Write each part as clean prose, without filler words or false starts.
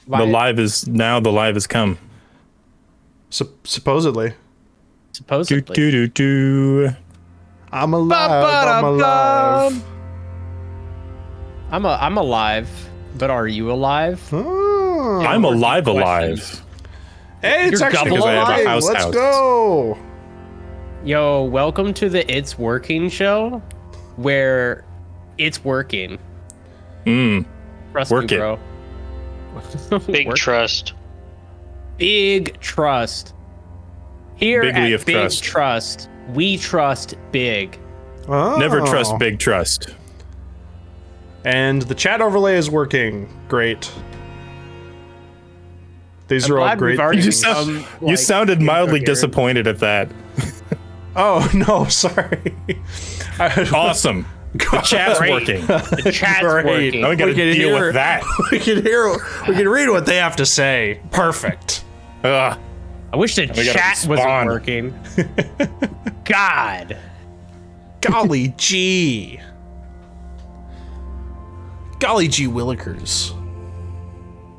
The live has come. Supposedly. Do. I'm alive. I'm alive, but are you alive? Oh. I'm alive. Hey, it's You're actually double alive. Let's go. Yo, welcome to the It's Working show, where it's working. Trust Work me, it. bro. Big trust. Big trust. Here Big we at of Big trust. Trust, we trust big. Oh. Never trust big trust. And the chat overlay is working. Great. These I'm are all glad great we've already things. You sounded mildly disappointed at that. Oh, no, sorry. Awesome. The chat's Great. working. The chat's Great. working. Now we gotta deal with that. We can read what they have to say. Perfect. Ugh. I wish the gotta chat wasn't respond. working. God. Golly gee. Golly gee willikers.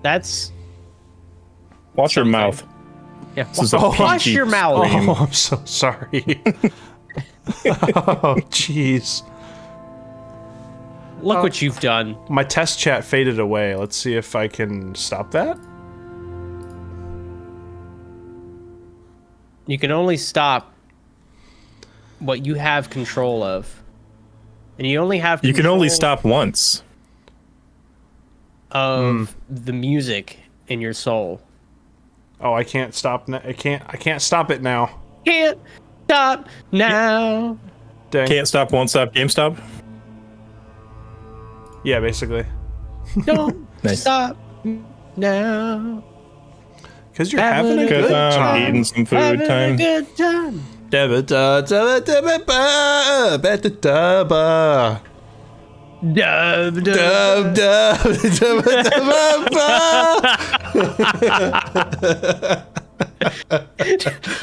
That's Watch your mouth. yeah. This is a Wash PG your mouth. Oh, I'm so sorry. Oh, jeez. Look what you've done. My test chat faded away. Let's see if I can stop that. You can only stop what you have control of. And you only have You can only control stop once. of the music in your soul. Oh, I can't stop. I can't stop it now. Can't stop now. Dang. Can't stop, won't stop, GameStop. Yeah, basically. Don't Nice. stop now. Because you're having a Good good time, time. eating some food Having time. a good time. Dub, dub.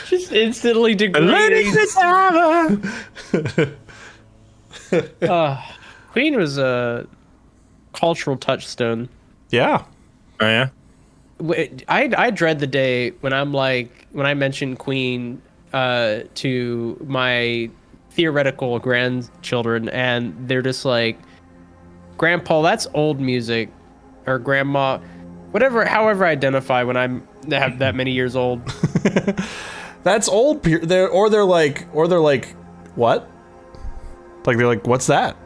Just instantly degrading. Queen was a cultural touchstone. Yeah. Oh yeah. I dread the day when I mention Queen to my theoretical grandchildren, and they're just like, Grandpa, that's old music, or Grandma, however I identify when I'm that many years old. That's old. They're like, what? Like they're like, what's that?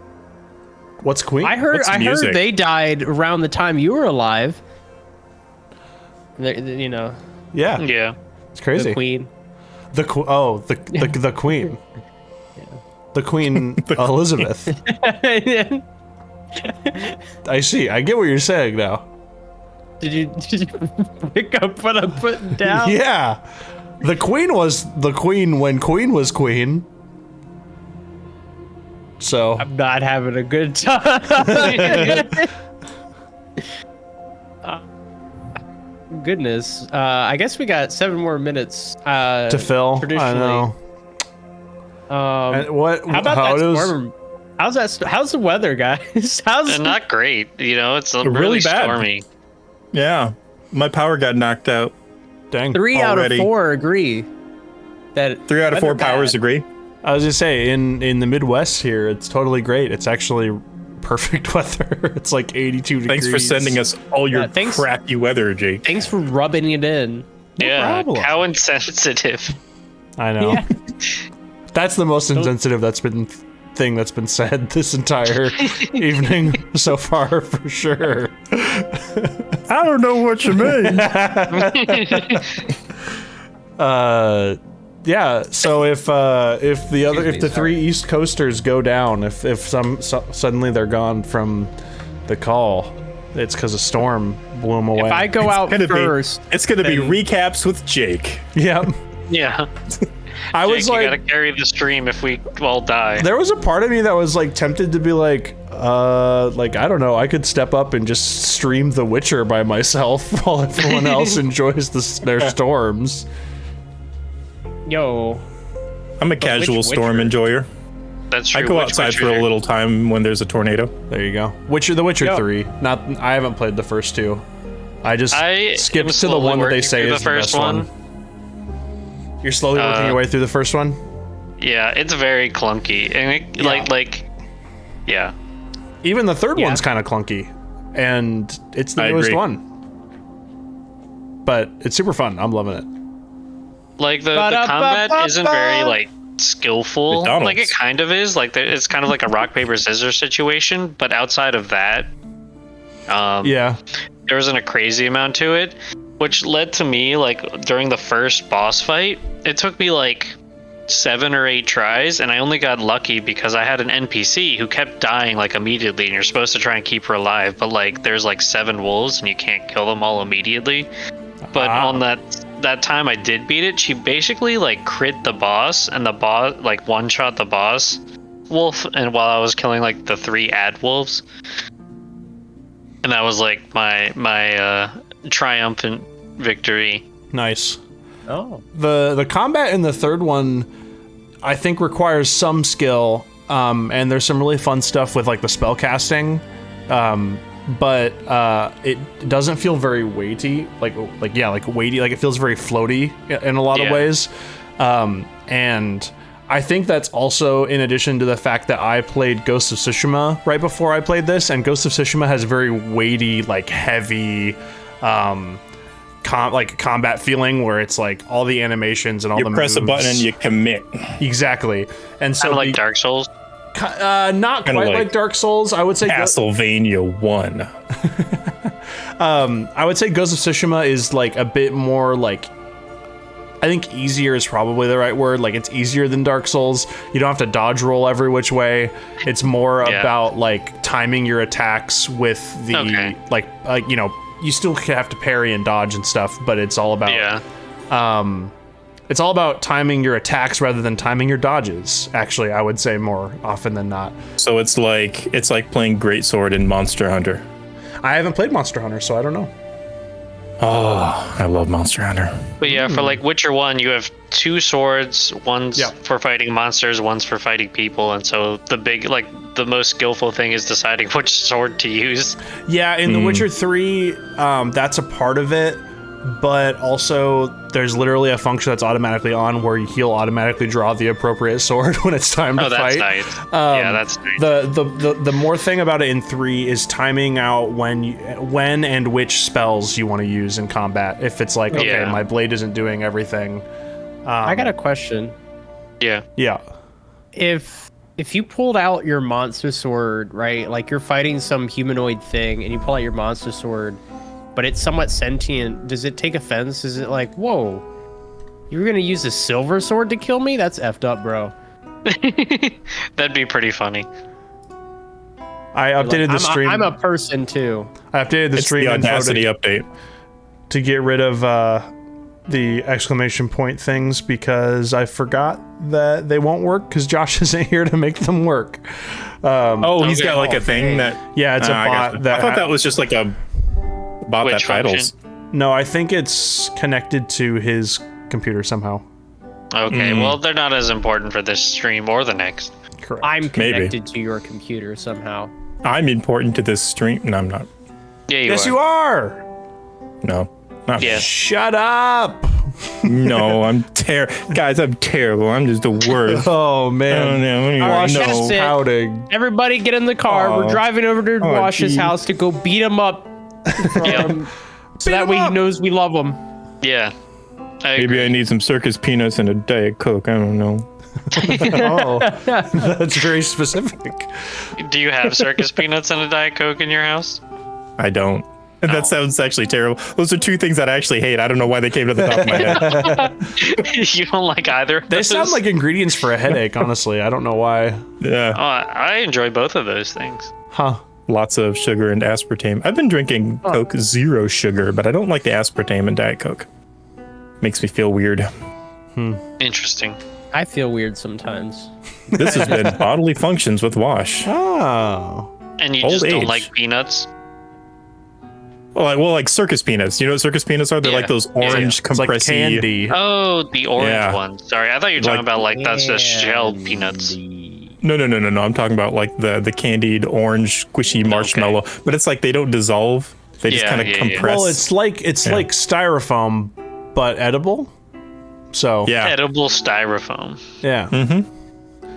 What's Queen? I heard music? they died around the time you were alive. You know, Yeah, Yeah. it's crazy. the Queen. The Queen. The Queen Elizabeth. I see. I get what you're saying now. Did you pick up what I'm putting down? Yeah. The Queen was the Queen when Queen was Queen. So I'm not having a good time. Goodness. I guess we got 7 more minutes to fill. I traditionally. know. And what? How about how that does- storm? How's the weather, guys? How's Not great. You know, it's Really really bad. stormy. Yeah. My power got knocked out. Dang. 3 out of already. 4 agree that 3 out of 4 weather bad. powers agree. I was gonna say in the Midwest here, it's totally great. It's actually perfect weather. It's like 82 degrees. Thanks for sending us all your Yeah, thanks. crappy weather, Jake. Thanks for rubbing it in. Yeah. problem. How insensitive. I know. Yeah. That's the most insensitive thing that's been said this entire evening so far, for sure. I don't know what you mean. Yeah. So if the 3 East Coasters go down, if suddenly they're gone from the call, it's because a storm blew them away. If I go out first, It's gonna be then- recaps with Jake. Yep. Yeah. I Jake, was you like, gotta carry the stream if we all die. there was a part of me that was like tempted to be like I don't know, I could step up and just stream The Witcher by myself while everyone else enjoys their storms. yo, I'm a casual storm Witcher? enjoyer. That's true. I go Which outside Witcher? for a little time when there's a tornado. There you go. The Witcher Yo. 3. I haven't played the first 2. I just I skipped am to the slowly one that they working say through is the the first best one. You're slowly working your way through the first one? Yeah, it's very clunky. And it, like, yeah. Even the third one's kind of clunky. And it's the newest one. But it's super fun. I'm loving it. Like, the combat isn't very, like, skillful. Like, it kind of is. Like, it's kind of like a rock, paper, scissors situation. But outside of that, there wasn't a crazy amount to it. Which led to me, like, during the first boss fight, it took me, like, 7 or 8 tries, and I only got lucky because I had an NPC who kept dying, like, immediately, and you're supposed to try and keep her alive, but, like, there's, like, 7 wolves, and you can't kill them all immediately. But on that time I did beat it, she basically, like, crit the boss, and the boss, like, one-shot the boss wolf, and while I was killing, like, the 3 ad wolves. And that was, like, my triumphant victory. Nice. Oh. The combat in the third one, I think, requires some skill, and there's some really fun stuff with, like, the spell casting, but it doesn't feel very weighty, like weighty, like it feels very floaty in a lot of ways, and I think that's also in addition to the fact that I played Ghost of Tsushima right before I played this, and Ghost of Tsushima has very weighty, like, heavy combat feeling where it's like all the animations and all the moves. You press a button and you commit. Exactly. And so kind of like Dark Souls. Not quite like Dark Souls. I would say Castlevania 1. I would say Ghost of Tsushima is like a bit more like, I think easier is probably the right word. Like, it's easier than Dark Souls. You don't have to dodge roll every which way. It's more about like timing your attacks with the like you know, you still have to parry and dodge and stuff, but it's all about it's all about timing your attacks rather than timing your dodges. Actually, I would say more often than not. So it's like playing Greatsword in Monster Hunter. I haven't played Monster Hunter, so I don't know. Oh, I love Monster Hunter. But yeah, for like Witcher 1, you have 2 swords. One's for fighting monsters, one's for fighting people, and so the most skillful thing is deciding which sword to use. Yeah, in The Witcher 3, that's a part of it, but also there's literally a function that's automatically on where he'll automatically draw the appropriate sword when it's time to fight. Nice. That's nice. The more thing about it in 3 is timing out when and which spells you want to use in combat. If it's like, okay, my blade isn't doing everything. I got a question. Yeah. If you pulled out your monster sword, right, like you're fighting some humanoid thing and you pull out your monster sword, but it's somewhat sentient, does it take offense? Is it like, whoa, you're gonna use a silver sword to kill me? That's effed up, bro. That'd be pretty funny. I updated the stream. I'm a person too. I updated the stream. The Audacity update to get rid of the exclamation point things because I forgot that they won't work because Josh isn't here to make them work. He's got like a thing that... Yeah, it's a bot. I thought that was just like a bot that titles. No, I think it's connected to his computer somehow. Okay, well, they're not as important for this stream or the next. Correct. I'm connected to your computer somehow. I'm important to this stream. No, I'm not. Yeah, yes, you are. No. Not Shut up. No, I'm terrible. Guys, I'm terrible. I'm just the worst. Oh, man. Wash pouting. Everybody get in the car. We're driving over to Wash's house to go beat him up. So that way he knows we love him. Yeah. Maybe I need some circus peanuts and a Diet Coke. I don't know. Oh, that's very specific. Do you have circus peanuts and a Diet Coke in your house? I don't. That sounds actually terrible. Those are 2 things that I actually hate. I don't know why they came to the top of my head. You don't like either of They those? sound like ingredients for a headache, honestly. I don't know why. Yeah. I enjoy both of those things. Huh. Lots of sugar and aspartame. I've been drinking Coke Zero Sugar, but I don't like the aspartame in Diet Coke. Makes me feel weird. Interesting. I feel weird sometimes. This has been Bodily Functions with Wash. Oh. And you just don't like peanuts? Well, like circus peanuts. You know what circus peanuts are? They're like those orange compressy like candy. Oh, the orange ones. Sorry, I thought you were talking about like that's just shelled peanuts. No. I'm talking about like the candied orange squishy marshmallow. But it's like they don't dissolve. They just kind of compress. Well, it's like styrofoam, but edible. So edible styrofoam. Yeah.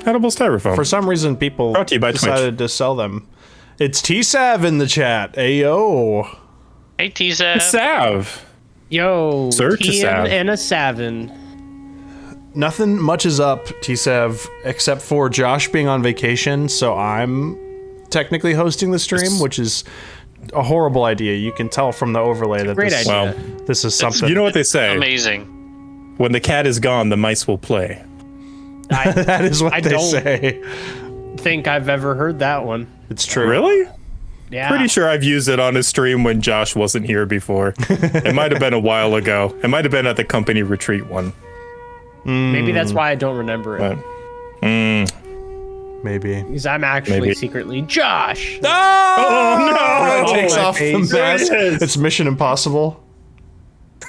Edible styrofoam. For some reason, people Brought to you by decided to sell them. It's T-Sav in the chat. Ayo. Hey, T-Sav. Sav. Yo, Sir Tian T-Sav. and a Savin. Nothing much is up, T-Sav, except for Josh being on vacation, so I'm technically hosting the stream, which is a horrible idea. You can tell from the overlay that great this, idea. This is something. You know what they say? Amazing. When the cat is gone, the mice will play. That is what they don't say. think I've ever heard that one. It's true. Really? Yeah. Pretty sure I've used it on a stream when Josh wasn't here before. It might have been a while ago. It might have been at the company retreat one. Maybe that's why I don't remember it. Maybe. Because I'm actually secretly Josh. Oh no! Takes off the face. mask. There it is. It's Mission Impossible.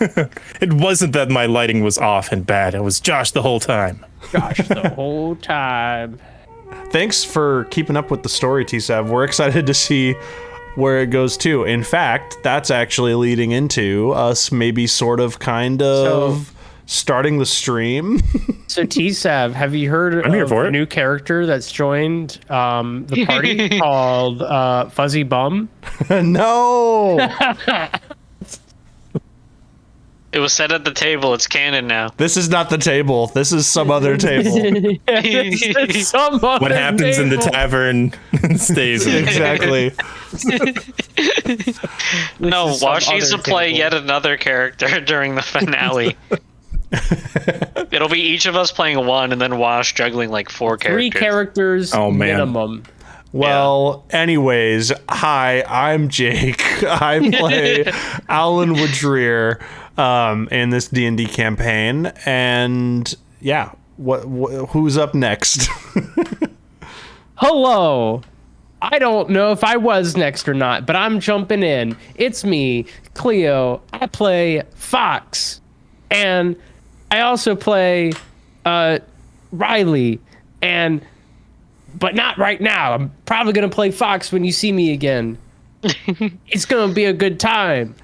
It wasn't that my lighting was off and bad. It was Josh the whole time. Josh the whole time. Thanks for keeping up with the story, T-Sav. We're excited to see where it goes to. In fact, that's actually leading into us maybe sort of kind of starting the stream. So T-Sav, have you heard of a new character that's joined the party called Fuzzy Bum? No! It was said at the table. It's canon now. This is not the table. This is some other table. What happens in the tavern stays. Exactly. No, Wash needs to play yet another character during the finale. It'll be each of us playing one, and then Wash juggling like 4 characters. 3 characters minimum. Well, anyways, hi, I'm Jake. I play Alan Woodrear in this D&D campaign, and yeah, who's up next? Hello. I don't know if I was next or not, but I'm jumping in. It's me, Cleo. I play Fox, and I also play Riley, but not right now. I'm probably gonna play Fox when you see me again. It's gonna be a good time.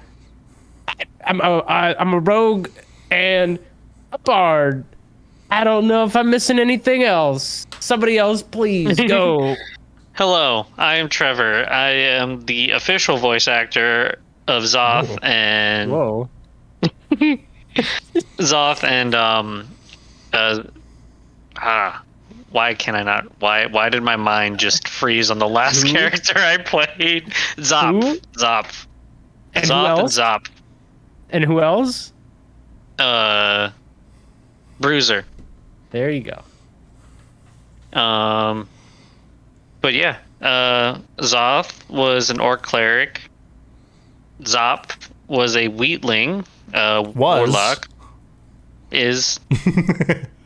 I'm a rogue and a bard. I don't know if I'm missing anything else. Somebody else, please go. Hello, I am Trevor. I am the official voice actor of Zoth and Zoth and why can I not? Why did my mind just freeze on the last character I played? Zop. And Zop who else? and Zop. And who else? Bruiser. There you go. But yeah, Zoth was an orc cleric. Zop was a wheatling. Warlock. Is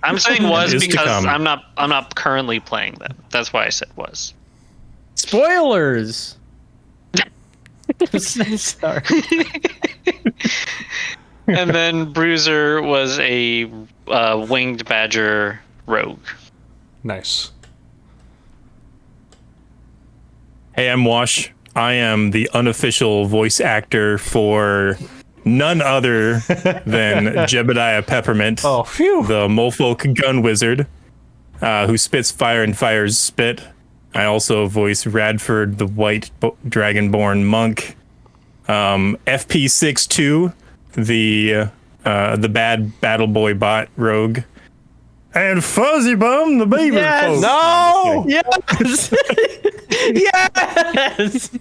I'm saying was because I'm not currently playing them. That's why I said was. Spoilers. Sorry. And then Bruiser was a winged badger rogue. Nice. Hey, I'm Wash. I am the unofficial voice actor for none other than Jebediah Peppermint, the Molefolk gun wizard, who spits fire and fires spit. I also voice Radford, the white dragonborn monk. FP62, the bad battle boy bot rogue. And Fuzzy Bum, the beaver folk. No! Yes! Yes!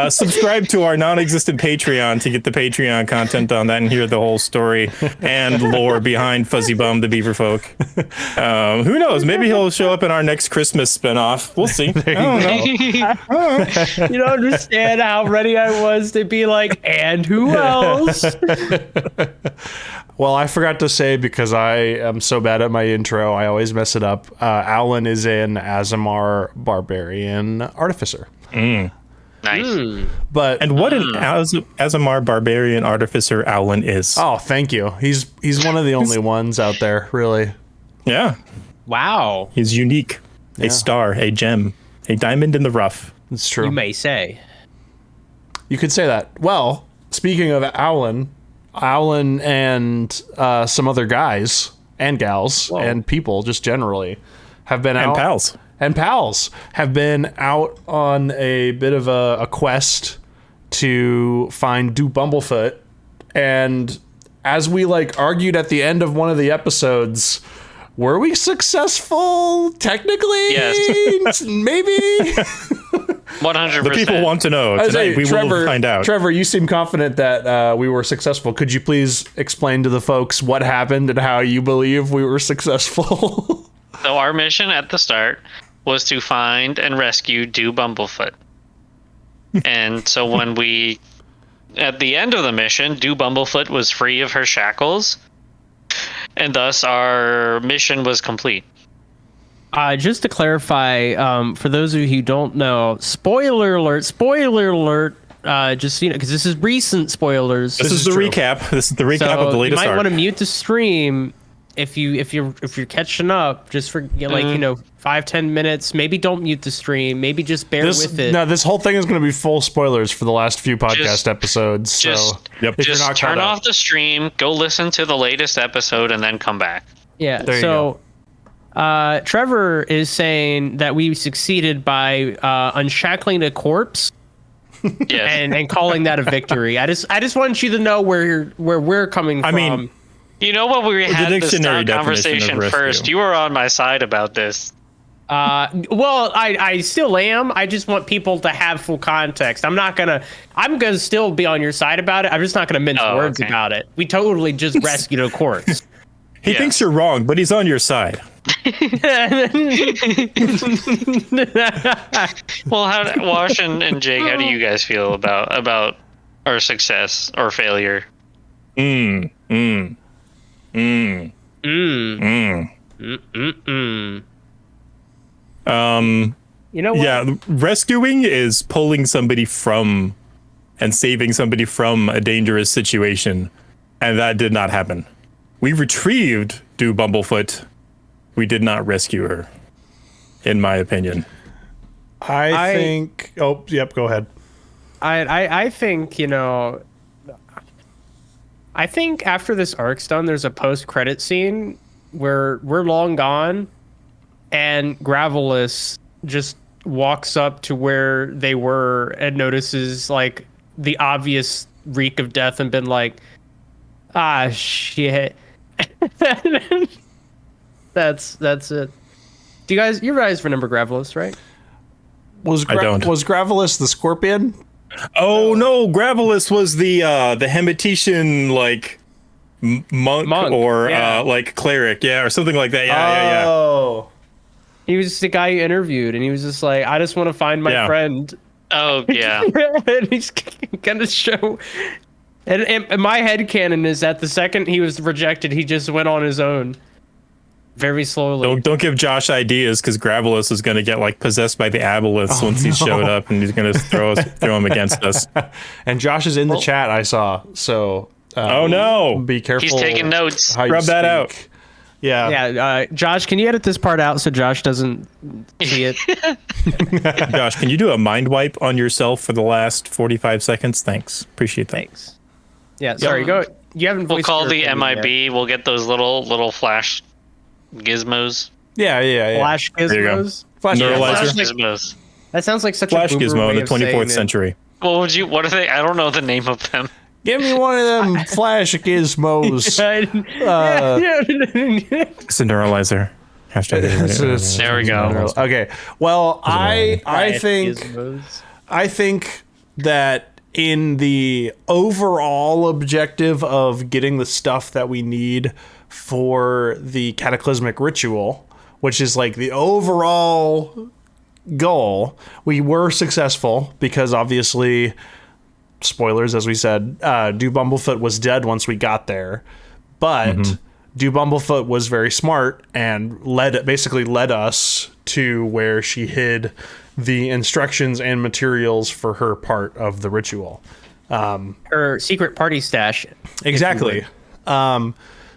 Subscribe to our non-existent Patreon to get the Patreon content on that and hear the whole story and lore behind Fuzzy Bum, the beaver folk. Who knows? Maybe he'll show up in our next Christmas spinoff. We'll see. I don't know. You don't understand how ready I was to be like, and who else? Well, I forgot to say, because I am so bad at my intro, I always mess it up. Alan is an Azamar Barbarian Artificer. Nice. But and what an Azamar Barbarian Artificer Alan is. Oh, thank you. He's one of the only ones out there, really. Yeah. Wow. He's unique. A star, a gem, a diamond in the rough. It's true. You may say. You could say that. Well, speaking of Owlin and some other guys and gals and people just generally have been out. And pals have been out on a bit of a quest to find Do Bumblefoot. And as we argued at the end of one of the episodes, were we successful? Technically? Yes. Maybe? 100%. The people want to know. Tonight we will find out. Trevor, you seem confident that we were successful. Could you please explain to the folks what happened and how you believe we were successful? So our mission at the start was to find and rescue Do Bumblefoot. And so when at the end of the mission, Do Bumblefoot was free of her shackles, and thus our mission was complete. Just to clarify, for those of you who don't know, spoiler alert, just so you know, because this is recent spoilers. This is the recap. This is the recap of the latest arc. You might want to arc. mute the stream if you're catching up, just for 5-10 minutes. Maybe don't mute the stream. Maybe just bear with it. No, this whole thing is going to be full spoilers for the last few podcast episodes. Just turn off the stream, go listen to the latest episode, and then come back. Yeah. So Trevor is saying that we succeeded by unshackling a corpse. Yes. and calling that a victory. I just want you to know where we're coming from. I mean, you know what, we had this conversation first. You were on my side about this. Well, I still am. I just want people to have full context. I'm gonna still be on your side about it. I'm just not gonna mince words about it. We totally just rescued a corpse. He thinks you're wrong, but he's on your side. Well, Wash and Jake, how do you guys feel about our success or failure? You know what? Yeah, rescuing is pulling somebody from and saving somebody from a dangerous situation, and that did not happen. We retrieved Do Bumblefoot. We did not rescue her, in my opinion. I think... Oh, yep, go ahead. I think, I think after this arc's done, there's a post-credit scene where we're long gone, and Gravelous just walks up to where they were and notices, the obvious reek of death and been like, ah, shit. That's it. Do you guys remember Gravelous, right? I don't. Was Gravelous the scorpion? Oh no, Gravelous was the Hemetician monk or cleric, or something like that. Yeah. Oh. He was just the guy you interviewed, and he was just like, I just want to find my friend. Oh yeah. And he's gonna show. And my headcanon is that the second he was rejected, he just went on his own. Very slowly. Don't give Josh ideas, because Gravelous is going to get possessed by the aboleths once he showed up, and he's going to throw him against us. And Josh is in the chat, I saw. So oh no, be careful. He's taking notes. Rub that out. Yeah. Josh, can you edit this part out so Josh doesn't see it? Josh, can you do a mind wipe on yourself for the last 45 seconds? Thanks. Appreciate that. Thanks. Yeah. Sorry. Go. You haven't. We'll call the MIB. Yet. We'll get those little flash gizmos. Yeah. Flash gizmos. Flash gizmos. That sounds like such flash a gizmo in the 24th century. What are they? I don't know the name of them. Give me one of them flash gizmos. It's a neuralizer. There we go. Okay. Well, I think that in the overall objective of getting the stuff that we need for the cataclysmic ritual, which is the overall goal, we were successful because obviously, spoilers, as we said, Do Bumblefoot was dead once we got there, but Do Bumblefoot was very smart and basically led us to where she hid the instructions and materials for her part of the ritual. Her secret party stash. Exactly.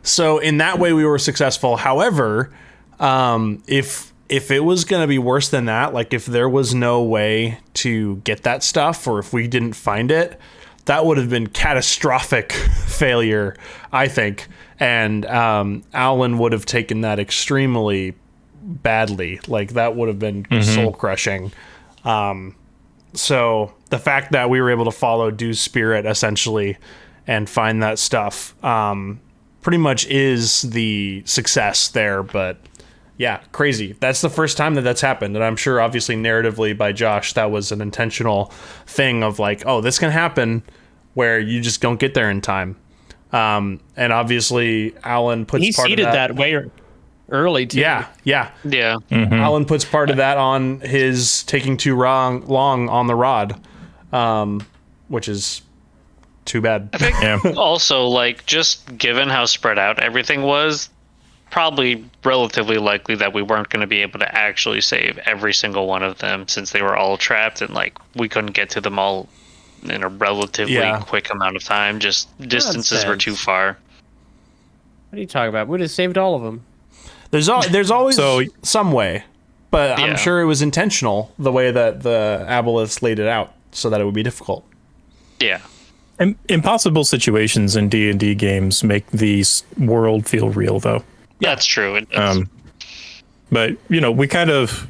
So in that way we were successful. However, if if it was going to be worse than that, like if there was no way to get that stuff, or if we didn't find it, that would have been catastrophic failure, I think. And Alan would have taken that extremely badly. Like that would have been soul crushing. So the fact that we were able to follow Dew's spirit essentially and find that stuff pretty much is the success there. But yeah, crazy. That's the first time that that's happened. And I'm sure obviously narratively by Josh, that was an intentional thing of like, oh, this can happen where you just don't get there in time. And obviously Alan puts he part of that way early too. Yeah. Mm-hmm. Alan puts part of that on his taking too long on the rod, which is too bad. I think also, like, just given how spread out everything was, probably relatively likely that we weren't going to be able to actually save every single one of them, since they were all trapped and like we couldn't get to them all in a relatively quick amount of time. Just distances were too far. What are you talking about? We'd have saved all of them. There's always some way, but I'm sure it was intentional the way that the aboleths laid it out so that it would be difficult. Yeah. Impossible situations in D&D games make the world feel real, though. Yeah, that's true. It does. But, you know, we kind of...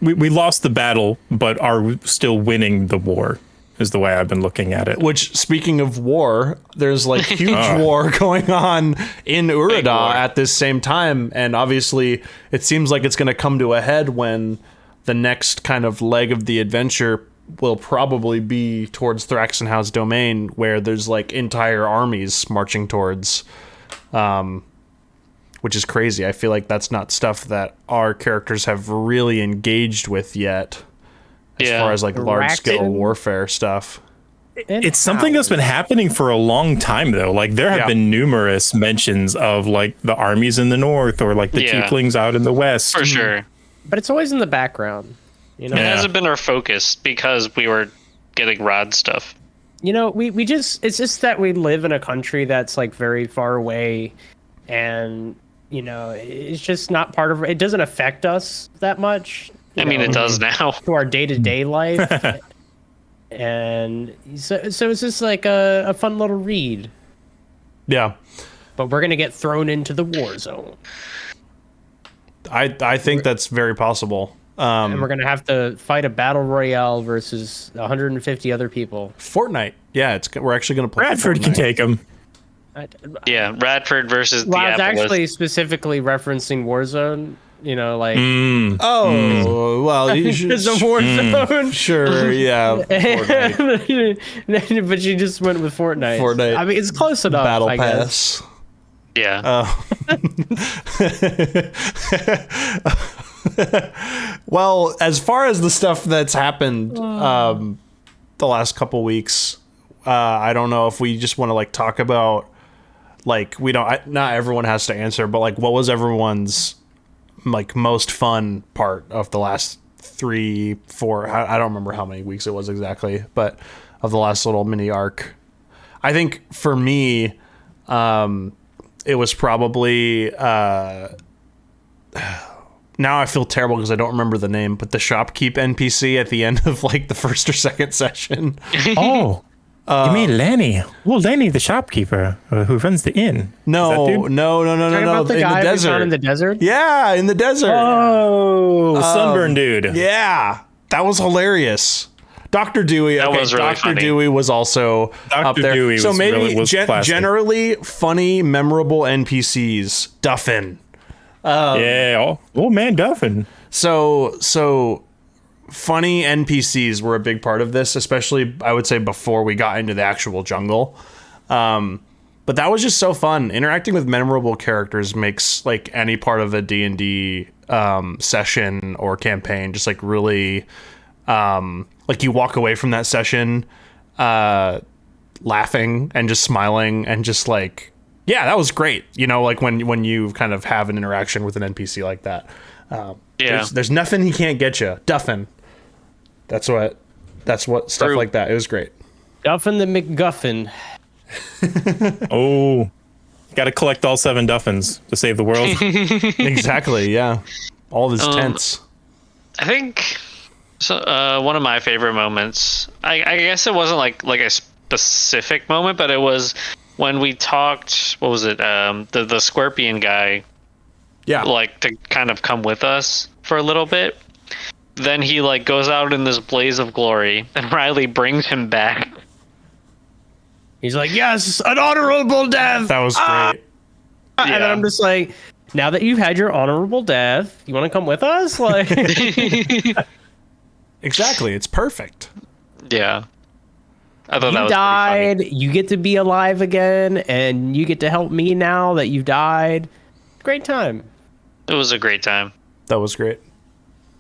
We lost the battle, but are still winning the war, is the way I've been looking at it. Which, speaking of war, there's like huge war going on in Urada at this same time. And obviously, it seems like it's going to come to a head when the next kind of leg of the adventure will probably be towards Thraxenhaus domain, where there's like entire armies marching towards, which is crazy. I feel like that's not stuff that our characters have really engaged with yet, as far as like large scale warfare stuff. It's something that's been happening for a long time, though. Like there have been numerous mentions of like the armies in the north or like the tieflings out in the west. For sure. But it's always in the background. You know, it hasn't been our focus because we were getting rod stuff. You know, we just, it's just that we live in a country that's like very far away, and you know, it's just not part of it. Doesn't affect us that much. I mean, it does now to our day-to-day life. And so it's just like a fun little read. Yeah. But we're gonna get thrown into the war zone. I think that's very possible. And we're gonna have to fight a battle royale versus 150 other people. Fortnite, yeah, we're actually gonna play. Radford can take them. Yeah, Radford versus well, the I was Apolis. actually specifically referencing Warzone. You know, like well, you should. It's a Warzone. Sure, yeah. But you just went with Fortnite. Fortnite. I mean, it's close enough. Battle I Pass. Yeah. Well, as far as the stuff that's happened the last couple weeks, I don't know if we just want to like talk about, like, we don't, not everyone has to answer, but like what was everyone's like most fun part of the last 3-4, I don't remember how many weeks it was exactly, but of the last little mini arc. I think for me, it was probably now I feel terrible because I don't remember the name, but the shopkeep NPC at the end of like the first or second session. Oh, you mean Lenny? Well, Lenny, the shopkeeper who runs the inn. No. Talking about the guy we found in the desert? Yeah, in the desert. Oh, sunburn dude. Yeah, that was hilarious. Dr. Dewey. That was really Dr. funny. Dewey was also up there. Dewey so was maybe really, was classic. Generally funny, memorable NPCs. Duffin. Yeah, old man Duffin. So funny NPCs were a big part of this, especially I would say before we got into the actual jungle. But that was just so fun. Interacting with memorable characters makes like any part of a D&D session or campaign just like really like you walk away from that session laughing and just smiling and just like, yeah, that was great. You know, like when you kind of have an interaction with an NPC like that. There's nothing he can't get you. Duffin. That's what stuff like that. It was great. Duffin the McGuffin. Oh, got to collect all 7 Duffins to save the world. Exactly. Yeah. All of his tents. I think so. One of my favorite moments. I guess it wasn't like a specific moment, but it was when we talked. What was it? The Scorpion guy. Yeah. Like to kind of come with us for a little bit. Then he like goes out in this blaze of glory, and Riley brings him back. He's like, "Yes, an honorable death." That was great. And then I'm just like, now that you've had your honorable death, you want to come with us? Like, exactly. It's perfect. Yeah. I thought you that was died. You get to be alive again, and you get to help me now that you've died. Great time. It was a great time. That was great.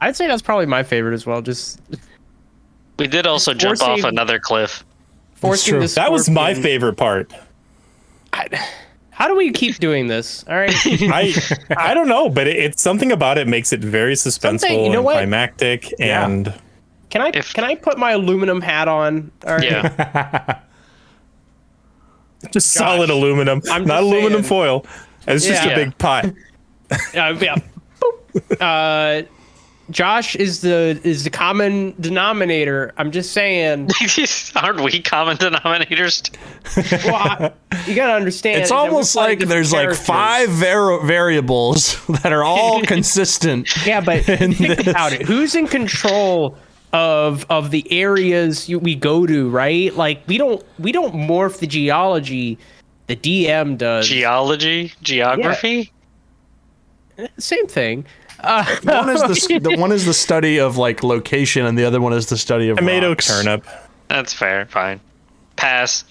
I'd say that's probably my favorite as well. Just we did also jump off another cliff. Forcing the that was my favorite part. How do we keep doing this? All right. I don't know, but it's something about it makes it very suspenseful and climactic. And can I put my aluminum hat on? All right. Yeah. Just solid aluminum, not aluminum foil. It's just a big pot. Yeah. Josh is the common denominator. I'm just saying. Aren't we common denominators? Well, you gotta understand. It's almost like there's like 5 variables that are all consistent. Yeah, but think about it. Who's in control of the areas we go to? Right? Like we don't morph the geology. The DM does. Geography. Yeah. Same thing. One is the study of like location, and the other one is the study of tomato rocks. turnip. That's fair. Fine. Pass.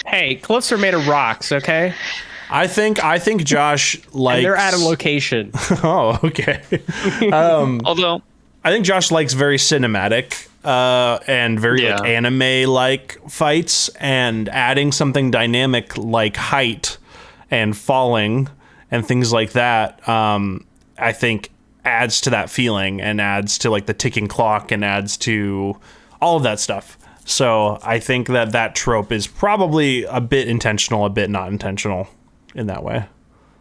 Hey, cliffs are made of rocks. Okay. I think Josh likes. And they're at a location. Oh, okay. Although I think Josh likes very cinematic and very like anime like fights, and adding something dynamic like height and falling and things like that. I think adds to that feeling and adds to like the ticking clock and adds to all of that stuff. So I think that trope is probably a bit intentional, a bit not intentional in that way.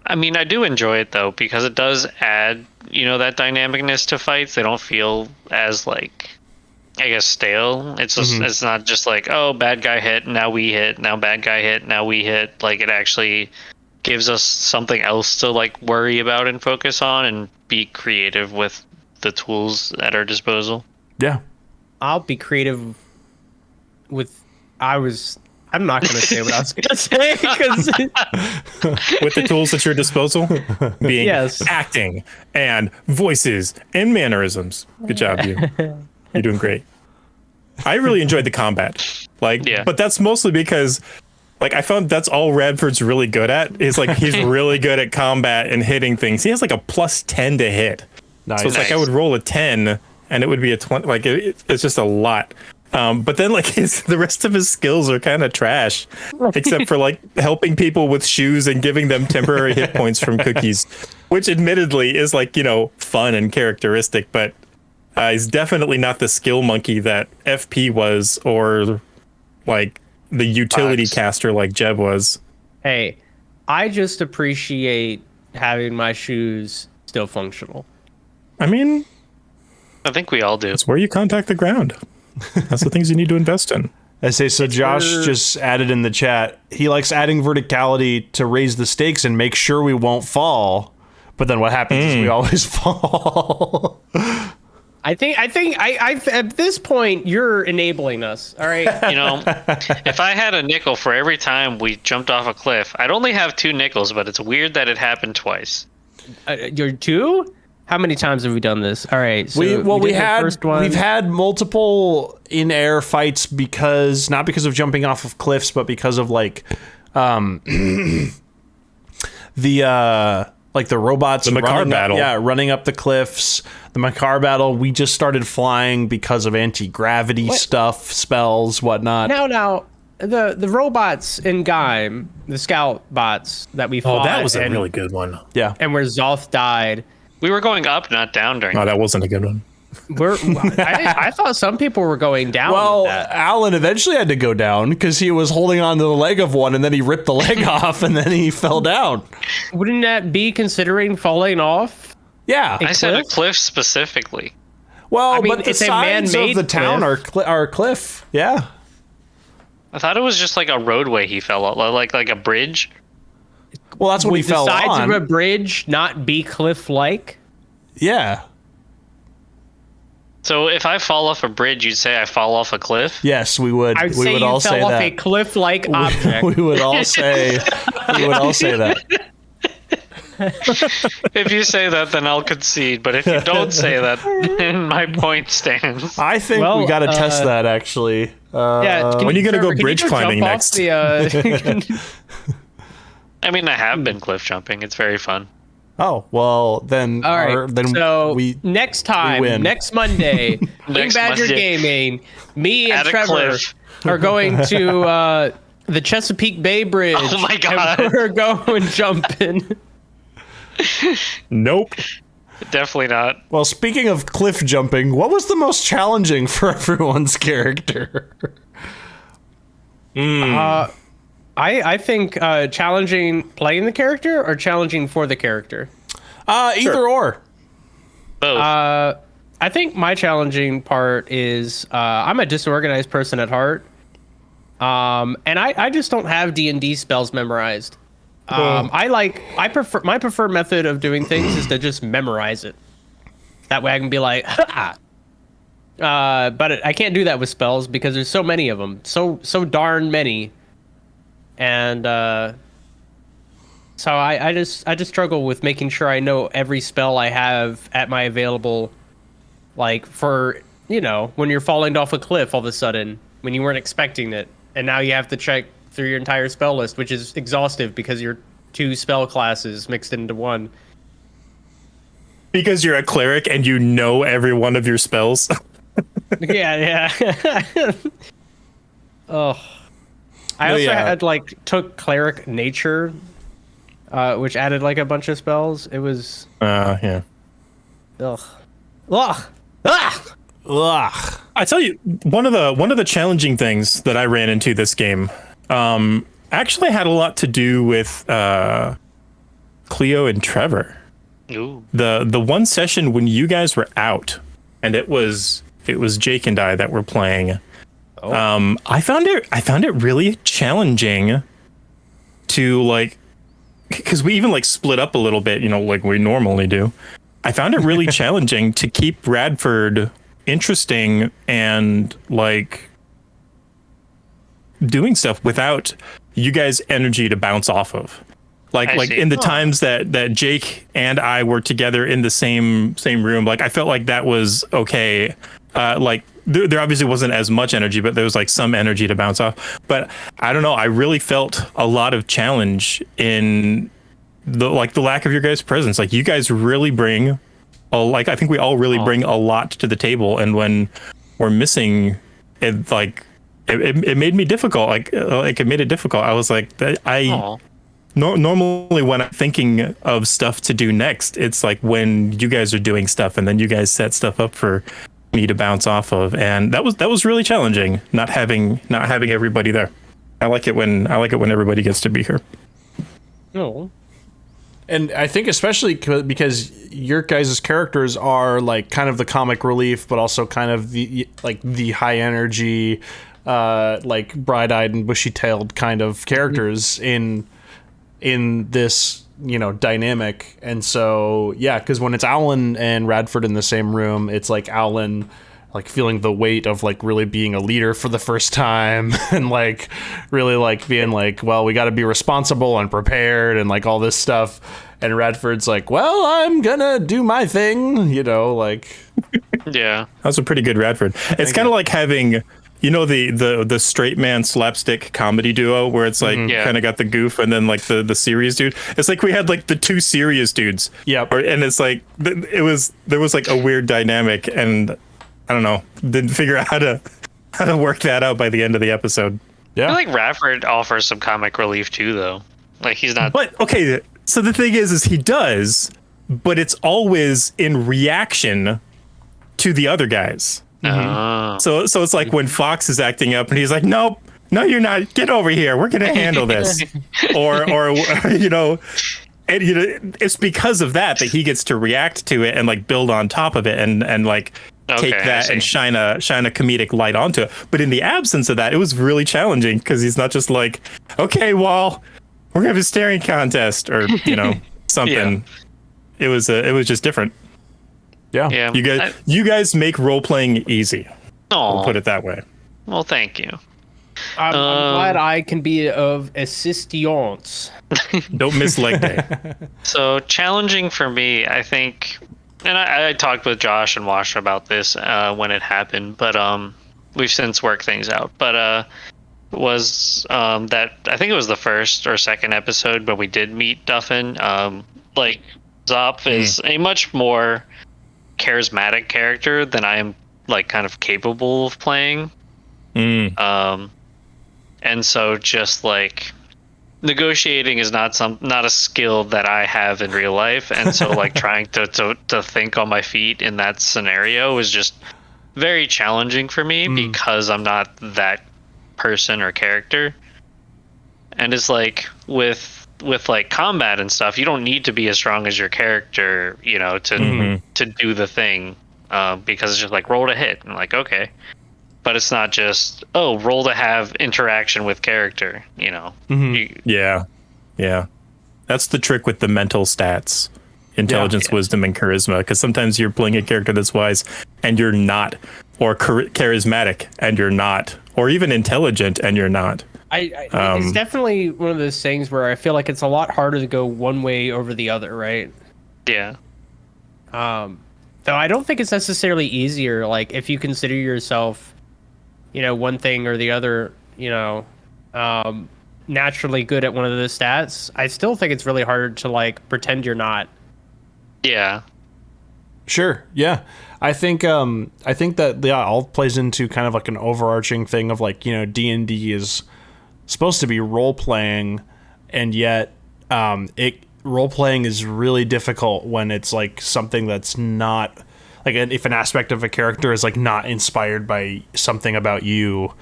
I mean, I do enjoy it though, because it does add, that dynamicness to fights. They don't feel as like, I guess, stale. It's just, it's not just like, oh, bad guy hit, now we hit, now bad guy hit, now we hit. Like it actually gives us something else to like worry about and focus on and be creative with the tools at our disposal. Yeah. I'll be creative with I'm not going to say what I was going to say because with the tools at your disposal being acting and voices and mannerisms. Good job, you. You're doing great. I really enjoyed the combat. But that's mostly because like I found that's all Radford's really good at is like he's really good at combat and hitting things. He has like a +10 to hit. Nice. So it's like I would roll a 10 and it would be a 20. Like it's just a lot. But then like the rest of his skills are kind of trash, except for like helping people with shoes and giving them temporary hit points from cookies, which admittedly is like, fun and characteristic, but he's definitely not the skill monkey that FP was or like the utility caster like Jeb was. Hey, I just appreciate having my shoes still functional. I mean, I think we all do. It's where you contact the ground. That's the things you need to invest in. I say, so Josh just added in the chat, he likes adding verticality to raise the stakes and make sure we won't fall. But then what happens is we always fall. I think at this point you're enabling us. All right. If I had a nickel for every time we jumped off a cliff, I'd only have 2 nickels, but it's weird that it happened twice. You're 2? How many times have we done this? All right. So we've had multiple in-air fights not because of jumping off of cliffs, but because of like the robots, the Makar battle. Running up the cliffs. The Makar battle. We just started flying because of anti-gravity stuff, spells, whatnot. Now, the robots in Gaim, the scout bots that we fought. Oh, that was a really good one. Yeah. And where Zoth died. We were going up, not down during. No, that wasn't a good one. I thought some people were going down. Well, Alan eventually had to go down because he was holding on to the leg of one, and then he ripped the leg off, and then he fell down. Wouldn't that be considering falling off? Yeah, I said a cliff specifically. Well, I mean, but the sides of the town are cliff. Yeah. I thought it was just like a roadway he fell off, like a bridge. Well, that's what he fell on. The sides of a bridge not be cliff-like? Yeah. So if I fall off a bridge, you'd say I fall off a cliff? Yes, we would. I would say you fell off a cliff-like object. We would all say. We would all say that. If you say that, then I'll concede. But if you don't say that, then my point stands. I think we got to test that, actually. Yeah. When are you going to go bridge climbing next? I mean, I have been cliff jumping. It's very fun. Oh, well, then... All right, next time, next Monday, King Badger Gaming, me and Trevor are going to the Chesapeake Bay Bridge. Oh, my God. And we're going jumping. Nope. Definitely not. Well, speaking of cliff jumping, what was the most challenging for everyone's character? I think challenging playing the character or challenging for the character? Either or. Both. I think my challenging part is I'm a disorganized person at heart. And I just don't have D&D spells memorized. My preferred method of doing things is to just memorize it. That way I can be like, ha! But I can't do that with spells because there's so many of them. So darn many. And so I just struggle with making sure I know every spell I have at my available, like for, when you're falling off a cliff all of a sudden when you weren't expecting it, and now you have to check through your entire spell list, which is exhaustive because you're 2 spell classes mixed into one. Because you're a cleric and you know every one of your spells. Yeah. Oh. I also had took cleric nature, which added a bunch of spells. It was yeah. Ugh. Ugh. Ah! Ugh. I tell you, one of the challenging things that I ran into this game actually had a lot to do with Cleo and Trevor. Ooh. The one session when you guys were out, and it was Jake and I that were playing. Oh. I found it really challenging to because we even split up a little bit, like we normally do. I found it really challenging to keep Radford interesting and doing stuff without you guys' energy to bounce off of. In the times that Jake and I were together in the same room, I felt like that was okay. There obviously wasn't as much energy, but there was some energy to bounce off. But I don't know. I really felt a lot of challenge in the lack of your guys' presence. You guys really bring I think we all really bring a lot to the table. And when we're missing it, it made me difficult. It made it difficult. I was normally when I'm thinking of stuff to do next, it's when you guys are doing stuff and then you guys set stuff up for me to bounce off of, and that was really challenging not having everybody there. I like it when everybody gets to be here. Oh. And I think especially because your guys' characters are kind of the comic relief, but also kind of the high energy, bright-eyed and bushy-tailed kind of characters in this dynamic. And so because when it's Owlin and Radford in the same room, it's Owlin feeling the weight of really being a leader for the first time and really being well, we got to be responsible and prepared and all this stuff. And Radford's well, I'm gonna do my thing, Yeah, that's a pretty good Radford. It's kind of like having the straight man slapstick comedy duo where it's kind of got the goof and then the serious dude. It's we had the 2 serious dudes. Yep. And it's there was a weird dynamic, and I don't know, didn't figure out how to work that out by the end of the episode. Yeah. I feel Radford offers some comic relief too, though. He's not. But okay, so the thing is he does, but it's always in reaction to the other guys. Mm-hmm. So it's when Fox is acting up and he's nope, no, you're not. Get over here. We're gonna handle this. or And it's because of that he gets to react to it and like build on top of it and like take that and shine a comedic light onto it. But in the absence of that, it was really challenging because he's not just like, okay, well, we're gonna have a staring contest or something. It was just different. Yeah. You guys make role playing easy. I'll put it that way. Well, thank you. I'm glad I can be of assistance. Don't miss leg day. So challenging for me, I think. And I talked with Josh and Wash about this when it happened, but we've since worked things out. But was that I think it was the first or second episode, but we did meet Duffin. Like Zop is a much more charismatic character than I am like kind of capable of playing. And so just like negotiating is not a skill that I have in real life, and so like trying to think on my feet in that scenario is just very challenging for me because I'm not that person or character. And it's like with like combat and stuff, you don't need to be as strong as your character, to do the thing, because it's just like roll to hit and like okay. But it's not just roll to have interaction with character, Yeah. That's the trick with the mental stats, intelligence, wisdom, and charisma. Because sometimes you're playing a character that's wise and you're not, or charismatic and you're not, or even intelligent and you're not. It's definitely one of those things where I feel like it's a lot harder to go one way over the other, right? Yeah. Though I don't think it's necessarily easier. Like if you consider yourself, one thing or the other, naturally good at one of the stats, I still think it's really hard to like pretend you're not. Yeah. Sure. Yeah. I think that all plays into kind of like an overarching thing of like, D&D is supposed to be role playing, and yet role playing is really difficult when it's like something that's not like if an aspect of a character is like not inspired by something about you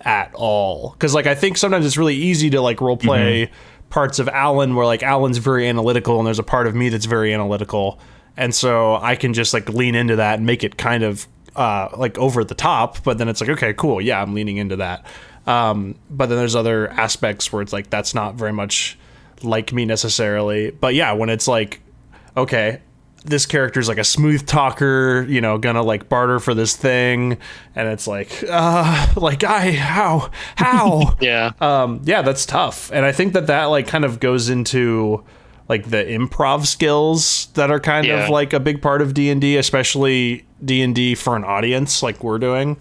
at all. Because like I think sometimes it's really easy to like role play parts of Alan where like Alan's very analytical and there's a part of me that's very analytical, and so I can just like lean into that and make it kind of like over the top. But then it's like, okay, cool, yeah, I'm leaning into that. But then there's other aspects where it's like that's not very much like me necessarily. But yeah, when it's like, okay, this character's like a smooth talker, gonna like barter for this thing, and it's like how yeah that's tough. And I think that like kind of goes into like the improv skills that are kind of like a big part of D&D, especially D&D for an audience like we're doing.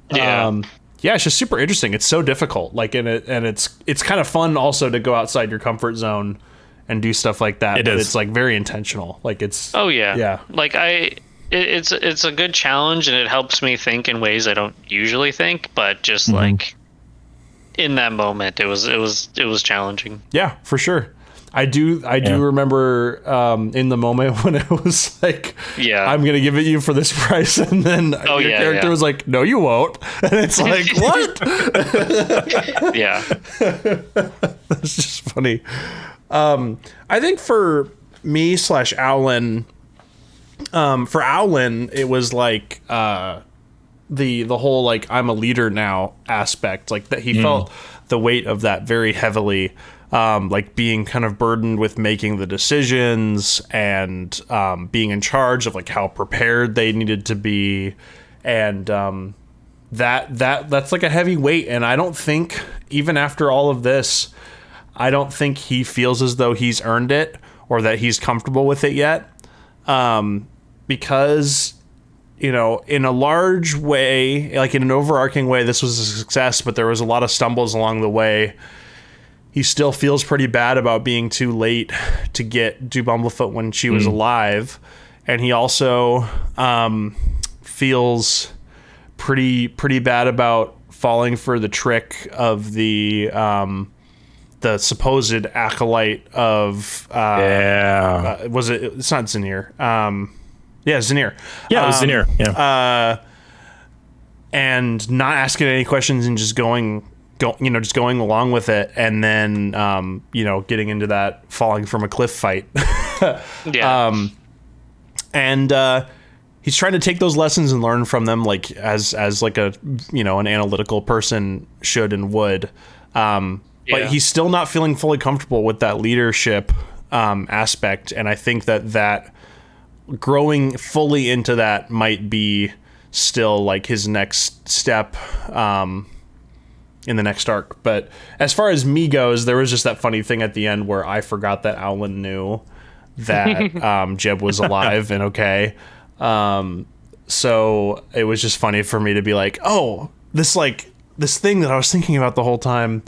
It's just super interesting. It's so difficult, like it's kind of fun also to go outside your comfort zone and do stuff like that. It's like very intentional. Like it's like it's a good challenge, and it helps me think in ways I don't usually think, but just like in that moment it was challenging. Yeah, for sure. I do remember in the moment when it was like, I'm gonna give it you for this price, and then your character was like, no, you won't, and it's like, what? That's just funny. I think for me / Owlin, for Owlin, it was like the whole like I'm a leader now aspect, like that he felt the weight of that very heavily, like being kind of burdened with making the decisions and being in charge of like how prepared they needed to be, and that's like a heavy weight. And I don't think even after all of this, I don't think he feels as though he's earned it or that he's comfortable with it yet. Because, in a large way, like in an overarching way, this was a success, but there was a lot of stumbles along the way. He still feels pretty bad about being too late to do Bumblefoot when she was alive. And he also feels pretty bad about falling for the trick of the supposed acolyte of was it? It's not Zinir. Zinir. Yeah, it was Zinir. Yeah. And not asking any questions and just going just going along with it, and then getting into that falling from a cliff fight. Yeah. And he's trying to take those lessons and learn from them, like as like a an analytical person should and would. But he's still not feeling fully comfortable with that leadership aspect, and I think that growing fully into that might be still like his next step in the next arc. But as far as me goes, there was just that funny thing at the end where I forgot that Alan knew that Jeb was alive and okay. So it was just funny for me to be like, oh, this thing that I was thinking about the whole time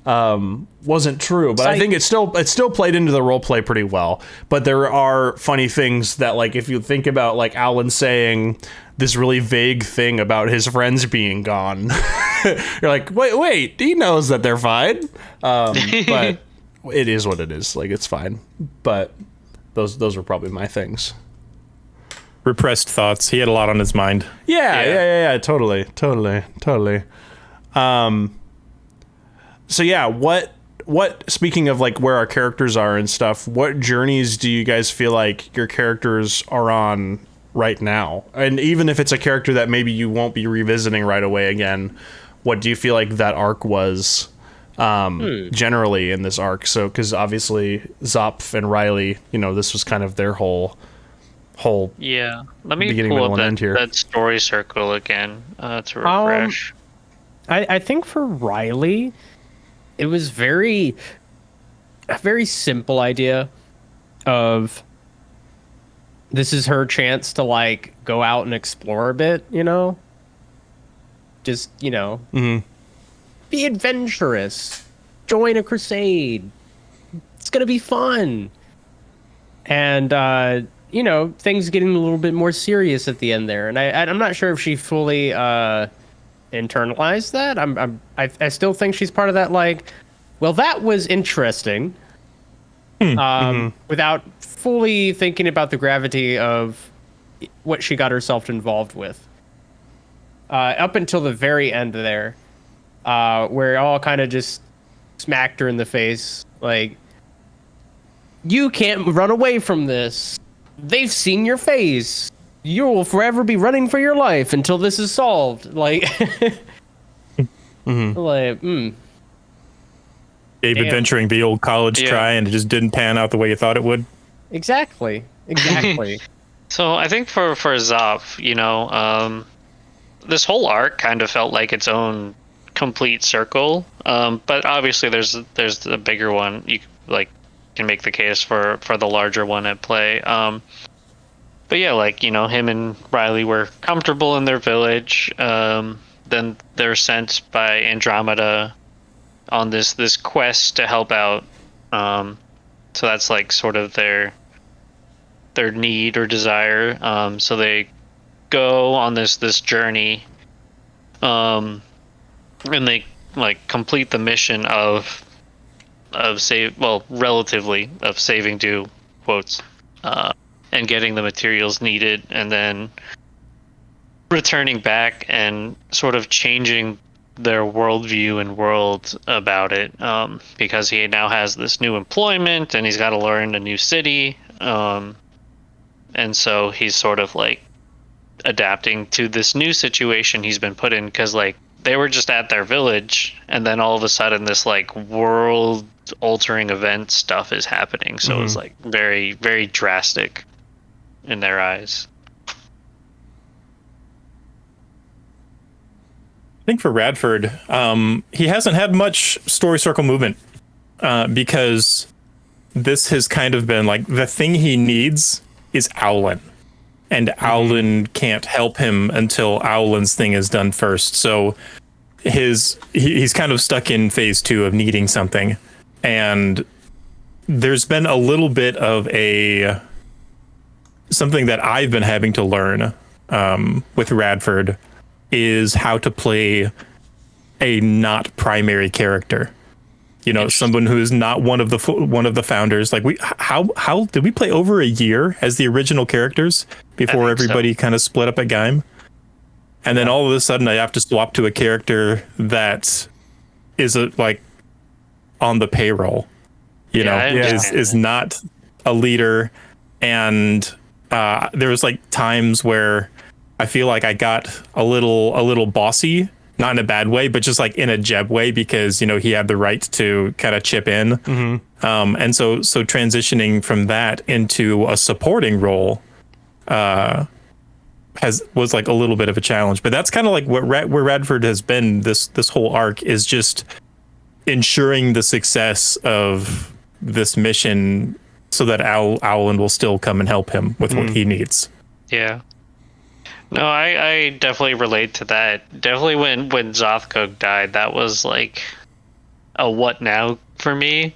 wasn't true. But I think it still played into the role play pretty well. But there are funny things that, like, if you think about like Alan saying this really vague thing about his friends being gone, you're like, wait, he knows that they're fine. But it is what it is. Like, it's fine. But those were probably my things. Repressed thoughts. He had a lot on his mind. Yeah. Totally. So yeah, what speaking of like where our characters are and stuff, what journeys do you guys feel like your characters are on right now? And even if it's a character that maybe you won't be revisiting right away again, what do you feel like that arc was generally in this arc? So, because obviously Zopf and Riley, this was kind of their whole yeah. Let me pull up that story circle again to refresh. I think for Riley, it was a very simple idea of this is her chance to like go out and explore a bit, just be adventurous, join a crusade. It's gonna be fun, and things getting a little bit more serious at the end there. And I'm not sure if she fully internalized that. I still think she's part of that, like, well, that was interesting, without fully thinking about the gravity of what she got herself involved with. Up until the very end there, where it all kind of just smacked her in the face, like, you can't run away from this. They've seen your face. You will forever be running for your life until this is solved. Like, Gabe adventuring the old college try, and it just didn't pan out the way you thought it would. Exactly. So I think for Zopf, this whole arc kind of felt like its own complete circle. But obviously there's a bigger one. You can make the case for the larger one at play. But yeah, him and Riley were comfortable in their village. Then they're sent by Andromeda on this quest to help out. So that's like sort of their need or desire. So they go on this journey, and they complete the mission of saving due quotes, and getting the materials needed, and then returning back and sort of changing their worldview and world about it, because he now has this new employment and he's got to learn a new city, and so he's sort of like adapting to this new situation he's been put in, because they were just at their village and then all of a sudden this world altering event stuff is happening, so it's very, very drastic in their eyes. I think for Radford, he hasn't had much story circle movement, because this has kind of been like the thing he needs is Owlin, and Owlin can't help him until Owlin's thing is done first. So he's kind of stuck in phase 2 of needing something, and there's been a little bit of something that I've been having to learn with Radford is how to play a not primary character. Someone who is not one of the founders. Like how did we play over a year as the original characters before everybody kind of split up at Gaim? And then all of a sudden I have to swap to a character that is like on the payroll, is not a leader. And there was like times where I feel like I got a little bossy, not in a bad way, but just like in a Jeb way, because he had the right to kind of chip in. And so transitioning from that into a supporting role was like a little bit of a challenge. But that's kind of like where Radford has been this whole arc, is just ensuring the success of this mission so that Owlin will still come and help him with what he needs. Yeah. No, I definitely relate to that. Definitely when Zothkug died, that was like a what now for me.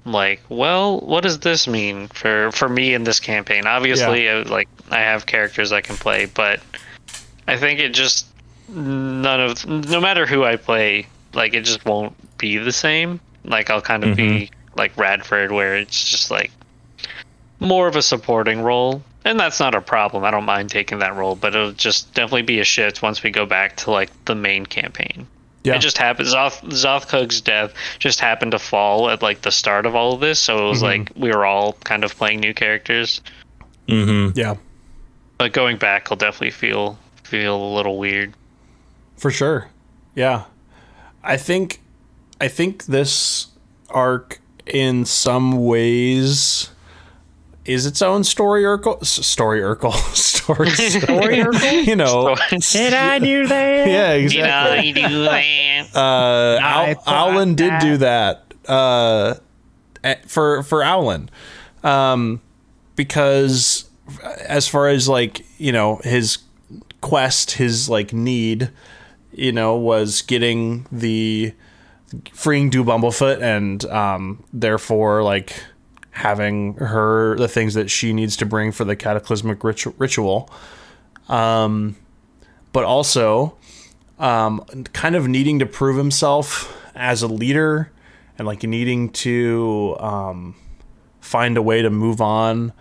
Like, well, what does this mean for me in this campaign? Obviously, like I have characters I can play, but I think it just no matter who I play, like it just won't be the same. Like I'll kind of be like Radford, where it's just like more of a supporting role. And that's not a problem. I don't mind taking that role, but it'll just definitely be a shift once we go back to like the main campaign. Yeah. It just happened. Zothkug's death just happened to fall at like the start of all of this, so it was like we were all kind of playing new characters. Yeah. But going back will definitely feel a little weird. For sure. Yeah. I think this arc in some ways is its own story Urkel. Did I do that? Yeah, exactly. Did I do that? Owlin did do that for Owlin, because as far as like his quest, his like need, was getting the freeing Do Bumblefoot, and therefore like having her the things that she needs to bring for the cataclysmic ritual, but also kind of needing to prove himself as a leader, and like needing to find a way to move on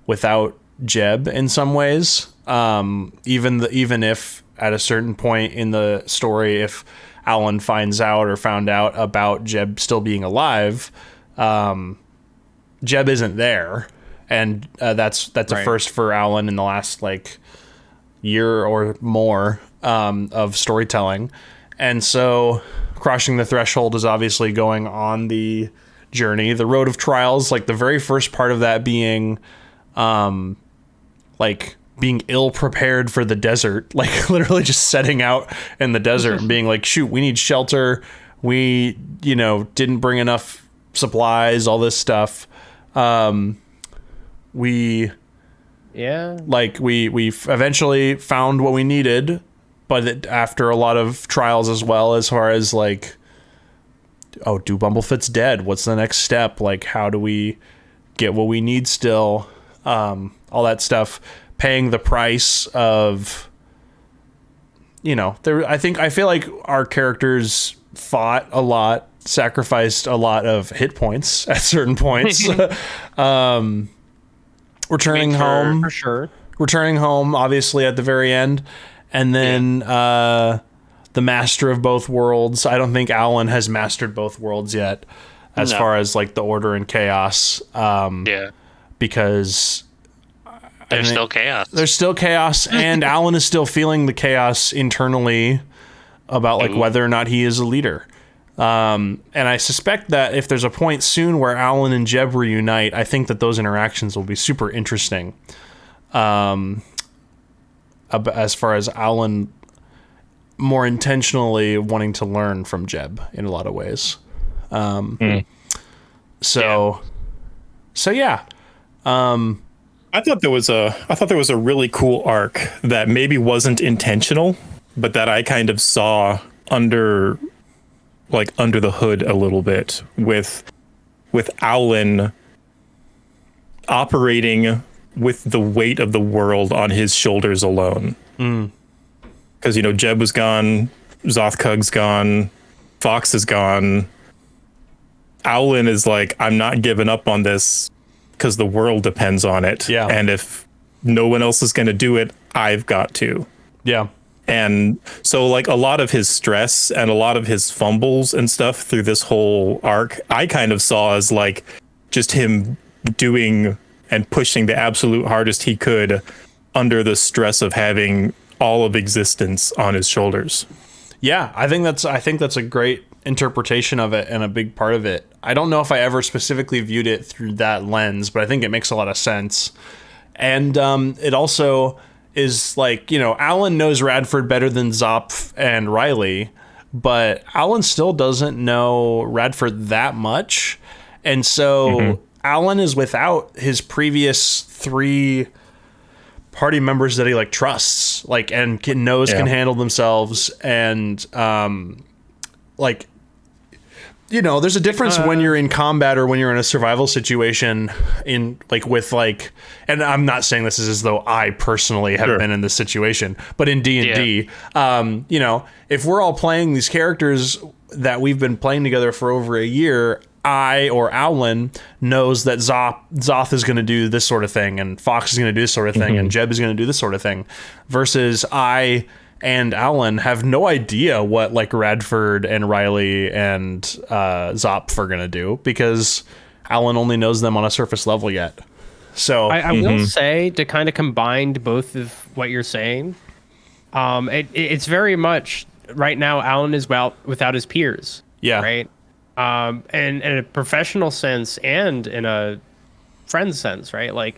without Jeb in some ways, even if at a certain point in the story, if Owlin finds out or found out about Jeb still being alive, Jeb isn't there, and that's right. A first for Owlin in the last like year or more of storytelling. And so crossing the threshold is obviously going on the journey, the road of trials, like the very first part of that being like being ill prepared for the desert, like literally just setting out in the desert and being like, shoot, we need shelter, we didn't bring enough supplies, all this stuff. We eventually found what we needed, but after a lot of trials as well, as far as like, oh, Do Bumblefoot's dead, what's the next step, like how do we get what we need still, all that stuff, paying the price of I feel like our characters fought a lot, sacrificed a lot of hit points at certain points. Returning home for sure. Returning home, obviously, at the very end, and then the master of both worlds. I don't think Owlin has mastered both worlds yet, as far as like the order and chaos. Because there's still chaos. There's still chaos, and Owlin is still feeling the chaos internally about like whether or not he is a leader. And I suspect that if there's a point soon where Owlin and Jeb reunite, I think that those interactions will be super interesting. As far as Owlin more intentionally wanting to learn from Jeb in a lot of ways. So yeah. I thought there was a really cool arc that maybe wasn't intentional, but that I kind of saw under the hood a little bit with Owlin operating with the weight of the world on his shoulders alone. Because, Jeb was gone, Zothkug's gone, Fox is gone. Owlin is like, I'm not giving up on this because the world depends on it. Yeah. And if no one else is going to do it, I've got to. Yeah. And so like a lot of his stress and a lot of his fumbles and stuff through this whole arc, I kind of saw as like just him doing and pushing the absolute hardest he could under the stress of having all of existence on his shoulders. Yeah, I think that's a great interpretation of it and a big part of it. I don't know if I ever specifically viewed it through that lens, but I think it makes a lot of sense. And it also is like, Alan knows Radford better than Zopf and Riley, but Alan still doesn't know Radford that much. And so Alan is without his previous 3 party members that he like trusts, like, and can handle themselves. And there's a difference when you're in combat or when you're in a survival situation and I'm not saying this is as though I personally have been in this situation, but in D&D, if we're all playing these characters that we've been playing together for over a year, I or Alan knows that Zoth is going to do this sort of thing, and Fox is going to do this sort of thing, and Jeb is going to do this sort of thing, versus I and Alan have no idea what like Radford and Riley and Zopf are going to do, because Alan only knows them on a surface level yet. So I will say, to kind of combine both of what you're saying, it's very much right now Alan is without his peers. Yeah. Right. And in a professional sense and in a friend sense, right? Like,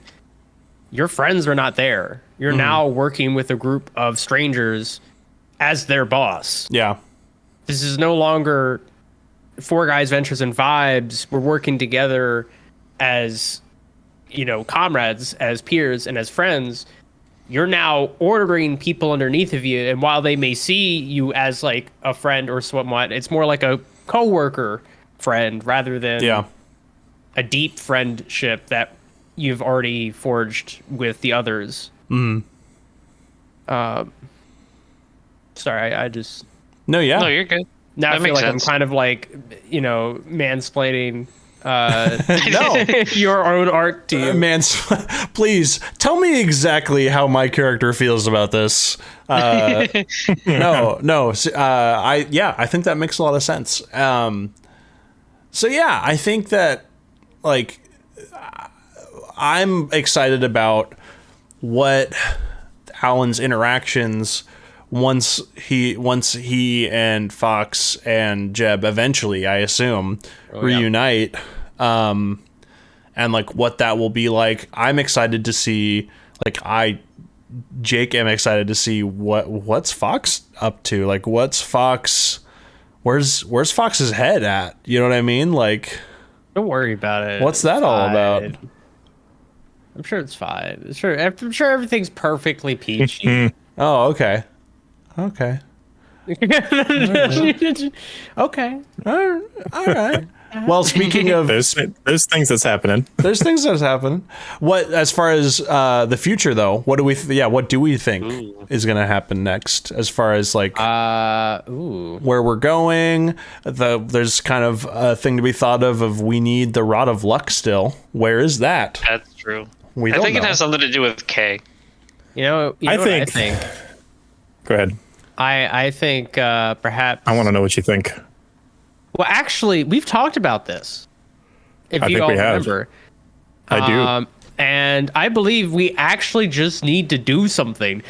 your friends are not there. You're now working with a group of strangers as their boss. Yeah. This is no longer 4 guys, ventures, and vibes. We're working together as, comrades, as peers, and as friends. You're now ordering people underneath of you, and while they may see you as like a friend or somewhat, it's more like a coworker friend rather than a deep friendship that you've already forged with the others. Sorry, I just... No, you're good. Now that I feel like sense. I'm kind of like, mansplaining your own arc to you. Please tell me exactly how my character feels about this. I think that makes a lot of sense. I think that like I'm excited about what Alan's interactions once he and Fox and Jeb eventually, I assume, reunite, and like what that will be like. I'm excited to see, Jake am excited to see what's Fox up to. Like, what's Fox? Where's Fox's head at? You know what I mean? Like, don't worry about it. What's that all about? I'm sure it's fine. I'm sure everything's perfectly peachy. Oh, okay. Okay. Okay. All right. Well, speaking of, there's things that's happening. There's things that's happening. What, as far as the future though, what do we think is going to happen next? As far as like where we're going, there's kind of a thing to be thought of we need the Rod of Luck still. Where is that? That's true. I think it has something to do with K. I think. Go ahead. I think perhaps. I want to know what you think. Well, actually, we've talked about this. If you all remember. I do. And I believe we actually just need to do something.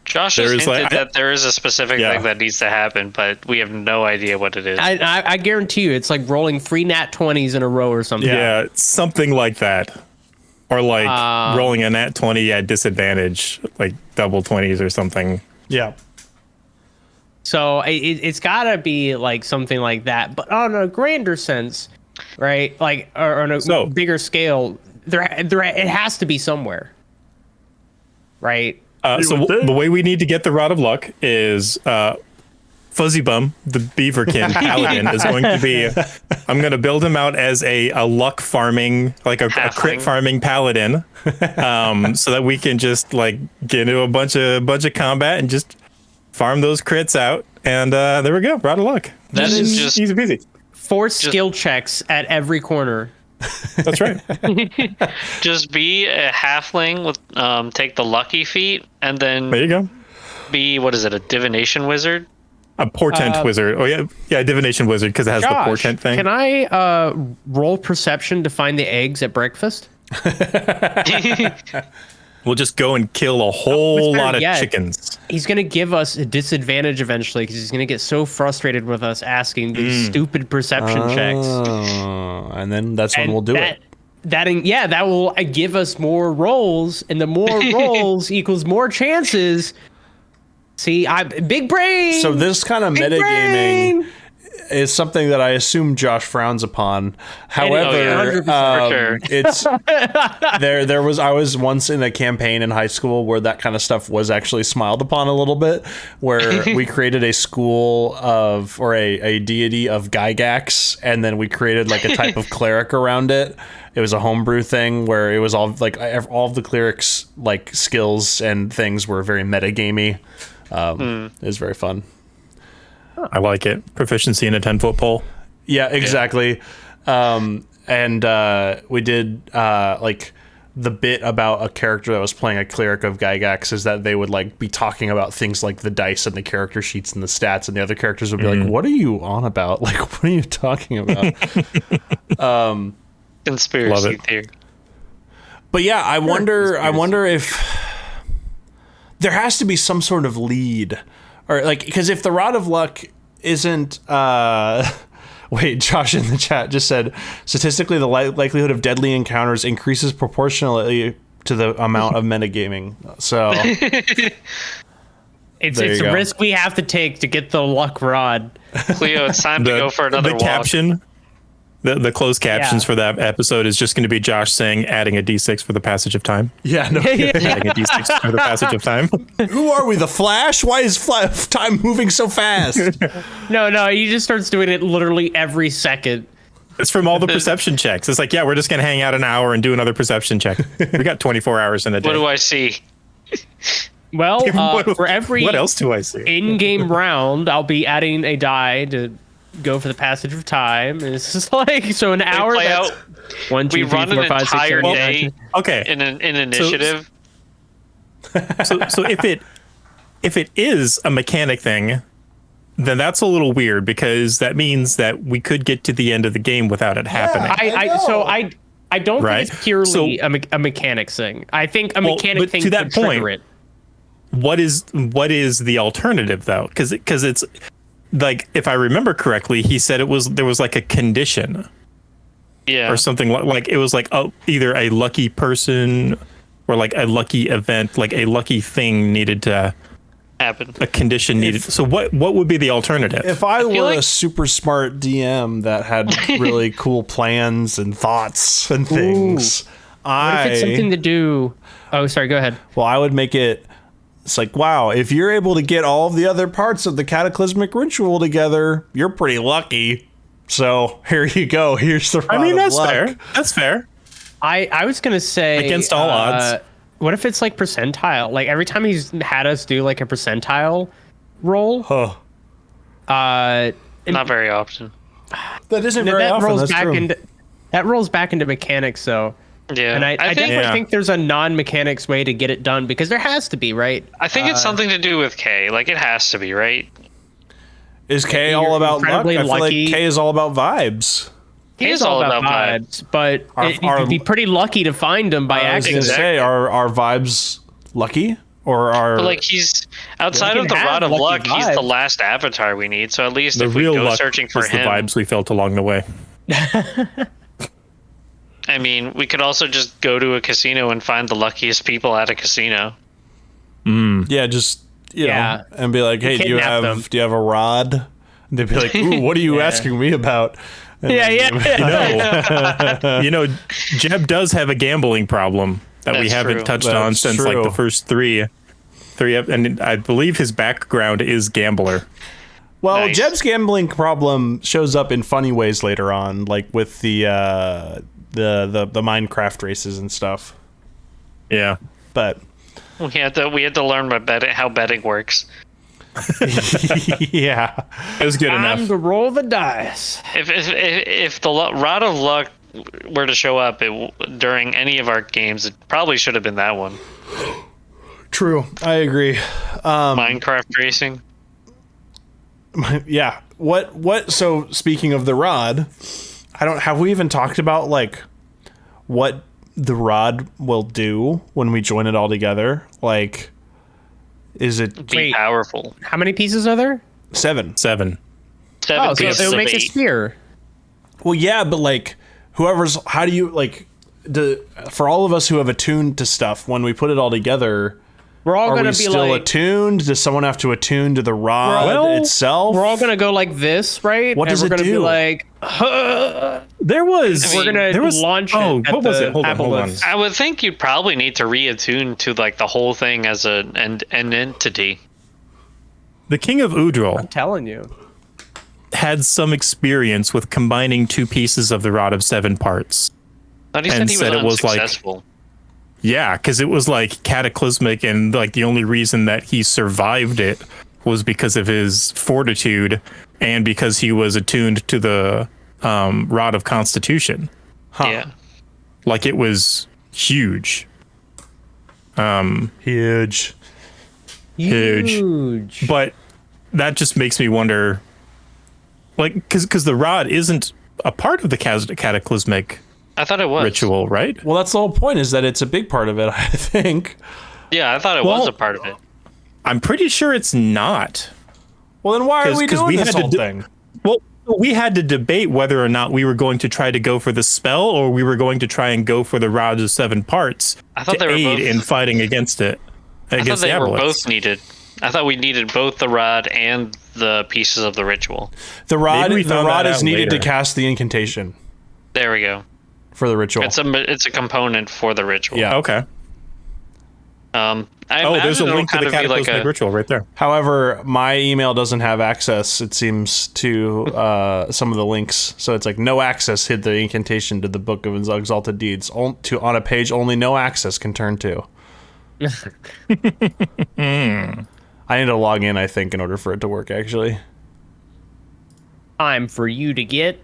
Josh has hinted that there is a specific thing that needs to happen, but we have no idea what it is. I guarantee you, it's like rolling 3 nat 20s in a row or something. Yeah, something like that. Or like rolling a nat 20 at disadvantage, like double 20s or something. Yeah. So it's got to be like something like that, but on a grander sense, right? Like, or on a bigger scale, it has to be somewhere, right? The way we need to get the Rod of Luck is Fuzzy Bum, the Beaverkin Paladin, is going to be. I'm going to build him out as a luck farming, like a crit farming paladin, so that we can just like get into a bunch of combat and just farm those crits out, and there we go, Rod of Luck. That is just easy peasy. 4 skill checks at every corner. That's right. Just be a halfling with take the lucky feat, and then there you go. be, what is it, a divination wizard? A portent wizard. Oh yeah, divination wizard, because it has the portent thing. Can I roll perception to find the eggs at breakfast? We'll just go and kill a whole lot of chickens. He's going to give us a disadvantage eventually because he's going to get so frustrated with us asking these stupid perception checks. And then that's when we'll do it. That will give us more rolls, and the more rolls equals more chances. See, big brain. So this kind of metagaming is something that I assume Josh frowns upon. However, it's I was once in a campaign in high school where that kind of stuff was actually smiled upon a little bit, where we created a school of, or a deity of Gygax, and then we created like a type of cleric around it. It was a homebrew thing where it was all like all of the clerics like skills and things were very metagamey. It was very fun. I like it. Proficiency in a 10-foot pole. Yeah, exactly. And we did like the bit about a character that was playing a cleric of Gygax is that they would like be talking about things like the dice and the character sheets and the stats, and the other characters would be like, "What are you on about? Like, what are you talking about?" Conspiracy theory. But yeah, I wonder if there has to be some sort of lead. Or like, because if the Rod of Luck isn't, wait, Josh in the chat just said, statistically, the likelihood of deadly encounters increases proportionally to the amount of metagaming. So it's a risk we have to take to get the luck rod. Cleo, it's time to go for another walk. Caption, the closed captions for that episode is just going to be Josh saying, adding a D6 for the passage of time. Yeah, no. Adding a D6 for the passage of time. Who are we, the Flash? Why is time moving so fast? No, he just starts doing it literally every second. It's from all the perception checks. It's like, yeah, we're just going to hang out an hour and do another perception check. We got 24 hours in a day. What do I see? Well, for every what else do I see? In-game round, I'll be adding a die to go for the passage of time. It's just like, so an hour. That's 1, 2, 3, 4, 5, 6, 7, 8, 9, 10. Okay. In initiative. So if it is a mechanic thing, then that's a little weird, because that means that we could get to the end of the game without it happening. I don't think it's purely a mechanics thing. I think a mechanic thing to that could trigger point, it. What is the alternative though? Because it's like, if I remember correctly, he said there was like a condition, or something like it was like either a lucky person or like a lucky event, like a lucky thing needed to happen. A condition needed. So what would be the alternative? If I were a super smart DM that had really cool plans and thoughts and things, what if it's something to do? Oh, sorry. Go ahead. Well, I would make it. It's like, wow, if you're able to get all of the other parts of the cataclysmic ritual together, you're pretty lucky. So here you go. Here's the Rod of Luck. Fair. That's fair. I was gonna say, against all odds. What if it's like percentile? Like every time he's had us do like a percentile roll. Not very often. That isn't very often. That's true. That rolls back into mechanics, though. Yeah, and I definitely think there's a non-mechanics way to get it done, because there has to be, right? I think it's something to do with K. Like, it has to be, right? Is K all about luck? I feel like K is all about vibes. K is all about vibes, but you'd be pretty lucky to find them by accident. I was gonna say, are vibes lucky? Or are... But like, he's outside of the Rod of Luck, he's the last avatar we need. So at least if we go searching for him, the vibes we felt along the way. I mean, we could also just go to a casino and find the luckiest people at a casino. Yeah, just you know, and be like, "Hey, do you have a rod?" And they'd be like, "Ooh, what are you asking me about?" And you know, Jeb does have a gambling problem that we haven't touched on since like the first three, and I believe his background is gambler. Well, Jeb's gambling problem shows up in funny ways later on, like with the Minecraft races and stuff. Yeah, but we had to learn how betting works. Yeah, it was good enough. Time to roll the dice. If the Rod of Luck were to show up during any of our games, it probably should have been that one. True, I agree. Minecraft racing. Yeah. What? So speaking of the rod, have we even talked about like what the rod will do when we join it all together? Like, is it powerful? How many pieces are there? 7. 7. Oh, so it'll make a sphere. Well, yeah, but like how do you like for all of us who have attuned to stuff, when we put it all together, we're all going to be still like attuned? Does someone have to attune to the rod itself? We're all going to go like this, right? What does it do? Be like, we're going to launch it. Oh, what was it? Hold on. I would think you'd probably need to reattune to like the whole thing as an entity. The King of Udril, I'm telling you, had some experience with combining 2 pieces of the Rod of 7 parts. But he said it was unsuccessful. Yeah, because it was like cataclysmic, and like the only reason that he survived it was because of his fortitude and because he was attuned to the Rod of Constitution. Huh. Yeah. Like it was huge. Huge. But that just makes me wonder, like, because the rod isn't a part of the cataclysmic I thought it was ritual, right? Well, that's the whole point, is that it's a big part of it, I think. Yeah, I thought it was a part of it. I'm pretty sure it's not. Well, then why are we doing this whole thing? Well, we had to debate whether or not we were going to try to go for the spell or we were going to try and go for the Rod of 7 parts to aid in fighting against it. I thought they were both needed. I thought we needed both the rod and the pieces of the ritual. The rod is needed to cast the incantation. There we go. For the ritual. It's a component for the ritual. Yeah. Okay. There's a link to the cataclysmic ritual right there. However, my email doesn't have access, it seems, to some of the links. So it's like no access, hid the incantation to the Book of Exalted Deeds. On a page only no access can turn to. I need to log in, I think, in order for it to work, actually. Time for you to get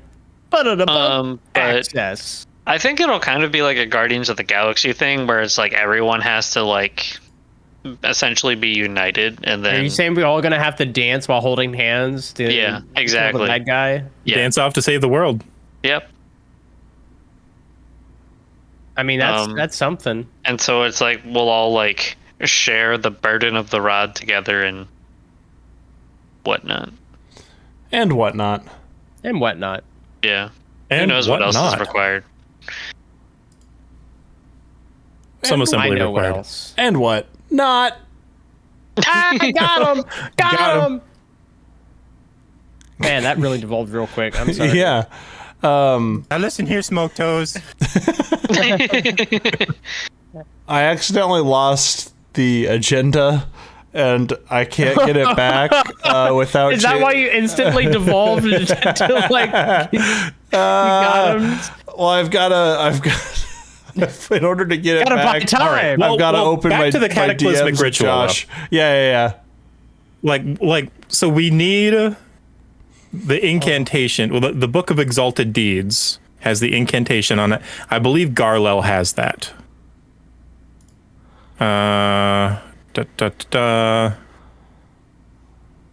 access. I think it'll kind of be like a Guardians of the Galaxy thing, where it's like everyone has to like essentially be united, and then. Are you saying we're all gonna have to dance while holding hands? Yeah, exactly. The bad guy. Yeah. Dance off to save the world. Yep. I mean, that's something. And so it's like we'll all like share the burden of the rod together and whatnot. And whatnot. Yeah. And who knows what else is required? Some assembly required. And what not? I got him! Got him! Man, that really devolved real quick. I'm sorry. Yeah. Now listen here, Smoke Toes. I accidentally lost the agenda, and I can't get it back without. Is that why you instantly devolved into like? You got him. Well, I've got. In order to get it back, time. Right, I've got to open back my to the cataclysmic DMs ritual. Josh. Yeah. Like, so we need the incantation. Well, the Book of Exalted Deeds has the incantation on it. I believe Garlel has that.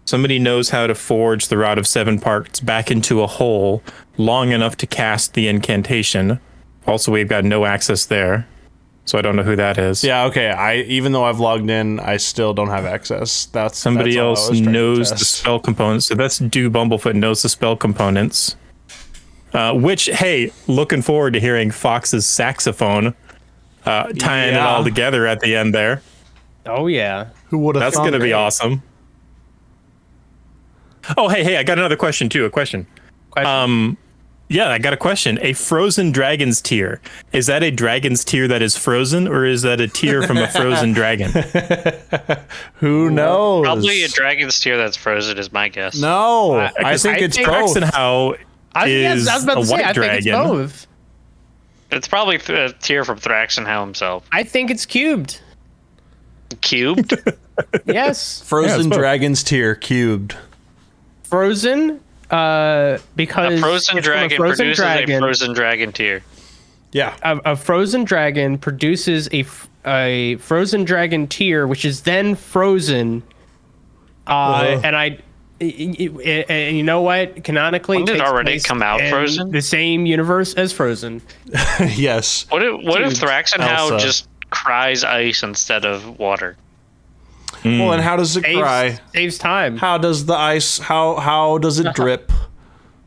Somebody knows how to forge the Rod of 7 parts back into a hole long enough to cast the incantation. Also, we've got no access there, so I don't know who that is. Yeah, okay. Even though I've logged in, I still don't have access. Somebody else knows the spell components. So that's Bumblefoot knows the spell components. Which, hey, looking forward to hearing Fox's saxophone tying it all together at the end there. Oh yeah. Who would have? That's going to be awesome. Oh, hey, I got another question too. Yeah, I got a question. A frozen dragon's tear. Is that a dragon's tear that is frozen, or is that a tear from a frozen dragon? Who knows? Probably a dragon's tear that's frozen is my guess. No, I think it's both. Draxenhow is a white dragon. I think it's both. It's probably a tear from Thraxenhow himself. I think it's cubed. Cubed? Yes. Frozen dragon's tear cubed. Frozen? Because a frozen dragon produces a frozen dragon tear. Yeah. A frozen dragon produces a a frozen dragon tear, which is then frozen. And you know what? Canonically, did it already come out frozen? The same universe as Frozen. Yes. What if Thraxenhow just cries ice instead of water? Well, and how does it cry? Saves time. How does the ice? How does it drip?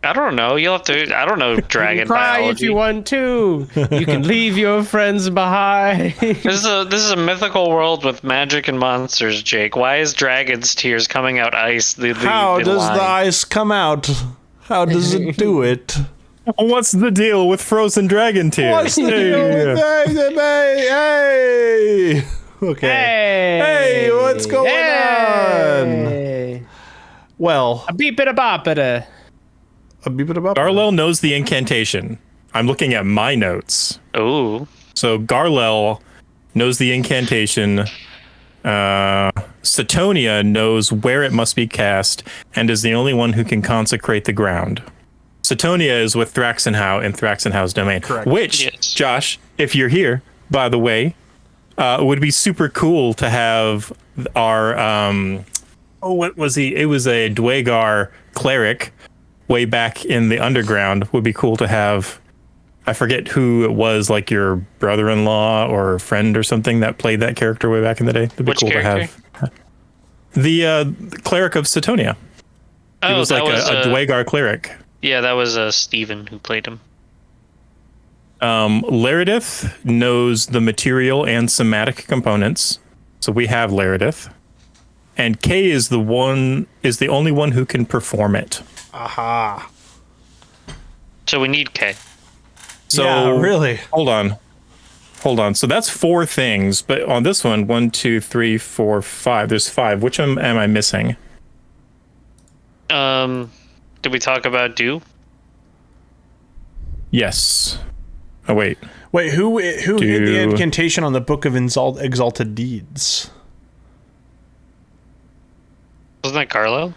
I don't know. You'll have to. I don't know dragon you can cry biology. if you want to. You can leave your friends behind. This is a mythical world with magic and monsters, Jake. Why is dragon's tears coming out ice? How does the ice come out? How does it do it? What's the deal with frozen dragon tears? What's the deal with hey? Okay. Hey, what's going on? Well, a beep and a bop and a beep and a bop. Garlel knows the incantation. I'm looking at my notes. Ooh. So Garlel knows the incantation. Satonia knows where it must be cast and is the only one who can consecrate the ground. Satonia is with Thraxenhow in Thraxenhow's domain. Correct. Which, yes. Josh, if you're here, by the way, would be super cool to have our what was he? It was a Dwagar cleric way back in the underground. Would be cool to have. I forget who it was, like your brother-in-law or friend or something that played that character way back in the day. It'd be Which cool character? to have. The cleric of Satonia. He was like a Dwagar cleric. Yeah, that was Steven who played him. Laredith knows the material and somatic components, so we have Laredith, and Kay is the only one who can perform it. Aha! So we need Kay. So yeah, really, hold on. So that's 4 things, but on this one, 1, 2, 3, 4, 5. There's 5. Which one am I missing? Did we talk about Dew? Yes. Oh wait. Who hit the incantation on the Book of Exalted Deeds? Wasn't that Garlo?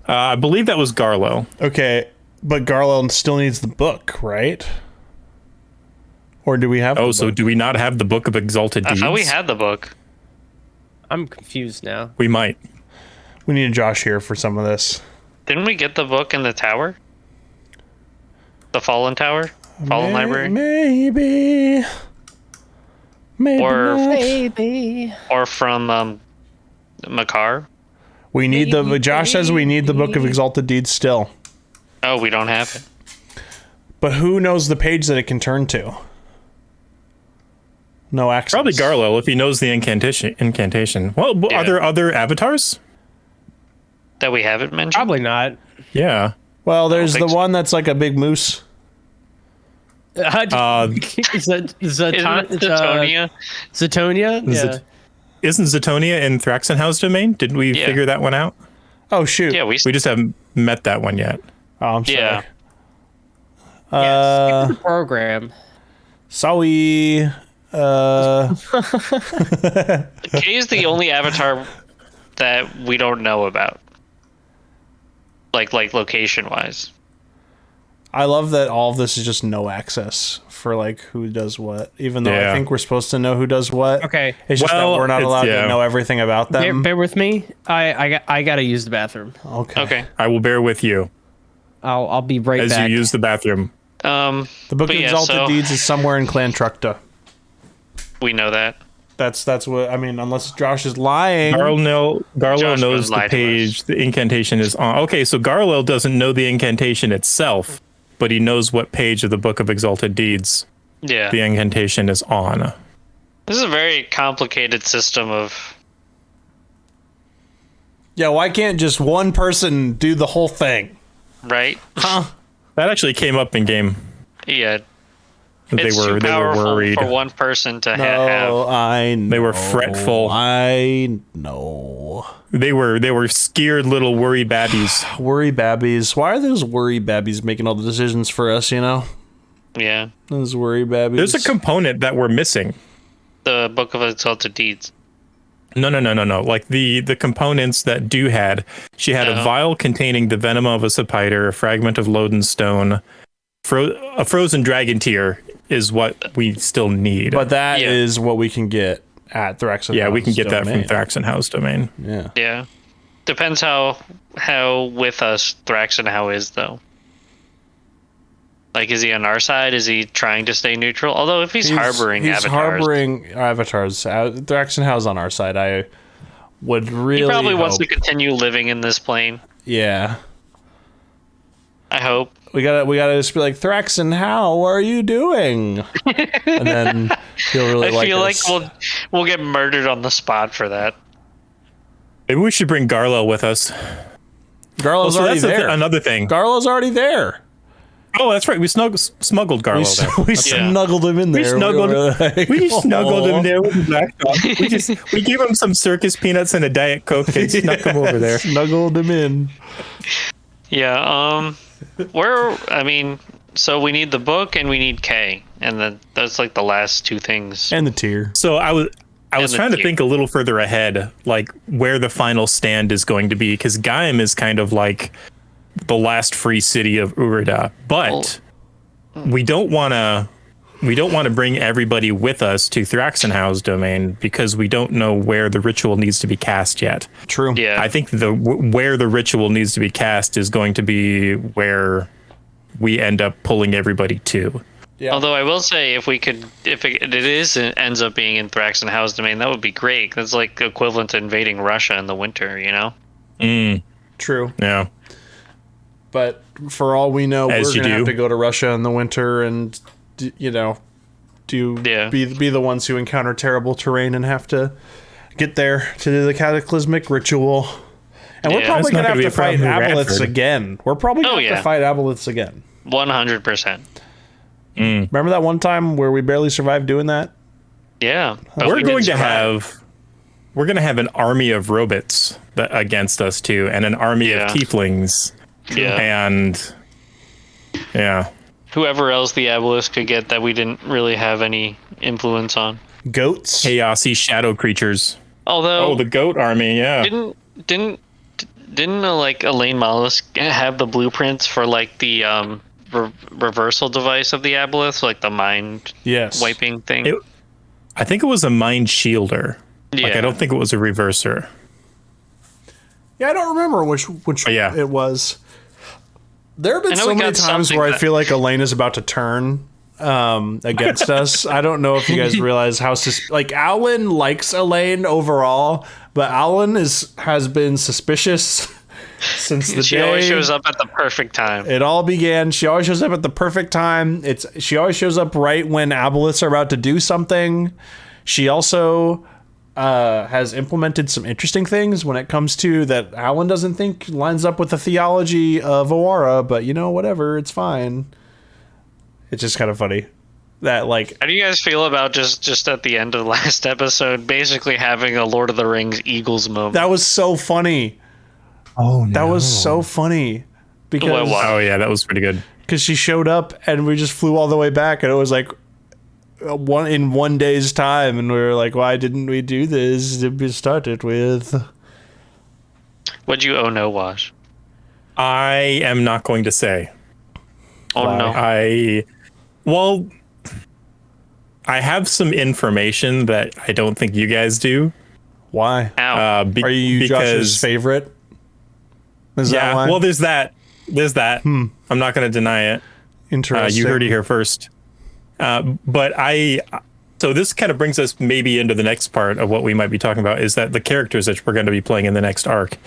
I believe that was Garlo. Okay, but Garlo still needs the book, right? Or do we have? So do we not have the Book of Exalted Deeds? I thought we had the book. I'm confused now. We might. We need Josh here for some of this. Didn't we get the book in the tower? The Fallen Tower? Fallen Library? Maybe or not. Maybe. Or from Makar? We need Josh says we need the Book of Exalted Deeds still. Oh, we don't have it. But who knows the page that it can turn to? No access. Probably Garlo if he knows the incantation. Well, yeah. Are there other avatars that we haven't mentioned? Probably not. Yeah. Well, there's the one that's like a big moose. Zatonia? Zatonia? Yeah. Isn't Zatonia in Thraxenhow's domain? Didn't we figure that one out? Oh, shoot. Yeah, we just haven't met that one yet. Oh, I'm sorry. Yeah. Yes, the program. Sorry. Kay is the only avatar that we don't know about. Like location wise. I love that all of this is just no access for like who does what, even though I think we're supposed to know who does what. Okay. It's just that we're not allowed to know everything about them. Bear with me. I gotta use the bathroom. Okay. I will bear with you. I'll be right back. As you use the bathroom. The Book of Exalted Deeds is somewhere in Clan Tructa. We know that. That's what I mean. Unless Josh is lying. Garlo knows the page the incantation is on. Okay, so Garlo doesn't know the incantation itself, but he knows what page of the Book of Exalted Deeds the incantation is on. This is a very complicated system of... Yeah, why can't just one person do the whole thing? Right? Huh? That actually came up in game. Yeah. They were worried for one person to have. I know. They were fretful. I know. They were scared little worry babbies. Worry babbies. Why are those worry babbies making all the decisions for us? You know. Yeah. Those worry babbies. There's a component that we're missing. The Book of Exalted Deeds. No. Like the components that Dew had. She had a vial containing the venom of a sapiter, a fragment of Loden stone, a frozen dragon tear, is what we still need. But that is what we can get at Thraxenhaus. Yeah, we can get that from Thraxenhaus domain. Yeah. Yeah. Depends how with us Thraxenhaus is, though. Like, is he on our side? Is he trying to stay neutral? Although if he's harboring avatars. He's harboring avatars. Thraxenhaus on our side. I would really He probably wants to continue living in this plane. Yeah. I hope. We gotta just be like, Thraxen, how are you doing? And then he'll really like us. I feel like we'll get murdered on the spot for that. Maybe we should bring Garlo with us. Garlo's already there. Another thing. Garlo's already there. Oh, that's right. We smuggled Garlo there. We snuggled him in there. We snuggled him there with the black dog. We gave him some circus peanuts and a Diet Coke and snuck him over there. Snuggled him in. Yeah, so we need the book and we need K, and then that's like the last two things. And the tier. So I was trying to think a little further ahead, like where the final stand is going to be, because Gaim is kind of like the last free city of Urida, but we don't want to bring everybody with us to Thraxenhaus domain because we don't know where the ritual needs to be cast yet. True. Yeah. I think where the ritual needs to be cast is going to be where we end up pulling everybody to. Yeah. Although I will say, if it ends up being in Thraxenhaus domain, that would be great. That's like equivalent to invading Russia in the winter, you know? True. Yeah. But for all we know, we're going to have to go to Russia in the winter and, be the ones who encounter terrible terrain and have to get there to do the cataclysmic ritual. And we're probably going to have to fight aboliths again. We're probably going to have to fight aboliths again. 100%. Remember that one time where we barely survived doing that? Yeah. We're going to have an army of robots against us too, and an army of tieflings. Yeah. And whoever else the Aboleth could get that we didn't really have any influence on. Goats? Chaosy shadow creatures. Although the goat army, yeah. Didn't like Elaine Mollusk have the blueprints for like the reversal device of the Aboleth, like the mind wiping thing? I think it was a mind shielder. Yeah. Like, I don't think it was a reverser. Yeah, I don't remember which it was. There have been so many times where I feel like Elaine is about to turn against us. I don't know if you guys realize how Alan likes Elaine overall, but Alan has been suspicious since the day. She always shows up at the perfect time. It all began. She always shows up at the perfect time. She always shows up right when aboliths are about to do something. She also has implemented some interesting things when it comes to that Alan doesn't think lines up with the theology of Awara, but whatever, it's fine. It's just kind of funny that how do you guys feel about just at the end of the last episode basically having a Lord of the Rings Eagles moment? That was so funny. Oh no. That was so funny because that was pretty good, because she showed up and we just flew all the way back and it was like in 1 day's time, and we were like, why didn't we do this to be started with? What'd you Wash? I am not going to say. Oh no. I have some information that I don't think you guys do. Why? Are you Josh's favorite? Is that why? Well, there's that. I'm not going to deny it. Interesting. You heard it here first. So this kind of brings us maybe into the next part of what we might be talking about, is that the characters that we're going to be playing in the next arc.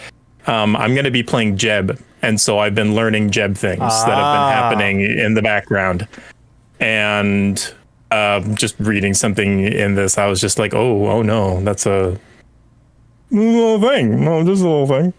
I'm going to be playing Jeb, and so I've been learning Jeb things that have been happening in the background. And just reading something in this, I was just like, oh no, that's a little thing. No, just a little thing.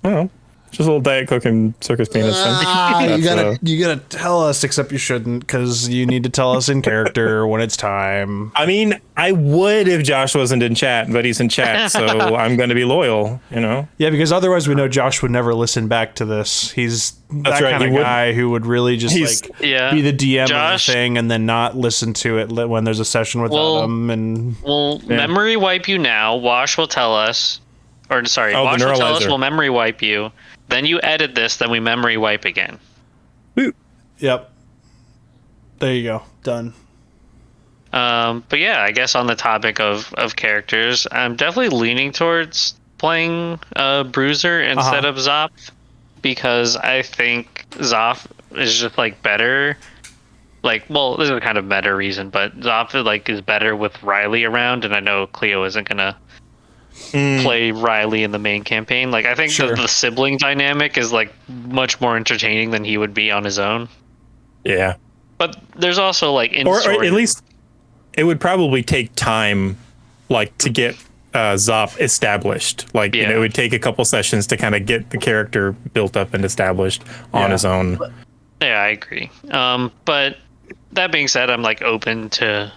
I don't know. Just a little Diet Coke and circus peanuts thing. You gotta tell us, except you shouldn't, because you need to tell us in character when it's time. I mean, I would if Josh wasn't in chat, but he's in chat, so I'm going to be loyal, Yeah, because otherwise we know Josh would never listen back to this. He's that kind of guy who would really just be the DM of the thing and then not listen to it when there's a session without him. And we'll memory wipe you now. Wash will tell us. Wash will tell us we'll memory wipe you. Then you edit this, then we memory wipe again. Yep. There you go. Done. But yeah, I guess on the topic of characters, I'm definitely leaning towards playing Bruiser instead of Zoth, because I think Zoth is just like better. Like, well, this is a kind of meta reason, but Zoth like is better with Riley around, and I know Cleo isn't gonna play Riley in the main campaign. Like, I think the sibling dynamic is like much more entertaining than he would be on his own. Yeah, but there's also like or at least it would probably take time, like to get Zoth established. Like you know, it would take a couple sessions to kind of get the character built up and established on his own. Yeah, I agree. But that being said, I'm like open to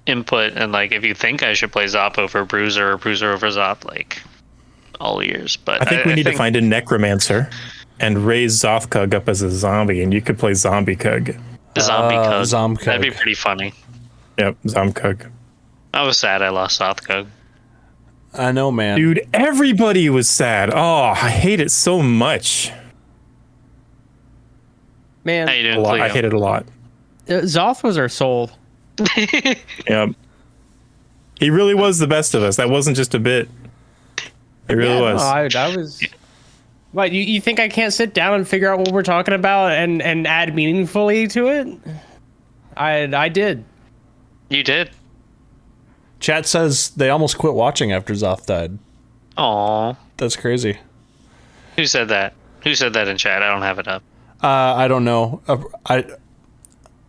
input, and like if you think I should play Zoth over Bruiser or Bruiser over Zoth, like all ears. But I think we need to find a necromancer and raise Zothkug up as a zombie, and you could play Zombie Kug. Zombie That'd be pretty funny. Yep, Zomkug. I was sad I lost Zothkug. I know, man. Dude, everybody was sad. Oh, I hate it so much. Man, how you doing, Cleo? I hate it a lot. Zoth was our soul. Yep. He really was the best of us. That wasn't just a bit. It really was. No, I was. What, you think I can't sit down and figure out what we're talking about and add meaningfully to it? I did. You did. Chat says they almost quit watching after Zoth died. Aw. That's crazy. Who said that? Who said that in chat? I don't have it up. I don't know.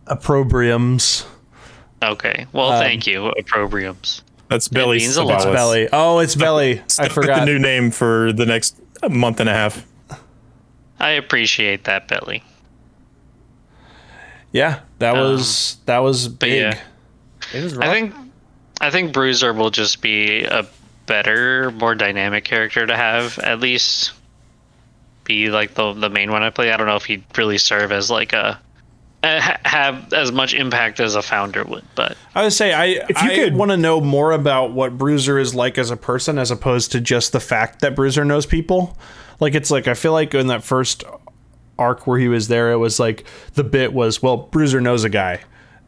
Opprobriums. Okay. Well, thank you, Opprobriums. That's Belly. It's Belly. Oh, it's Belly. I forgot. The new name for the next month and a half. I appreciate that, Belly. Yeah, that was big. Yeah. It was rough. I think Bruiser will just be a better, more dynamic character to have. At least be like the main one I play. I don't know if he'd really serve as like have as much impact as a founder would, but I would say I want to know more about what Bruiser is like as a person, as opposed to just the fact that Bruiser knows people. Like, it's like, I feel like in that first arc where he was there, it was like the bit was, well, Bruiser knows a guy,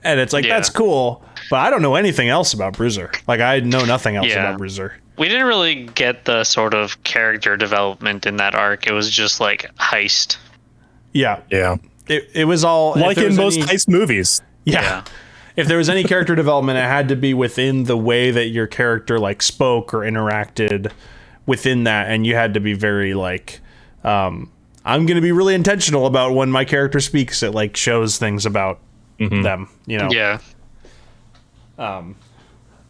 and it's like, that's cool, but I don't know anything else about Bruiser. Like, I know nothing else about Bruiser. We didn't really get the sort of character development in that arc. It was just like heist. Yeah. It was all like in most heist movies. Yeah. If there was any character development, it had to be within the way that your character like spoke or interacted within that, and you had to be very like, I'm going to be really intentional about when my character speaks. It like shows things about them, you know. Yeah.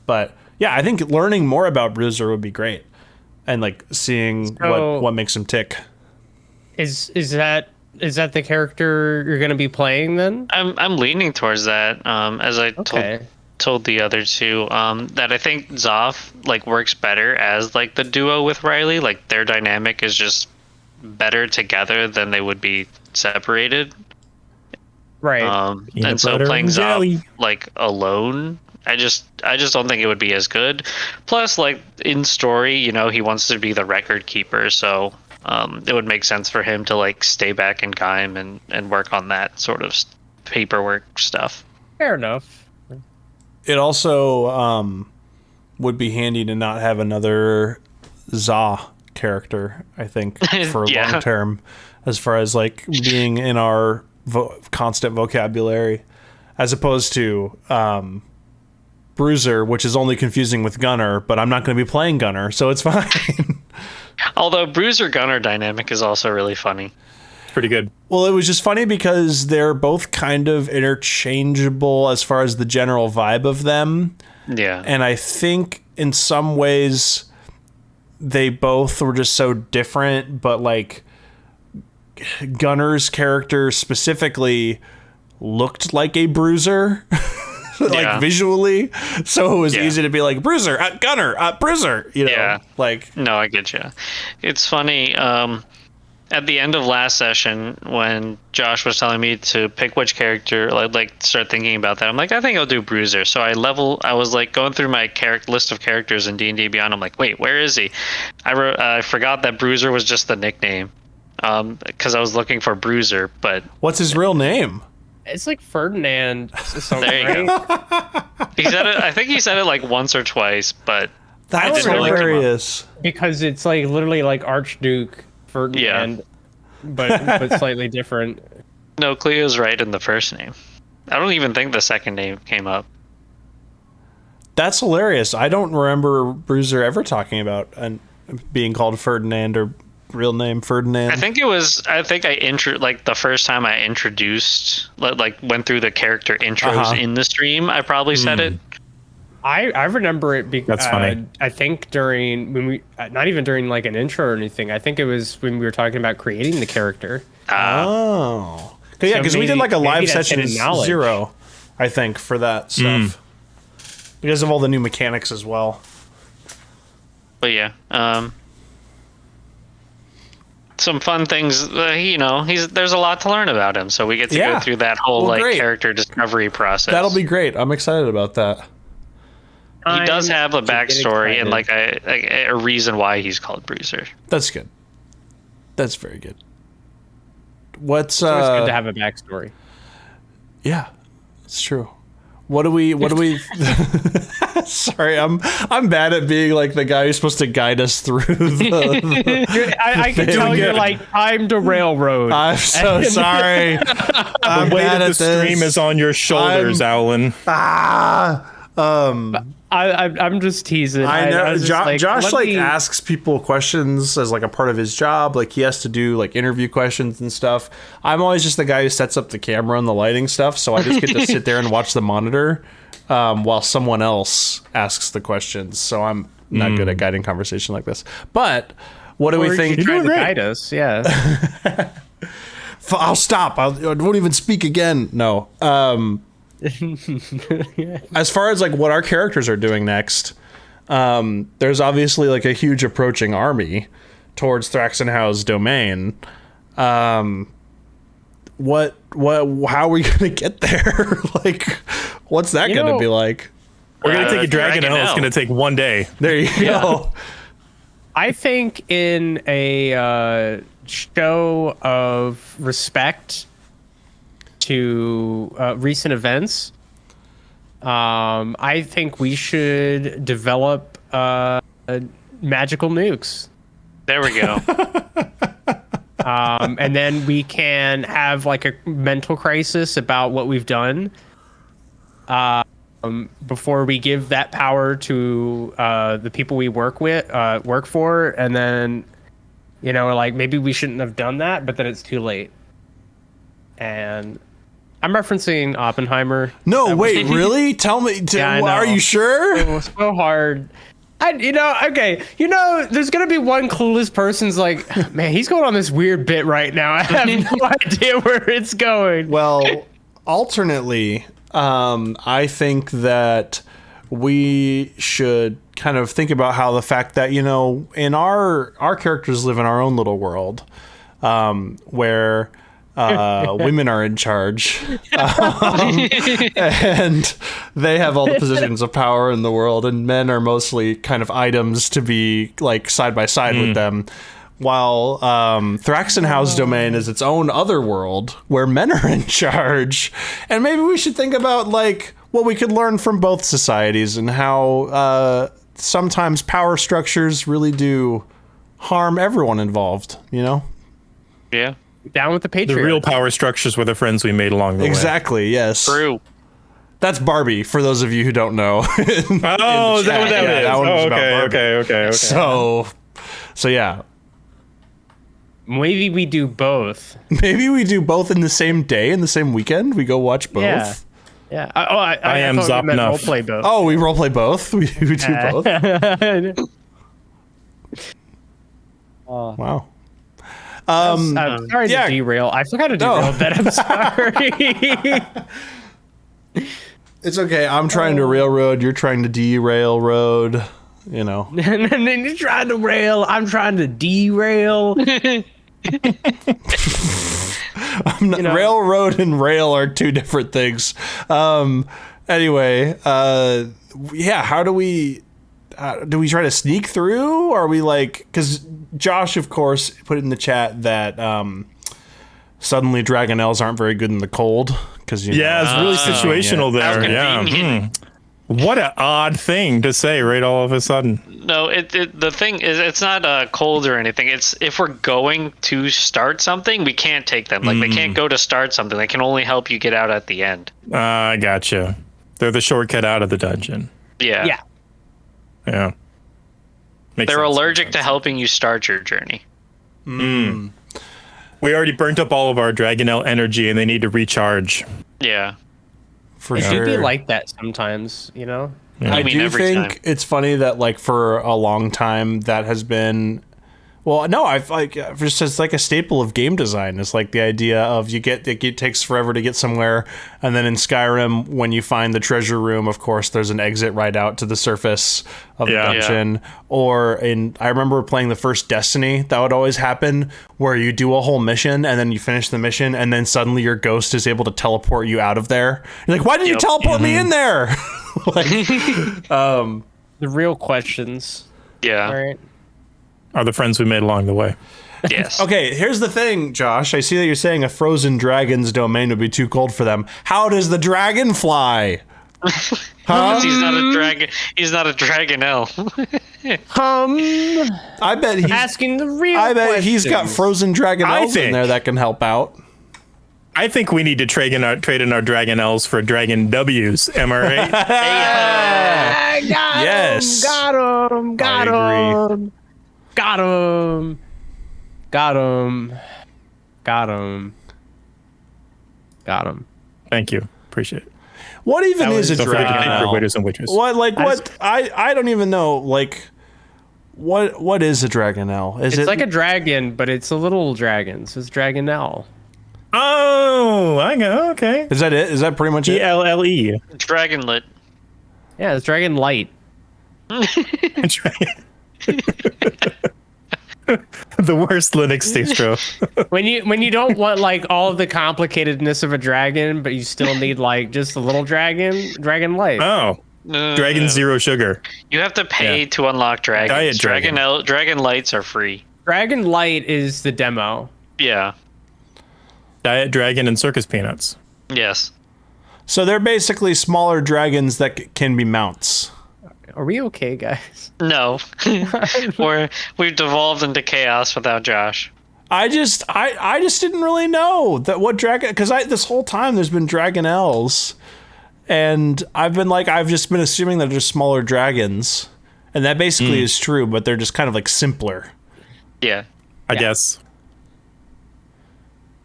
But yeah, I think learning more about Bruiser would be great, and like seeing what makes him tick. Is that the character you're going to be playing then? I'm leaning towards that. As I told the other two, that I think Zoth like works better as like the duo with Riley. Like their dynamic is just better together than they would be separated. Right. And so playing Zoth like alone, I just don't think it would be as good. Plus, like in story, you know, he wants to be the record keeper, so it would make sense for him to like stay back in Gaim and work on that sort of paperwork stuff. Fair enough. It also would be handy to not have another Za character, I think, for long term, as far as like being in our constant vocabulary, as opposed to Bruiser, which is only confusing with Gunner, but I'm not going to be playing Gunner, so it's fine. Although Bruiser Gunner dynamic is also really funny. Pretty good. Well, it was just funny because they're both kind of interchangeable as far as the general vibe of them. Yeah. And I think in some ways they both were just so different, but like Gunner's character specifically looked like a Bruiser. Like visually, so it was easy to be like Bruiser, Gunner, Bruiser, you know. Like, no, I get you. It's funny. At the end of last session, when Josh was telling me to pick which character, like start thinking about that, I'm like, I think I'll do Bruiser. So I was like going through my list of characters in D&D Beyond. I'm like, wait, where is he? I forgot that Bruiser was just the nickname, because I was looking for Bruiser. But what's his real name? It's like Ferdinand. There you go. He said it. I think he said it like once or twice, but that's hilarious. Because it's like literally like Archduke Ferdinand, but slightly different. No, Cleo's right in the first name. I don't even think the second name came up. That's hilarious. I don't remember Bruiser ever talking about being called Ferdinand or real name Ferdinand. I think the first time I introduced, like went through the character intros in the stream, I probably said it. I remember it because that's funny. I think during when we not even during like an intro or anything. I think it was when we were talking about creating the character. Oh, yeah, because we did like a live session 0, I think, for that stuff because of all the new mechanics as well. But yeah, some fun things. There's a lot to learn about him, so we get to go through that whole character discovery process. That'll be great. I'm excited about that. He does have a backstory and like a reason why he's called Bruiser. That's good. That's very good. It's always good to have a backstory. Yeah, it's true. What do we Sorry, I'm bad at being like the guy who's supposed to guide us through the I can tell you're like, I'm the railroad. I'm so sorry. The weight of the stream is on your shoulders, Alan. I'm just teasing. I know. Josh asks people questions as like a part of his job. Like he has to do like interview questions and stuff. I'm always just the guy who sets up the camera and the lighting stuff. So I just get to sit there and watch the monitor while someone else asks the questions. So I'm not good at guiding conversation like this. But what do we think? You're trying to guide us, yeah. I'll stop. I won't even speak again. No. As far as like what our characters are doing next, there's obviously like a huge approaching army towards Thraxenhau's domain. How are we gonna get there? Like, what's that gonna be like? We're gonna take a Dragon L. It's gonna take one day. There you go. I think in a show of respect to recent events, I think we should develop magical nukes. There we go. And then we can have like a mental crisis about what we've done before we give that power to the people we work for, and then like maybe we shouldn't have done that, but then it's too late. And I'm referencing Oppenheimer. No, wait, really? Tell me. Are you sure? It was so hard. There's going to be one clueless person's like, man, he's going on this weird bit right now. I have no idea where it's going. Well, alternately, I think that we should kind of think about how the fact that, in our characters live in our own little world, where women are in charge, and they have all the positions of power in the world, and men are mostly kind of items to be like side by side with them, while Thraxenhau's domain is its own other world where men are in charge. And maybe we should think about like what we could learn from both societies and how sometimes power structures really do harm everyone involved, Yeah. Down with the Patriot. The real power structures were the friends we made along the way. Exactly, yes. True. That's Barbie, for those of you who don't know. Is that what that is? That one was about Barbie. Okay. So yeah. Maybe we do both. Maybe we do both in the same day, in the same weekend. We go watch both. Yeah. I am Zopnuff. Roleplay both. Oh, we roleplay both? We do both? Wow. I'm sorry to derail. I forgot to derail that. I'm sorry. It's okay. I'm trying to railroad. You're trying to derailroad. And then you're trying to rail. I'm trying to derail. Railroad and rail are two different things. Anyway, how do we try to sneak through? Or are we like, because Josh, of course, put in the chat that suddenly Dragonelles aren't very good in the cold. It's really situational there. Yeah. What an odd thing to say right all of a sudden. No, the thing is, it's not cold or anything. It's if we're going to start something, we can't take them. Like, they can't go to start something. They can only help you get out at the end. I gotcha. They're the shortcut out of the dungeon. Yeah. Yeah. They're allergic to helping you start your journey. We already burnt up all of our Dragonelle energy, and they need to recharge. Yeah. For it sure. do be like that sometimes, you know? Yeah. I do think time. it's funny that like for a long time that has been, well, no, I've like just it's like a staple of game design. It's like the idea of it takes forever to get somewhere, and then in Skyrim, when you find the treasure room, of course, there's an exit right out to the surface of the dungeon. Or I remember playing the first Destiny, that would always happen where you do a whole mission and then you finish the mission, and then suddenly your ghost is able to teleport you out of there. You're like, why did you teleport me in there? Like, the real questions. Yeah. All right. Are the friends we made along the way. Yes. Okay, here's the thing, Josh. I see that you're saying a frozen dragon's domain would be too cold for them. How does the dragon fly? Because he's not a dragon. He's not a dragonelle. I bet he's asking the real bet he's got frozen dragonelles in there that can help out. I think we need to trade in our Dragonelles for Dragon W's. Am I right? Yes. Got him. Got him. Got him. Got him. Got him. Got him. Thank you. Appreciate it. What even is a Don't forget to thank our dragonelle? waiters and waitresses. What like what? I don't even know. Like what is a dragonelle? Is It's it like a dragon, but it's a little dragon, so it's Dragonelle. Oh, I go. Okay. Is that it? Is that pretty much it? ELLE. Dragonlit. Yeah, it's Dragon Light. The worst Linux distro. When you don't want like all of the complicatedness of a dragon, but you still need like just a little Dragon Light. Oh. Dragon Zero Sugar. You have to pay to unlock dragons. Diet dragon. Dragon lights are free. Dragon Light is the demo. Yeah. Diet Dragon and Circus Peanuts. Yes. So they're basically smaller dragons that can be mounts. Are we okay, guys? No. We've devolved into chaos without Josh. I just didn't really know that what dragon, because this whole time there's been dragonelles, and I've just been assuming that they're smaller dragons, and that basically is true, but they're just kind of like simpler. Yeah. I guess.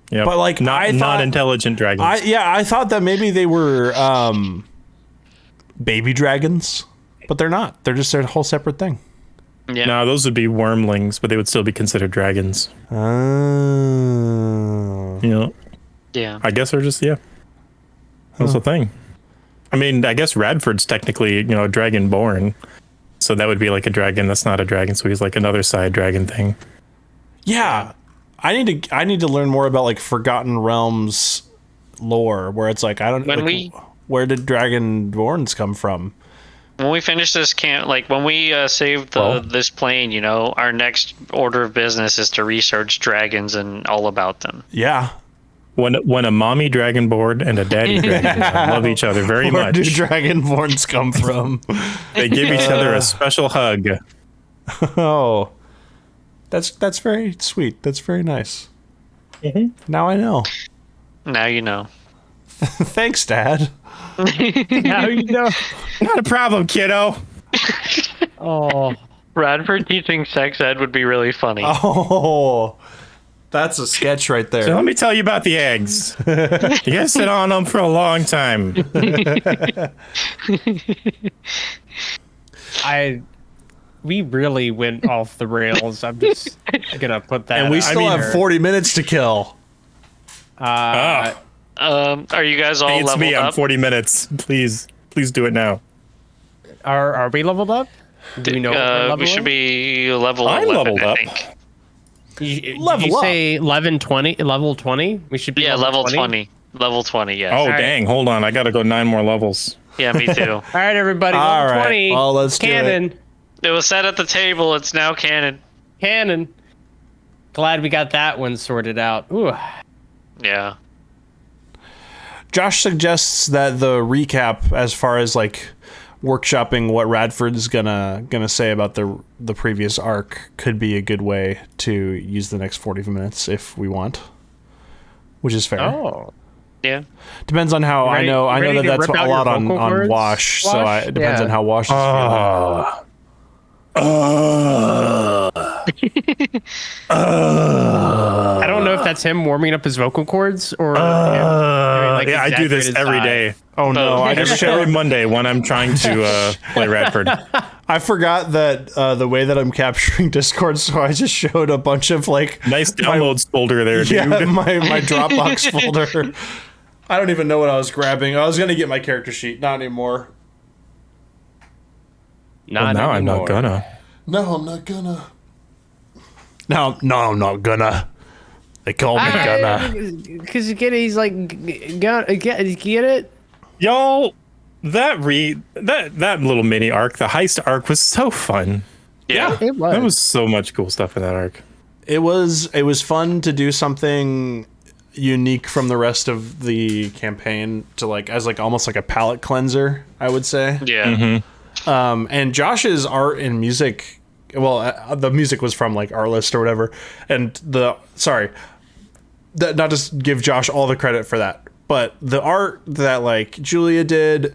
Yeah. But like not intelligent dragons. I thought that maybe they were baby dragons, but they're not. They're just a whole separate thing. Yeah. No, those would be wormlings, but they would still be considered dragons. Oh. Yeah. I guess they're just That's the thing. I mean, I guess Radford's technically, dragon-born, so that would be like a dragon that's not a dragon. So he's like another side dragon thing. Yeah, I need to learn more about like Forgotten Realms lore, where it's like where did dragonborns come from? When we finish this camp, like when we save this plane, our next order of business is to research dragons and all about them. Yeah. When a mommy dragonborn and a daddy dragonborn love each other very Where much. do dragonborns come from? They give each other a special hug. Oh, that's very sweet. That's very nice. Mm-hmm. Now I know. Now you know. Thanks, Dad. Now you know. Not a problem, kiddo. Oh, Radford teaching sex ed would be really funny. Oh, that's a sketch right there. So let me tell you about the eggs. You guys sit on them for a long time. We really went off the rails. I'm just gonna put that. And we still have 40 minutes to kill. Are you guys all It's leveled me. up? I'm 40 minutes. Please do it now. Are we leveled up? Do we know what we're we should be level I'm 11, leveled I up. think. Did you say 11, 20? Level 20? We should be level 20. Level 20, yes. Oh, dang. Hold on. I got to go 9 more levels. Yeah, me too. All right, everybody. All Level right. 20. Well, let's do Canon. It was set at the table. It's now canon. Canon. Glad we got that one sorted out. Ooh. Yeah. Josh suggests that the recap, as far as like workshopping what Radford's gonna say about the previous arc could be a good way to use the next 40 minutes if we want, which is fair. Oh, yeah. Depends on how I know that that's a lot on Wash, so it depends on how Wash is feeling. I don't know if that's him warming up his vocal cords or I do this every day. Oh no! Every Monday when I'm trying to play Radford. I forgot that the way that I'm capturing Discord, so I just showed a bunch of nice downloads folder there, dude. Yeah, my Dropbox folder. I don't even know what I was grabbing. I was gonna get my character sheet. Not anymore. Now I'm not gonna. No, I'm not gonna. No, I'm not gonna. They call me gonna. Because he's like, get it? Y'all, that little mini arc, the heist arc, was so fun. Yeah, it was. There was so much cool stuff in that arc. It was fun to do something unique from the rest of the campaign to as almost like a palate cleanser, I would say. Yeah. Mm-hmm. And Josh's art and music, the music was from Artlist or whatever, and not to give Josh all the credit for that, but the art that Julia did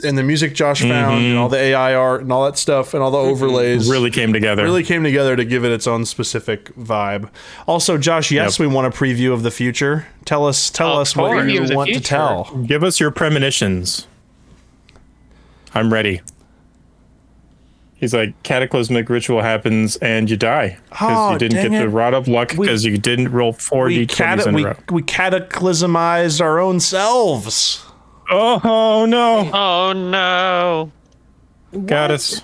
and the music Josh found and all the AI art and all that stuff and all the overlays really came together to give it its own specific vibe. Also, Josh, yes, we want a preview of the future. Tell us what you want to tell. Give us your premonitions. I'm ready. He's like, cataclysmic ritual happens and you die because you didn't get the Rod of Luck because you didn't roll 4 d20s in a row. We cataclysmized our own selves. Oh no! Oh no! Goddess,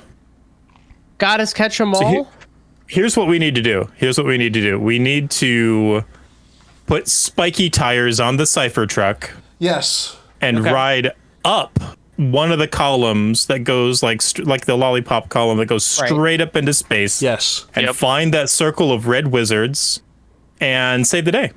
catch them all. Here's what we need to do. We need to put spiky tires on the Cypher truck. Yes. And ride up one of the columns that goes like the lollipop column that goes straight up into space. Yes. And find that circle of red wizards and save the day.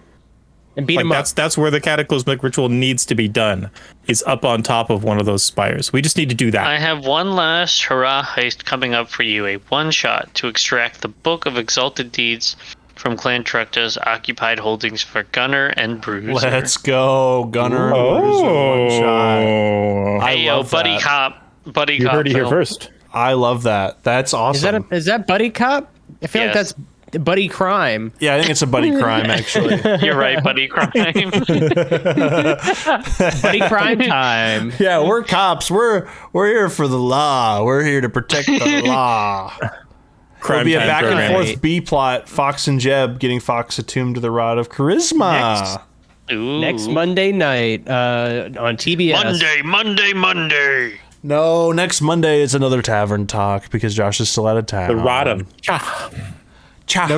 And beat them up. That's where the cataclysmic ritual needs to be done. Is up on top of one of those spires. We just need to do that. I have one last hurrah heist coming up for you. A one-shot to extract the Book of Exalted Deeds from Clan Tructa's occupied holdings for Gunner and Bruiser. Let's go, Gunner and Bruiser one shot. Hey, yo, buddy cop. Buddy you cop. You heard it here first. I love that. That's awesome. Is that buddy cop? I feel like that's buddy crime. Yeah, I think it's a buddy crime, actually. You're right, buddy crime. Buddy crime time. Yeah, we're cops. We're here for the law. We're here to protect the law. It'll be a back and forth B plot. Fox and Jeb getting Fox attuned to the Rod of Charisma. Next Monday night on TBS. Monday. No, next Monday is another Tavern talk because Josh is still out of town. The Rodham. The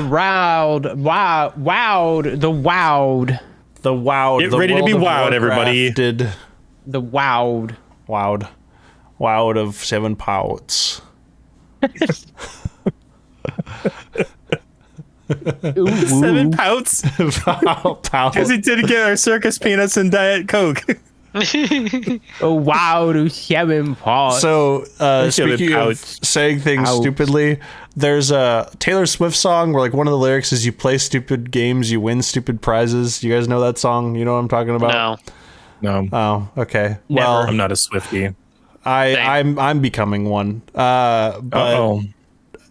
wowed. Get ready to be wowed, everybody. The wowed. Wowed of 7 pouts. 7 pouts? Because he didn't get our circus peanuts and Diet Coke. Wow, 7 pouts. So, speaking of saying things stupidly, there's a Taylor Swift song where one of the lyrics is you play stupid games, you win stupid prizes. You guys know that song? You know what I'm talking about? No. Oh, okay. Never. Well, I'm not a Swiftie. I'm becoming one. But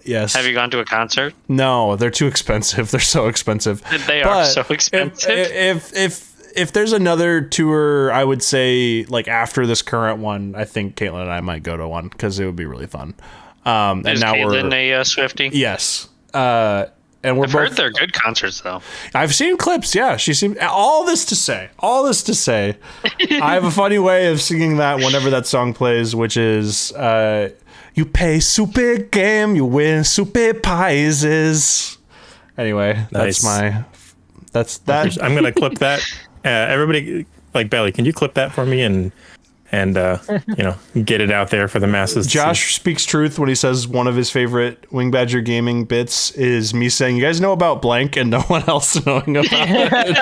yes. Have you gone to a concert? No, they're too expensive. They're so expensive. They are so expensive. If there's another tour, I would say after this current one, I think Caitlin and I might go to one because it would be really fun. And is now Caitlin a Swiftie? Yes. And I've heard they're good concerts though. I've seen clips. Yeah, she seemed. All this to say, I have a funny way of singing that whenever that song plays, which is you pay super game, you win super prizes. Anyway, nice. That's that. I'm gonna clip that. Everybody, Belly, can you clip that for me and get it out there for the masses? Josh speaks truth when he says one of his favorite Wing Badger Gaming bits is me saying, "You guys know about blank," and no one else knowing about it.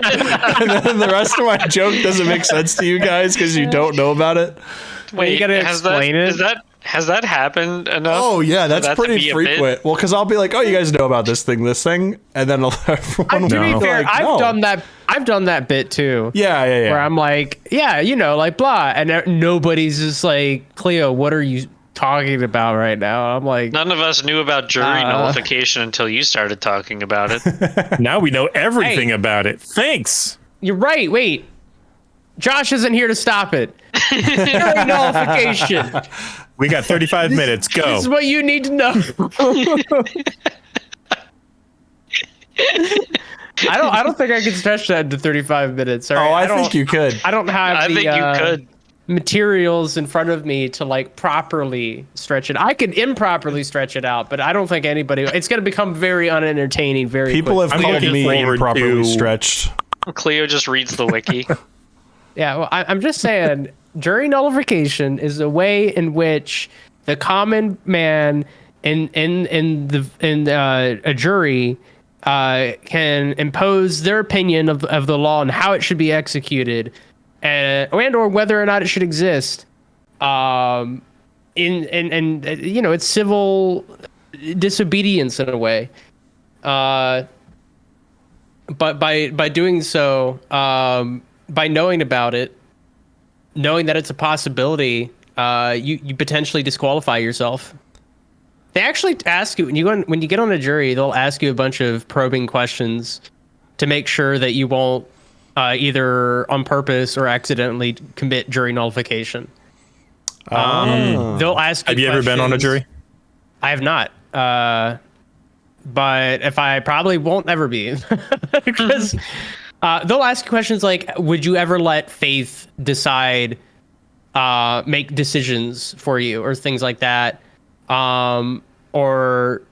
And then the rest of my joke doesn't make sense to you guys because you don't know about it. Wait, you gotta explain it. Has that happened enough? Oh yeah, that's pretty frequent. Well, because I'll be like, "Oh, you guys know about this thing," and then everyone to be fair, like, no. I've done that bit too. Yeah. Where I'm like, yeah, like blah, and nobody's just like, Cleo, what are you talking about right now? I'm like, none of us knew about jury nullification until you started talking about it. Now we know everything about it. Thanks. You're right. Wait, Josh isn't here to stop it. Jury nullification. We got 35 minutes. Go. This is what you need to know. I don't think I can stretch that into 35 minutes. I think you could. I don't have you could. Materials in front of me to like properly stretch it. I could improperly stretch it out, but I don't think anybody. It's going to become very unentertaining. People quick. have called me improperly stretched. Cleo just reads the wiki. Yeah, well, I'm just saying, jury nullification is a way in which the common man in a jury can impose their opinion of the law and how it should be executed, and or whether or not it should exist. It's civil disobedience in a way. But by doing so, by knowing about it, knowing that it's a possibility, you potentially disqualify yourself. They actually ask you when you get on a jury, they'll ask you a bunch of probing questions to make sure that you won't either on purpose or accidentally commit jury nullification. They'll ask you. Have you ever been on a jury? I have not. But if I probably won't ever be, because they'll ask questions like, would you ever let faith decide, make decisions for you, or things like that? Or,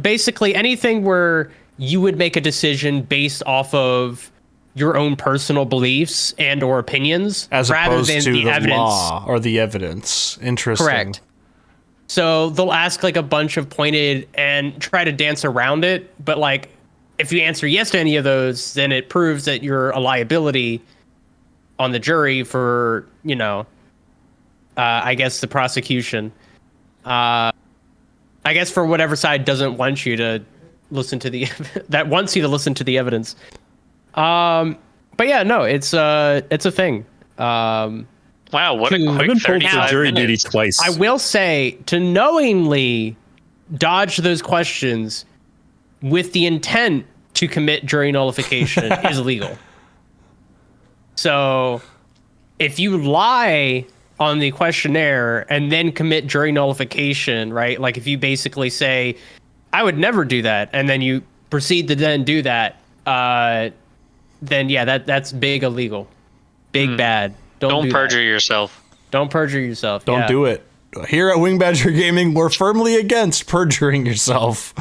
basically anything where you would make a decision based off of your own personal beliefs and or opinions, as rather opposed than to the evidence. Law or the evidence. Interesting. Correct. So they'll ask like a bunch of pointed and try to dance around it, but like if you answer yes to any of those, then it proves that you're a liability on the jury for, I guess the prosecution. I guess for whatever side doesn't want you to listen to that wants you to listen to the evidence. But yeah, no, it's a thing. Wow, what a quick 35 jury minutes. duty twice. I will say, to knowingly dodge those questions with the intent to commit jury nullification is illegal. So if you lie on the questionnaire and then commit jury nullification, right? Like if you basically say, I would never do that, and then you proceed to then do that, then yeah, that's big illegal. Big bad. Don't perjure yourself. Don't perjure yourself. Don't do it. Here at Wing Badger Gaming, we're firmly against perjuring yourself.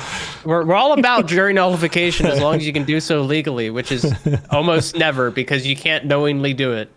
We're all about jury nullification as long as you can do so legally, which is almost never, because you can't knowingly do it.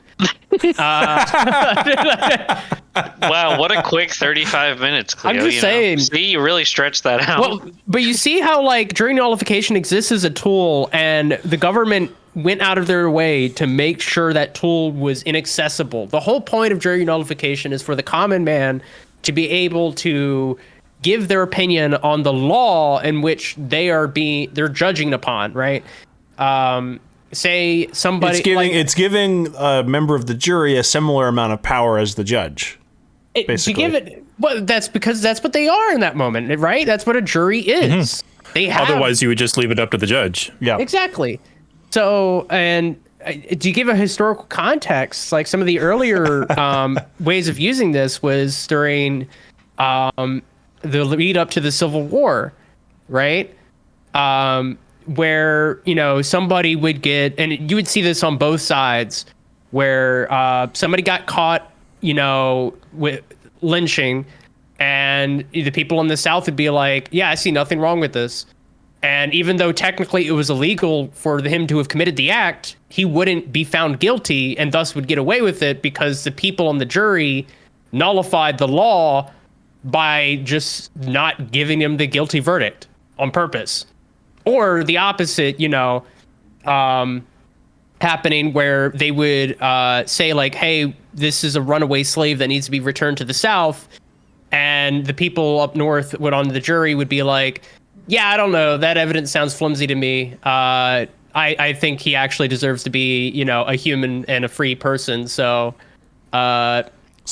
Wow, what a quick 35 minutes, Cleo. I'm just saying. See, you really stretched that out. Well, but you see how like jury nullification exists as a tool, and the government went out of their way to make sure that tool was inaccessible. The whole point of jury nullification is for the common man to be able to give their opinion on the law in which they're judging upon, right? Say somebody it's giving a member of the jury a similar amount of power as the judge. Basically. That's because that's what they are in that moment, right? That's what a jury is. Mm-hmm. They have, otherwise you would just leave it up to the judge. Yeah, exactly. So, and to give a historical context, like some of the earlier ways of using this was during the lead up to the Civil War, right? Where, somebody would get, and you would see this on both sides, where somebody got caught, with lynching, and the people in the South would be like, yeah, I see nothing wrong with this. And even though technically it was illegal for him to have committed the act, he wouldn't be found guilty and thus would get away with it because the people on the jury nullified the law by just not giving him the guilty verdict on purpose. Or the opposite, happening where they would say like, hey, this is a runaway slave that needs to be returned to the South, and the people up north would on the jury would be like, yeah, I don't know, that evidence sounds flimsy to me. I think he actually deserves to be, you know, a human and a free person. So they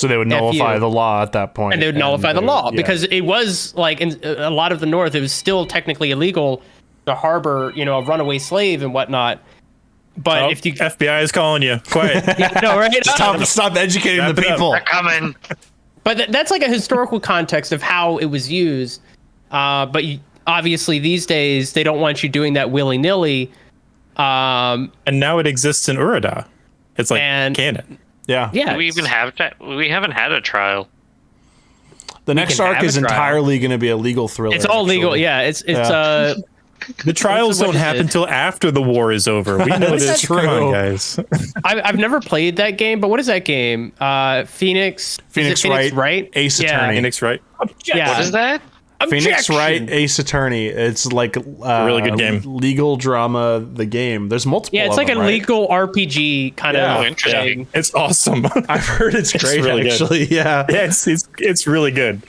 would nullify the law at that point. And they would nullify the law because it was like in a lot of the North, it was still technically illegal to harbor, you know, a runaway slave and whatnot. But if you FBI is calling you, quiet. No, right? Stop educating the people. They're coming. But that's like a historical context of how it was used. But obviously these days they don't want you doing that willy nilly. And now it exists in Urida. It's like canon. Yeah. Yeah. We haven't had a trial. The next arc is entirely going to be a legal thriller. It's all legal. Yeah. It's the trials don't happen until after the war is over. We know this. Come on, guys. I've never played that game, but what is that game? Phoenix Wright? Ace Attorney. Phoenix Wright. Yeah. What is that? Phoenix Wright Ace Attorney. It's like a really good game. Legal drama. The game. There's multiple. Yeah, it's like a legal RPG kind of interesting. thing. It's awesome. I've heard it's great. Really actually, yeah. It's really good.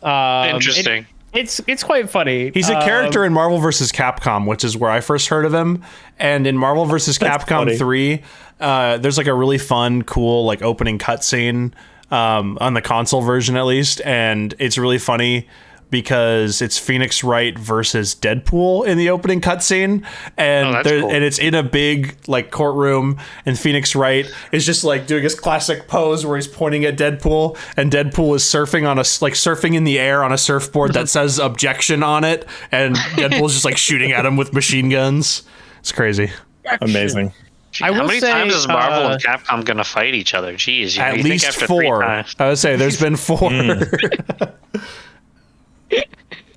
Interesting. It's quite funny. He's a character in Marvel vs. Capcom, which is where I first heard of him. And in Marvel vs. Capcom 3, there's like a really fun, cool like opening cutscene on the console version at least, and it's really funny because it's Phoenix Wright versus Deadpool in the opening cutscene, and cool. And it's in a big like courtroom, and Phoenix Wright is just like doing his classic pose where he's pointing at Deadpool, and Deadpool is surfing in the air on a surfboard that says objection on it, and Deadpool's just like shooting at him with machine guns. It's crazy. Amazing. How many times is Marvel and Capcom gonna fight each other? Jeez, at least after 4. 3 times. I would say there's been 4.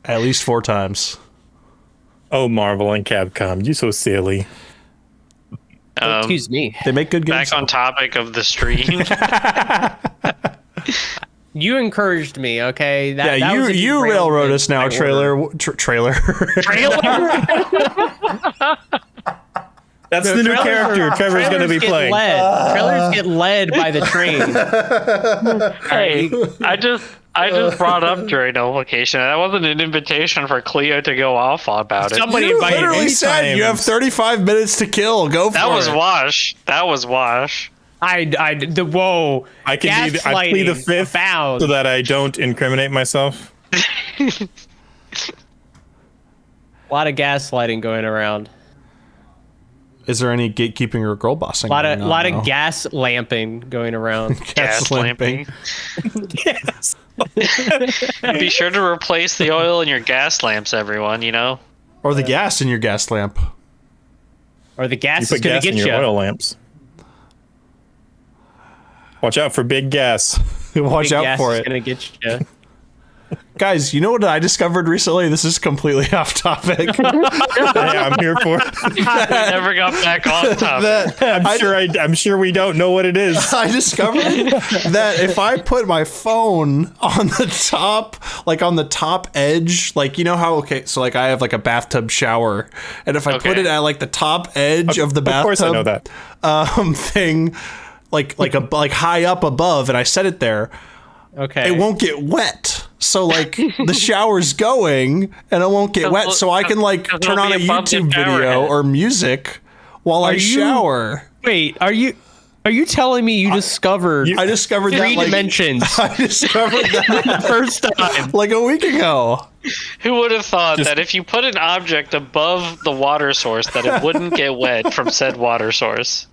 At least 4 times. Oh, Marvel and Capcom, you so silly. Excuse me. They make good games. Back on topic of the stream. You encouraged me, okay? You railroad us now, trailer. Trailer? That's the new character Trevor's going to be playing. Trailers get led by the train. Hey, I just brought up during notification. That wasn't an invitation for Cleo to go off about it. Somebody you literally said you have 35 minutes to kill. Go for it. That was Wash. I plead the fifth so that I don't incriminate myself. A lot of gaslighting going around. Is there any gatekeeping or girl bossing? A lot of gas lamping going around. gas lamping. Yes. Be sure to replace the oil in your gas lamps, everyone. You know, or the gas in your gas lamp, or the gas is going to get you. Oil lamps. Watch out for big gas. Watch out for it. It's going to get you. Guys, you know what I discovered recently? This is completely off topic. Hey, I'm here for it. We never got back on topic. I'm sure we don't know what it is. I discovered that if I put my phone on the top, like on the top edge, like you know how so like I have like a bathtub shower, and if I put it at like the top edge of the bathtub, of course I know that. Thing, like high up above, and I set it there. Okay. It won't get wet. So like the shower's going and it won't get wet. So I can like turn on a YouTube video or music while I shower. Wait, are you telling me you discovered I discovered 3 that dimensions? I discovered that first time. Like a week ago. Who would have thought that if you put an object above the water source that it wouldn't get wet from said water source?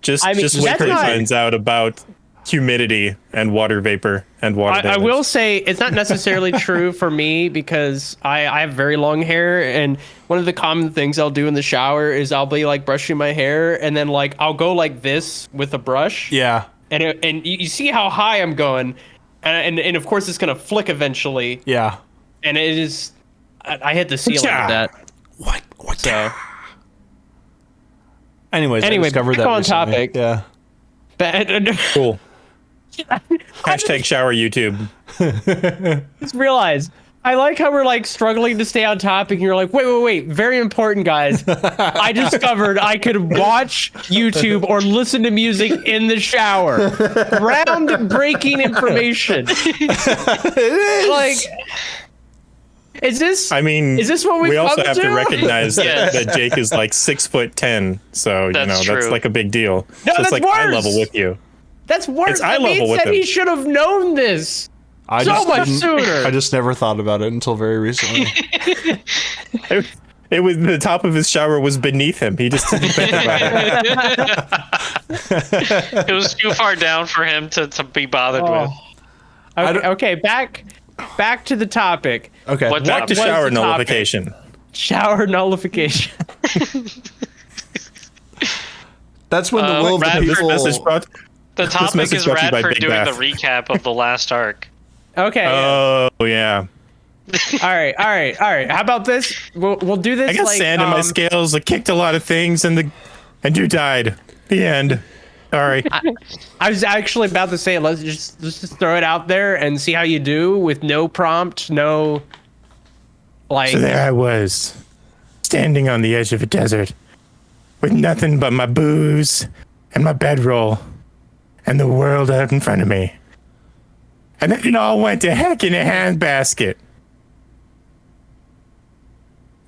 Just wait till he finds out about humidity and water vapor and water damage. I will say it's not necessarily true for me because I have very long hair, and one of the common things I'll do in the shower is I'll be like brushing my hair, and then like I'll go like this with a brush. Yeah. And you see how high I'm going, and of course it's gonna flick eventually. Yeah. And it is, I hit the ceiling with that. What? So. Anyway, I discovered that on recently. topic. Yeah. Cool. Hashtag shower YouTube. Just realized I like how we're like struggling to stay on topic. And you're like, wait. Very important, guys. I discovered I could watch YouTube or listen to music in the shower. Groundbreaking information. Like, is this? I mean, is this what we also have to recognize that Jake is like 6'10", so that's like a big deal. No, so it's that's like worse. eye level with you. That's worse. It's eye level with him. He should have known this. Much sooner. I just never thought about it until very recently. It was the top of his shower was beneath him. He just didn't think about it. It was too far down for him to be bothered with. Okay, back to the topic. Okay, back to shower nullification. Shower nullification. That's when the will of the people. The topic is Radford doing the recap of the last arc. Okay. Oh yeah. All right. How about this? We'll do this. I got sand in my scales. I kicked a lot of things, and you died. The end. Sorry. I was actually about to say let's just throw it out there and see how you do with no prompt, no. Like. So there I was, standing on the edge of a desert, with nothing but my booze and my bedroll, and the world out in front of me. And then it all went to heck in a handbasket.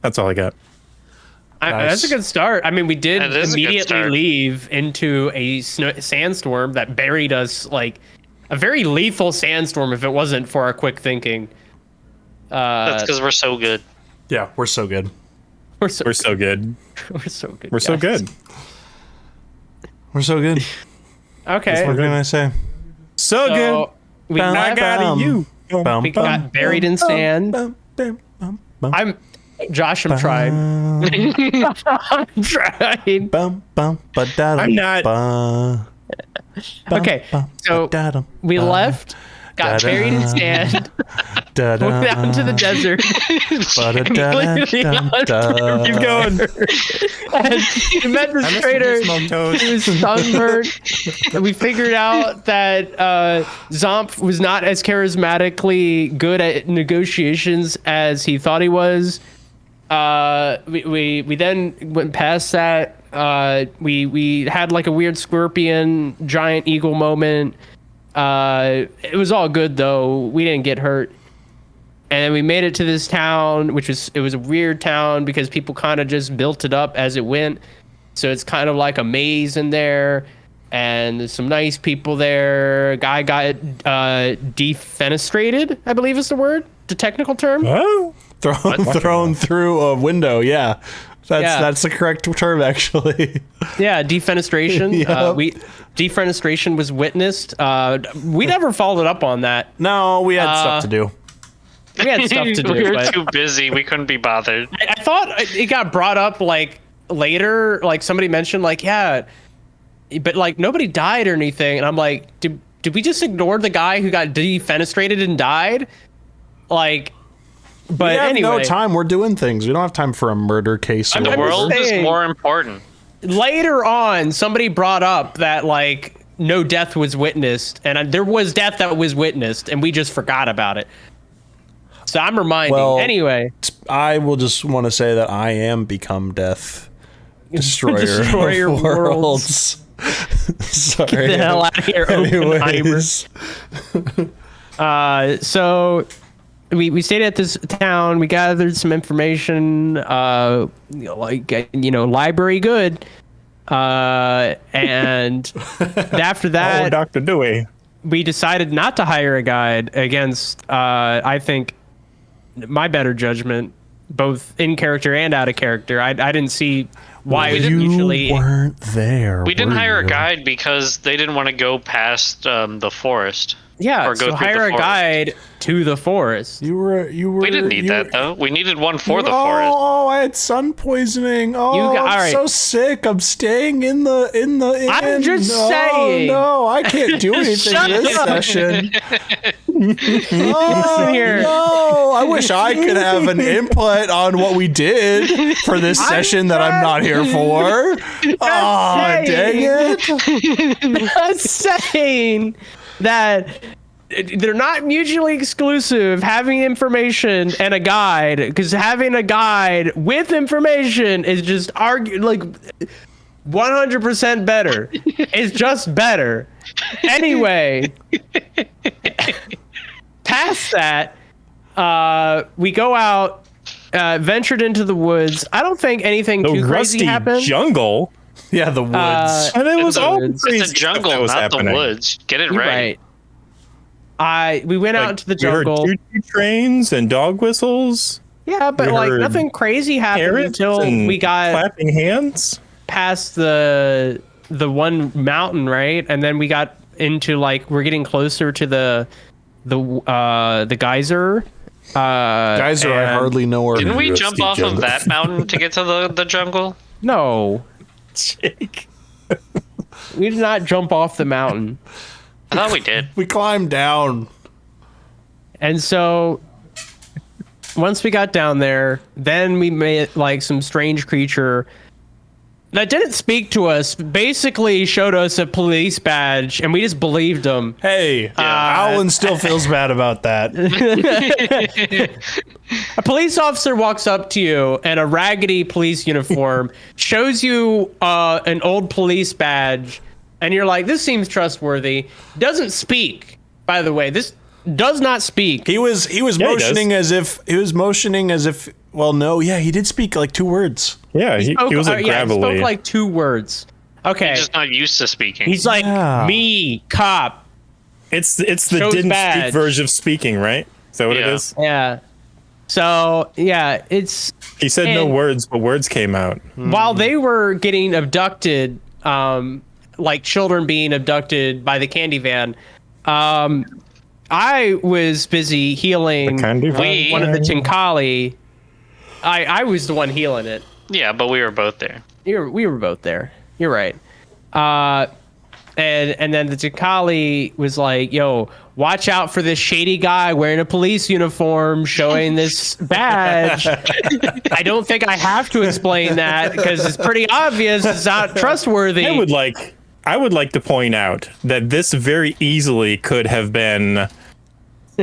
That's all I got. That's a good start. I mean, we did immediately leave into a sandstorm that buried us, like a very lethal sandstorm if it wasn't for our quick thinking. That's because we're so good. Yeah, we're so good. We're so good. We're so good. We're so good. We're so good. Okay. What can I say? So good. We got buried in sand. Josh, I'm trying. I'm trying. I'm not. Okay, so we left, got buried in sand, went out into the desert. Keep going. And we met this trader. He was sunburned. And we figured out that Zomp was not as charismatically good at negotiations as he thought he was. We then went past that. We had like a weird scorpion giant eagle moment. It was all good though. We didn't get hurt. And then we made it to this town, it was a weird town because people kind of just built it up as it went. So it's kind of like a maze in there, and there's some nice people there. A guy got defenestrated, I believe is the word, the technical term. Oh. Thrown through a window, yeah. That's the correct term, actually. Yeah, defenestration. Yep. Defenestration was witnessed. We never followed up on that. No, we had stuff to do. We had stuff to do. We were too busy. We couldn't be bothered. I thought it got brought up like later. Like somebody mentioned, like but like nobody died or anything. And I'm like, did we just ignore the guy who got defenestrated and died? Like. But we have anyway, no time. We're doing things. We don't have time for a murder case. The world is more important. Later on, somebody brought up that like no death was witnessed, and there was death that was witnessed, and we just forgot about it. So I'm reminding. Anyway, I will just want to say that I am become death, destroyer of worlds. Sorry. Get the hell out of here, Anyways. So. We stayed at this town. We gathered some information, library good. And after that, Dr. Dewey, we decided not to hire a guide against, I think, my better judgment, both in character and out of character. I didn't see why you weren't there. We didn't hire a guide because they didn't want to go past the forest. Yeah, so hire a guide to the forest. You were. We didn't need that though. We needed one for the forest. Oh, I had sun poisoning. Oh, I'm so sick. I'm staying in the inn. I'm just saying. No, I can't do anything this session. No, I wish I could have an input on what we did for this session that I'm not here for. Oh, dang it! I'm saying that they're not mutually exclusive. Having information and a guide, because having a guide with information is just 100% better. It's just better. Anyway, past that, we go out, ventured into the woods. I don't think anything too crazy happened. Jungle. Yeah, the woods. And it was all it's a jungle, not happening. The woods. Get it right. We went out into the jungle. We heard choo-choo trains and dog whistles. Yeah, but nothing crazy happened until we got clapping hands past the one mountain, right? And then we got into we're getting closer to the geyser. Geyser, I hardly know where. Didn't we jump off of that mountain to get to the jungle? No, Jake. we did not jump off the mountain. I thought we did. We climbed down. And so once we got down there, then we met some strange creature that didn't speak to us, basically showed us a police badge, and we just believed him. Hey, Alan still feels bad about that. A police officer walks up to you in a raggedy police uniform, shows you an old police badge, and you're like, this seems trustworthy. Doesn't speak, by the way. This does not speak. He was motioning as if well, no, yeah, he did speak 2 words. Yeah, he was gravelly. He spoke 2 words. Okay. He's just not used to speaking. He's like, me, cop. It's the Shows didn't badge. speak version of speaking, right? Is that what it is? Yeah. So, yeah, it's... He said no words, but words came out. While they were getting abducted, children being abducted by the candy van, I was busy healing one of the Tinkali. I was the one healing it. Yeah, but we were both there. We were both there. You're right. And then the Tinkali was like, yo, watch out for this shady guy wearing a police uniform showing this badge. I don't think I have to explain that because it's pretty obvious it's not trustworthy. I would like to point out that this very easily could have been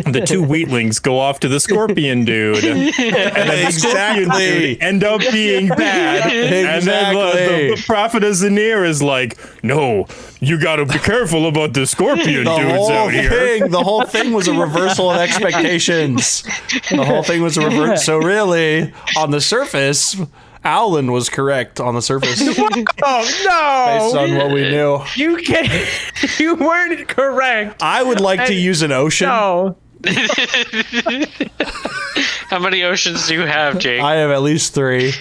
the 2 wheatlings go off to the scorpion dude, and then the scorpion dude end up being bad, and then the prophet of Zanir is like, no, you gotta be careful about the scorpion dudes out here. The whole thing was a reversal of expectations. The whole thing was a reverse. So really, on the surface, Alan was correct on the surface. Oh no! Based on what we knew. You weren't correct. I would like to use an ocean. No. How many oceans do you have, Jake? I have at least 3.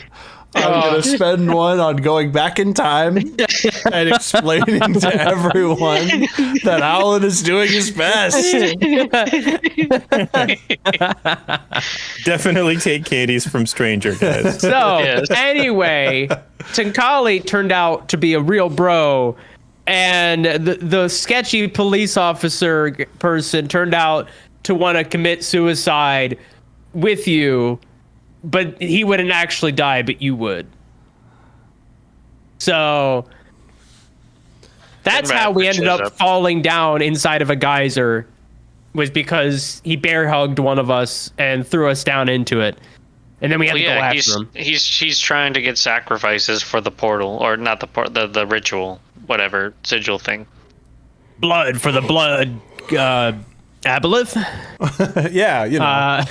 I'm going to spend one on going back in time and explaining to everyone that Alan is doing his best. Definitely take candies from stranger guys. So, anyway, Tinkali turned out to be a real bro, and the sketchy police officer person turned out to want to commit suicide with you, but he wouldn't actually die, but you would. So that's how we ended up falling down inside of a geyser, was because he bear hugged one of us and threw us down into it. And then we had to go after him. He's trying to get sacrifices for the portal, or not the the ritual, whatever, sigil thing. Blood for the blood, aboleth. Yeah, you know.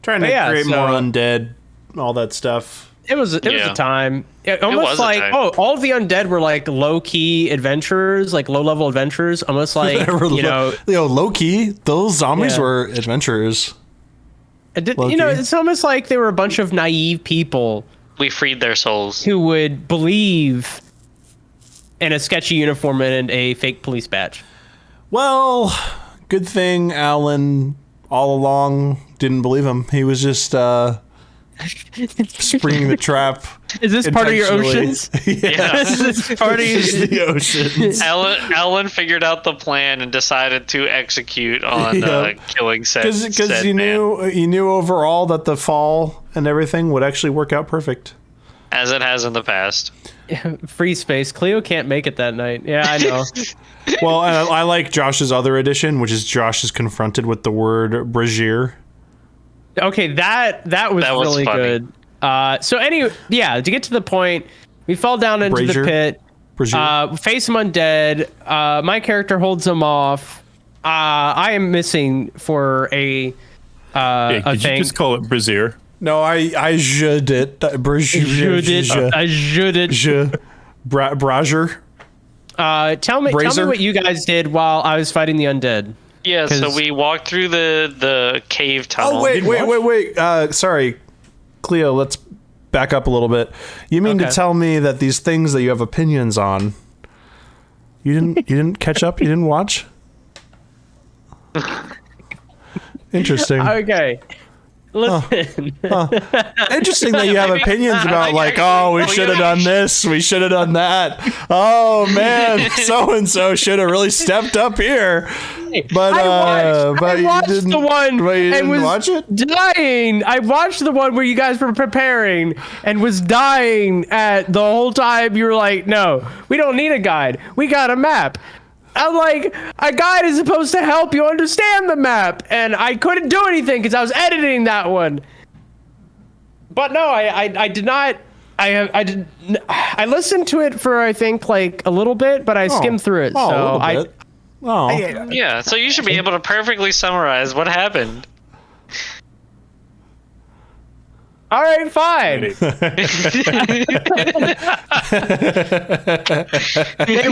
Trying to create more undead, all that stuff. It was a time. Almost like all the undead were like low key adventurers, like low level adventurers. Almost like low key. Those zombies were adventurers. It's almost like they were a bunch of naive people. We freed their souls who would believe in a sketchy uniform and a fake police badge. Well, good thing Alan all along didn't believe him. He was just springing the trap. Is this part of your oceans? Yes. Is this part of the oceans? Alan figured out the plan and decided to execute on killing said because he knew overall that the fall and everything would actually work out perfect. as it has in the past. Free space. Cleo can't make it that night. Yeah, I know. Well, I like Josh's other edition, which is Josh is confronted with the word brazier. Okay, that was really funny. Good. So anyway, to get to the point, we fall down into the pit. Face him undead. My character holds him off. I am missing for a could thing. You just call it brazier? No, I should it. Brazier. Brazier. Tell me what you guys did while I was fighting the undead. Yeah, so we walked through the cave tunnel. Oh, wait. Sorry, Cleo, let's back up a little bit. You mean to tell me that these things that you have opinions on, you didn't catch up? You didn't watch? Interesting. Okay. Listen. Interesting that you have opinions about we should have done this, we should have done that. Oh man, so and so should have really stepped up here. But I watched you didn't, the one and was watch it? Dying. I watched the one where you guys were preparing and was dying at the whole time. You were like, no, we don't need a guide. We got a map. I'm like, a guide is supposed to help you understand the map, and I couldn't do anything because I was editing that one. But no, I did not. I listened to it for I think like a little bit, but I skimmed through it. So yeah. So you should be able to perfectly summarize what happened. All right, fine. They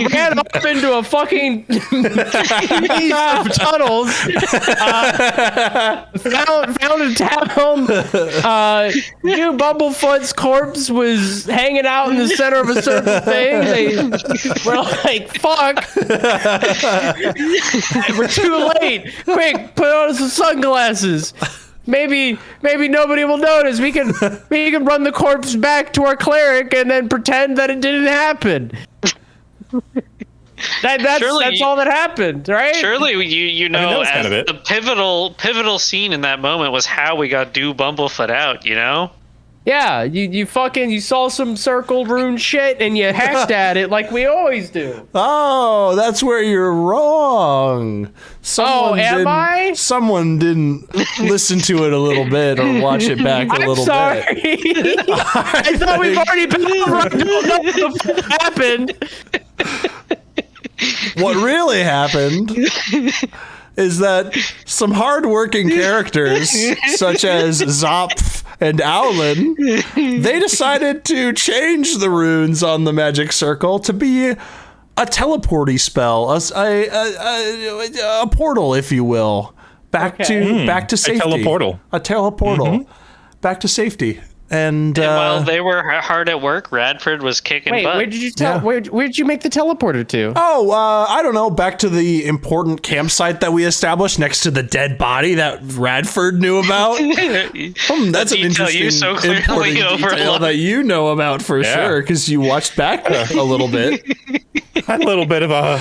ran off into a fucking maze of tunnels. Found a town. New Bumblefoot's corpse was hanging out in the center of a certain thing. They were like, "Fuck, we're too late! Quick, put on some sunglasses." Maybe nobody will notice. We can run the corpse back to our cleric and then pretend that it didn't happen. That's all that happened, right? Surely you know as kind of the pivotal scene in that moment was how we got Bumblefoot out, you know? Yeah, you saw some circle rune shit and you hacked at it like we always do. Oh, that's where you're wrong. Someone didn't listen to it a little bit or watch it back a little bit. I'm sorry. I thought we've already been over. I don't know what happened. What really happened is that some hardworking characters, such as Zopf and Owlin, they decided to change the runes on the magic circle to be a teleporty spell, a portal, if you will, back to safety. A teleportal. Mm-hmm. Back to safety. And while they were hard at work, Radford was kicking butt. Where did you where did you make the teleporter to? Oh, I don't know. Back to the important campsite that we established next to the dead body that Radford knew about. That's an interesting, important detail that you know about for sure, because you watched back a little bit. A little bit of a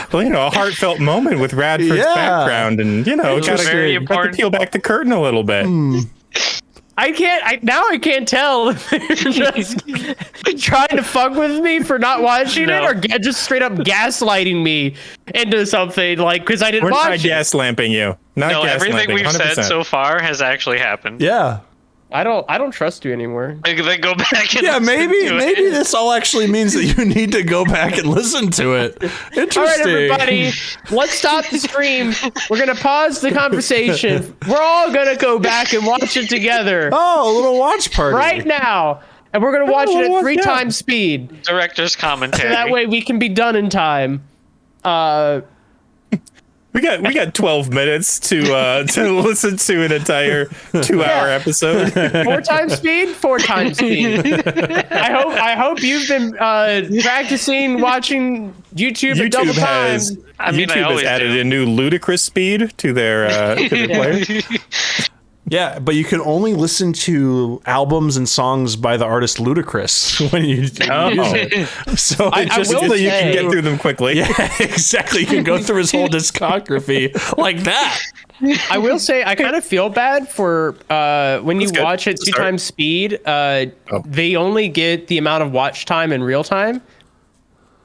heartfelt moment with Radford's background, and gotta peel back the curtain a little bit. I can't tell if they're just trying to fuck with me for not watching it, or just straight up gaslighting me into something, because I didn't watch it. We're not gaslamping you. Everything we've 100%. Said so far has actually happened. Yeah. I don't trust you anymore. They go back and maybe this all actually means that you need to go back and listen to it. Interesting. All right, everybody, let's stop the stream. We're gonna pause the conversation. We're all gonna go back and watch it together. Oh, a little watch party right now, and we're gonna watch it at 3 times speed. Director's commentary. So that way we can be done in time. We got 12 minutes to listen to an entire 2-hour episode. 4 times speed. I hope you've been practicing watching YouTube at double time. YouTube has added a new ludicrous speed to their player. Yeah, but you can only listen to albums and songs by the artist Ludacris when you use it. So you can get through them quickly. Yeah, exactly. You can go through his whole discography like that. I will say I kind of feel bad for when you watch it 2 times speed. They only get the amount of watch time in real time.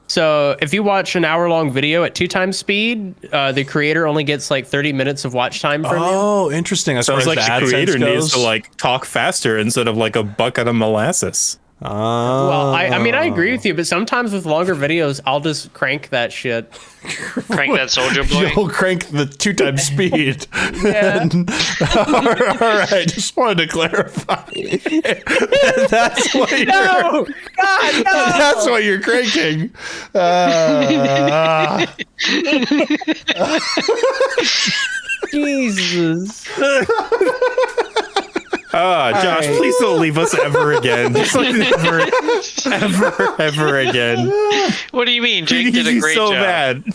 So if you watch an hour-long video at 2 times speed, the creator only gets like 30 minutes of watch time from you. Oh, interesting. As sounds like the creator needs to like talk faster instead of like a bucket of molasses. Well, I mean, I agree with you, but sometimes with longer videos, I'll just crank that shit. Crank that Soldier Boy. You'll crank the 2 times speed. Yeah. All right. Just wanted to clarify. That's what you're. No! God, no! That's what you're cranking. Jesus. Josh, please don't leave us ever again. Just like ever again. What do you mean? Jake did a great job. Bad.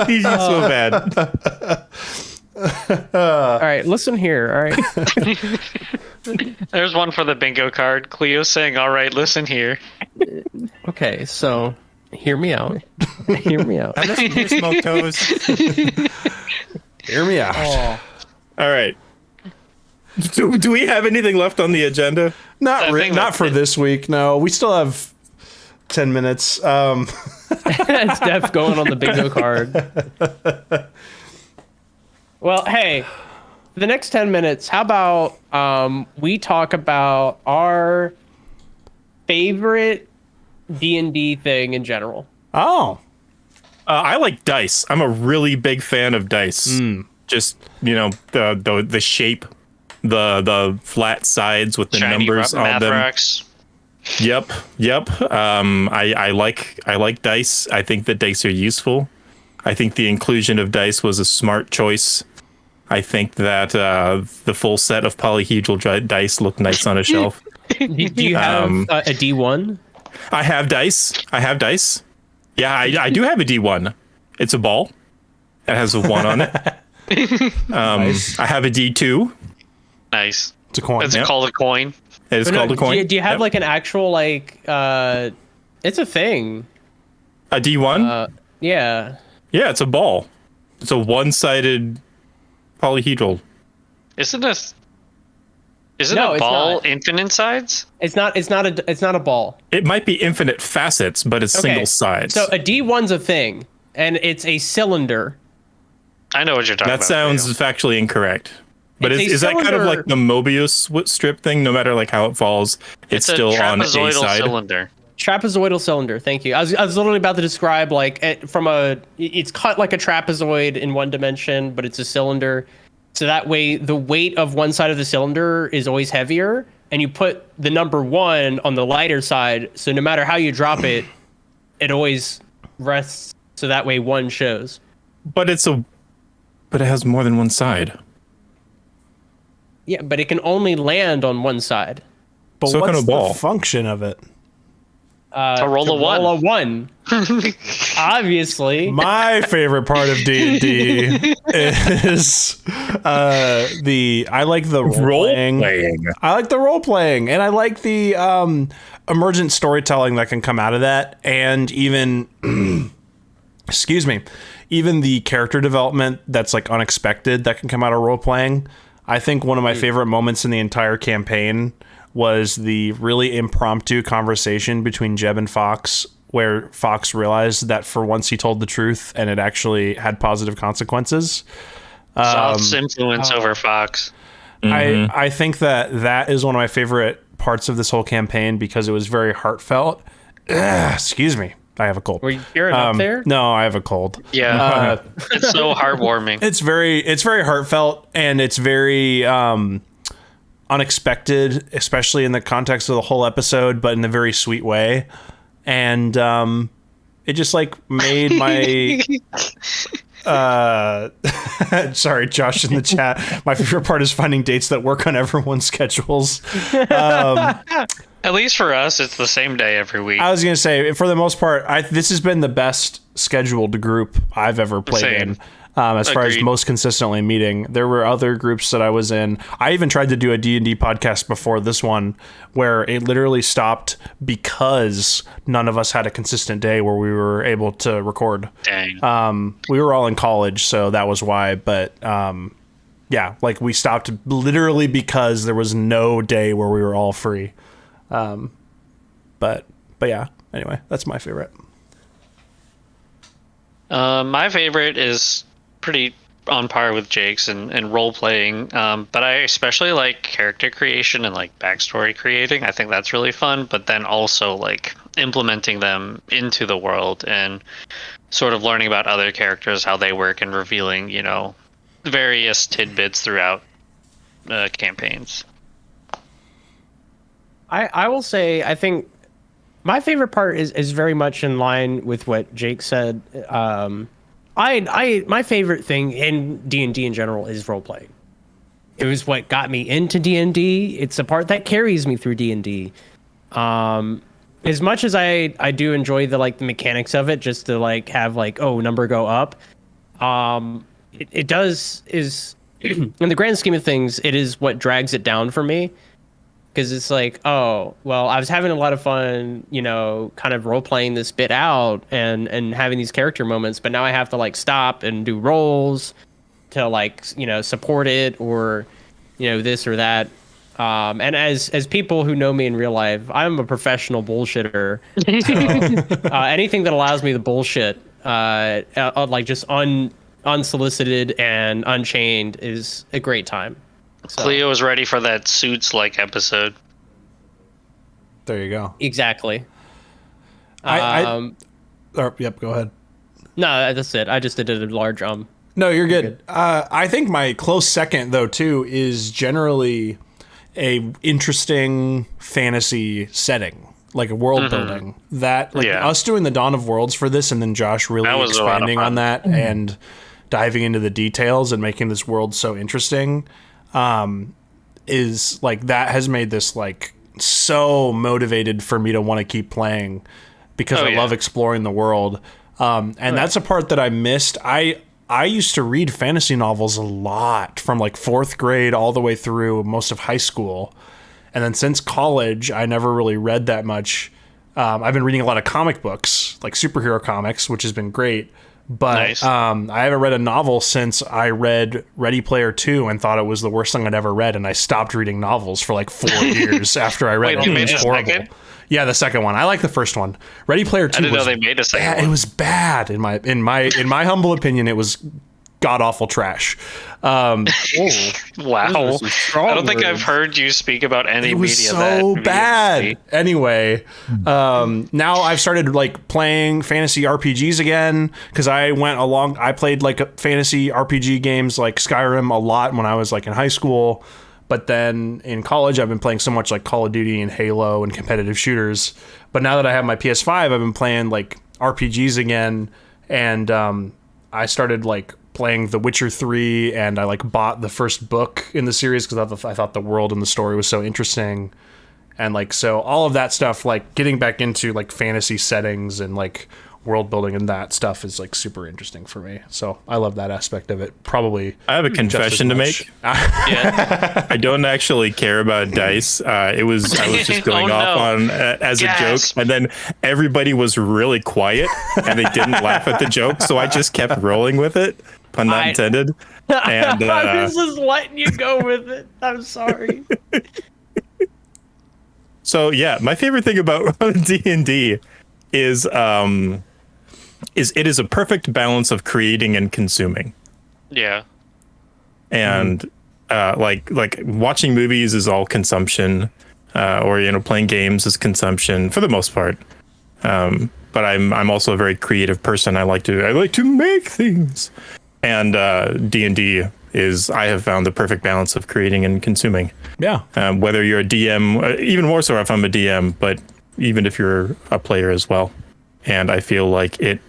He's so bad. All right, listen here. All right. There's one for the bingo card. Cleo saying, "All right, listen here." Okay, so hear me out. Hear me out. Smoke toes. Hear me out. Oh. All right. Do we have anything left on the agenda? Not for this week. No, we still have 10 minutes. It's Def going on the bingo card. Well, hey, for the next 10 minutes, how about we talk about our favorite D&D thing in general? Oh. I like dice. I'm a really big fan of dice. Just, the shape, the flat sides with the shiny numbers on them. Rocks. Yep. I like dice. I think that dice are useful. I think the inclusion of dice was a smart choice. I think that the full set of polyhedral dice look nice on a shelf. Do you have a D1? I have dice. Yeah, I do have a D1. It's a ball. It has a 1 on it. Nice. I have a D2. Nice. It's a coin. Is it called a coin? It is called a coin. Do you have like an actual it's a thing? A D1? Yeah. Yeah, it's a ball. It's a one-sided polyhedral. Isn't a ball infinite sides? It's not a ball. It might be infinite facets, but it's single sides. So a D1's a thing, and it's a cylinder. I know what you're talking about. That sounds factually incorrect. But is that kind of like the Mobius strip thing? No matter like how it falls, it's still on a side. Cylinder. Trapezoidal cylinder. Thank you. I was literally about to describe it's cut like a trapezoid in one dimension, but it's a cylinder. So that way, the weight of one side of the cylinder is always heavier, and you put the number 1 on the lighter side. So no matter how you drop it, it always rests. So that way, 1 shows. But it has more than one side. Yeah, but it can only land on one side. But so what's kind of ball. The function of it? To roll a 1. Roll a 1. Obviously. My favorite part of D&D is I like the role playing. I like the role playing, and I like the emergent storytelling that can come out of that, and even excuse me, even the character development that's like unexpected that can come out of role playing. I think one of my favorite moments in the entire campaign was the really impromptu conversation between Jeb and Fox, where Fox realized that for once he told the truth and it actually had positive consequences. Soft's influence over Fox. Mm-hmm. I think that is one of my favorite parts of this whole campaign because it was very heartfelt. Excuse me. I have a cold. Were you hearing up there? No, I have a cold. Yeah. It's so heartwarming. It's very heartfelt, and it's very unexpected, especially in the context of the whole episode, but in a very sweet way. And it just like made my sorry, Josh in the chat. My favorite part is finding dates that work on everyone's schedules. At least for us, it's the same day every week. I was going to say, for the most part, this has been the best scheduled group I've ever played in. as far as most consistently meeting. There were other groups that I was in. I even tried to do a D&D podcast before this one where it literally stopped because none of us had a consistent day where we were able to record. Dang. We were all in college, so that was why. But yeah, like we stopped literally because there was no day where we were all free. But yeah, anyway, that's my favorite. My favorite is pretty on par with Jake's and role playing, but I especially like character creation and like backstory creating. I think that's really fun, but then also like implementing them into the world and sort of learning about other characters, how they work, and revealing, you know, various tidbits throughout campaigns. I will say, I think my favorite part is very much in line with what Jake said. My favorite thing in D&D in general is role playing. It was what got me into D&D. It's the part that carries me through D&D. As much as I do enjoy the mechanics of it, just to like have like, oh, number go up. It does is in the grand scheme of things, it is what drags it down for me. Because it's like, oh, well, I was having a lot of fun, you know, kind of role playing this bit out and having these character moments, but now I have to like stop and do rolls to like, you know, support it or, you know, this or that. And as people who know me in real life, I'm a professional bullshitter. So, anything that allows me to bullshit, like just unsolicited and unchained is a great time. So. Cleo is ready for that Suits-like episode. There you go. Exactly. Yep, go ahead. No, that's it. I just did a large No, you're good. I think my close second, though, too, is generally a interesting fantasy setting, like a world building. That, like, us doing the Dawn of Worlds for this, and then Josh really expanding on that and diving into the details and making this world so interesting. Is like that has made this like so motivated for me to want to keep playing because I love exploring the world. And that's a part that I missed. I used to read fantasy novels a lot from like 4th grade all the way through most of high school. And then since college, I never really read that much. I've been reading a lot of comic books, like superhero comics, which has been great. But nice. I haven't read a novel since I read Ready Player 2 and thought it was the worst thing I'd ever read, and I stopped reading novels for like 4 years after I read it. You made a second? Yeah, the second one. I like the first one. Ready Player 2 I didn't know they made a second one. It was bad in my humble opinion. It was god awful trash. Wow. I don't think I've heard you speak about any media that so bad. Anyway, now I've started like playing fantasy RPGs again because I played like fantasy RPG games like Skyrim a lot when I was like in high school. But then in college, I've been playing so much like Call of Duty and Halo and competitive shooters. But now that I have my PS5, I've been playing like RPGs again. And I started like playing The Witcher 3, and I like bought the first book in the series because I thought the world and the story was so interesting. And like, so all of that stuff, like getting back into like fantasy settings and like world building and that stuff is like super interesting for me. So I love that aspect of it. Probably. I have a confession to make. I don't actually care about dice. I was just going off on as a joke, and then everybody was really quiet and they didn't laugh at the joke, so I just kept rolling with it. Pun not intended. And I was just letting you go with it. I'm sorry. So yeah, my favorite thing about D&D is it is a perfect balance of creating and consuming. Yeah. And like watching movies is all consumption, or playing games is consumption for the most part. But I'm also a very creative person. I like to make things. And D&D is, I have found, the perfect balance of creating and consuming. Yeah. Whether you're a DM, even more so if I'm a DM, but even if you're a player as well. And I feel like it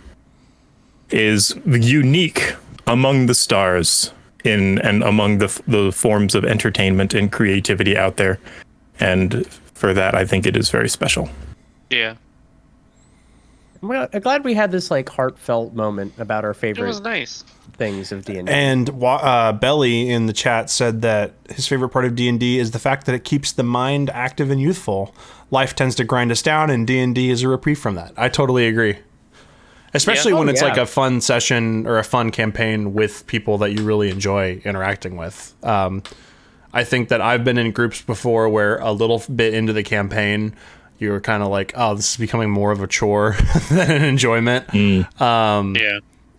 is unique among the stars and among the forms of entertainment and creativity out there. And for that, I think it is very special. Yeah. I'm glad we had this like heartfelt moment about our favorite. It was nice. Things of D&D. And Belly in the chat said that his favorite part of D&D is the fact that it keeps the mind active and youthful. Life tends to grind us down, and D&D is a reprieve from that. I totally agree. Especially when it's like a fun session or a fun campaign with people that you really enjoy interacting with. I think that I've been in groups before where a little bit into the campaign, you were kind of like, oh, this is becoming more of a chore than an enjoyment.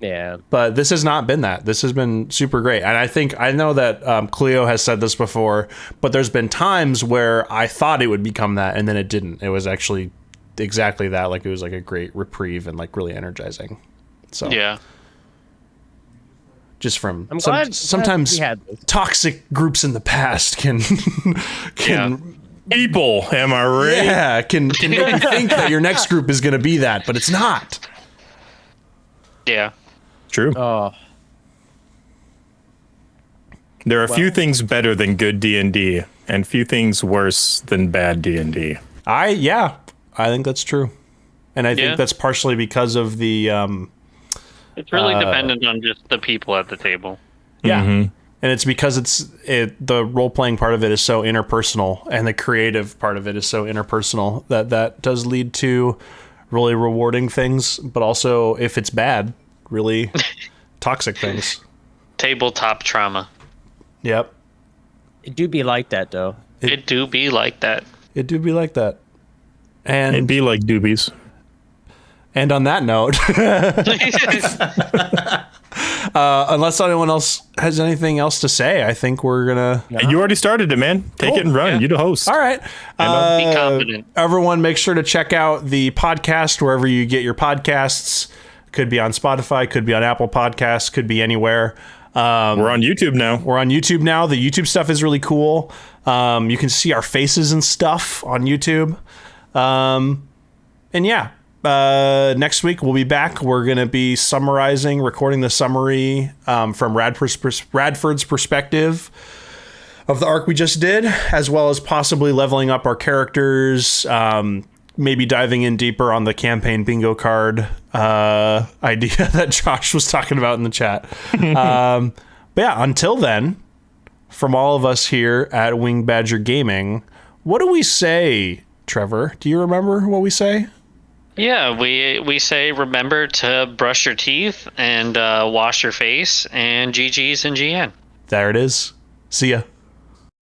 Yeah. But this has not been that. This has been super great. And I know that Cleo has said this before, but there's been times where I thought it would become that, and then it didn't. It was actually exactly that. Like, it was like a great reprieve and like really energizing. So yeah. Just from sometimes toxic groups in the past can people, am I right? Yeah, can make you think that your next group is going to be that, but it's not. Yeah. True. There are a few things better than good D&D, and few things worse than bad D&D. I think that's true, and I think that's partially because of the. It's really dependent on just the people at the table. Yeah, and it's because the role playing part of it is so interpersonal, and the creative part of it is so interpersonal that does lead to really rewarding things, but also if it's bad, really toxic things. Tabletop trauma. Yep. It do be like that, though. It do be like that. It do be like that. And it'd be like doobies. And on that note, unless anyone else has anything else to say, I think we're gonna. You already started it, man. Take it and run. Yeah. You the host. All right. Be confident. Everyone, make sure to check out the podcast wherever you get your podcasts. Could be on Spotify. Could be on Apple Podcasts. Could be anywhere. We're on YouTube now. The YouTube stuff is really cool. You can see our faces and stuff on YouTube. And yeah. Next week we'll be back. We're going to be recording the summary from Radford's perspective of the arc we just did, as well as possibly leveling up our characters, maybe diving in deeper on the campaign bingo card idea that Josh was talking about in the chat. But yeah, until then, from all of us here at Wing Badger Gaming, what do we say, Trevor? Do you remember what we say? Yeah, we say remember to brush your teeth and wash your face, and GG's and GN. There it is. See ya.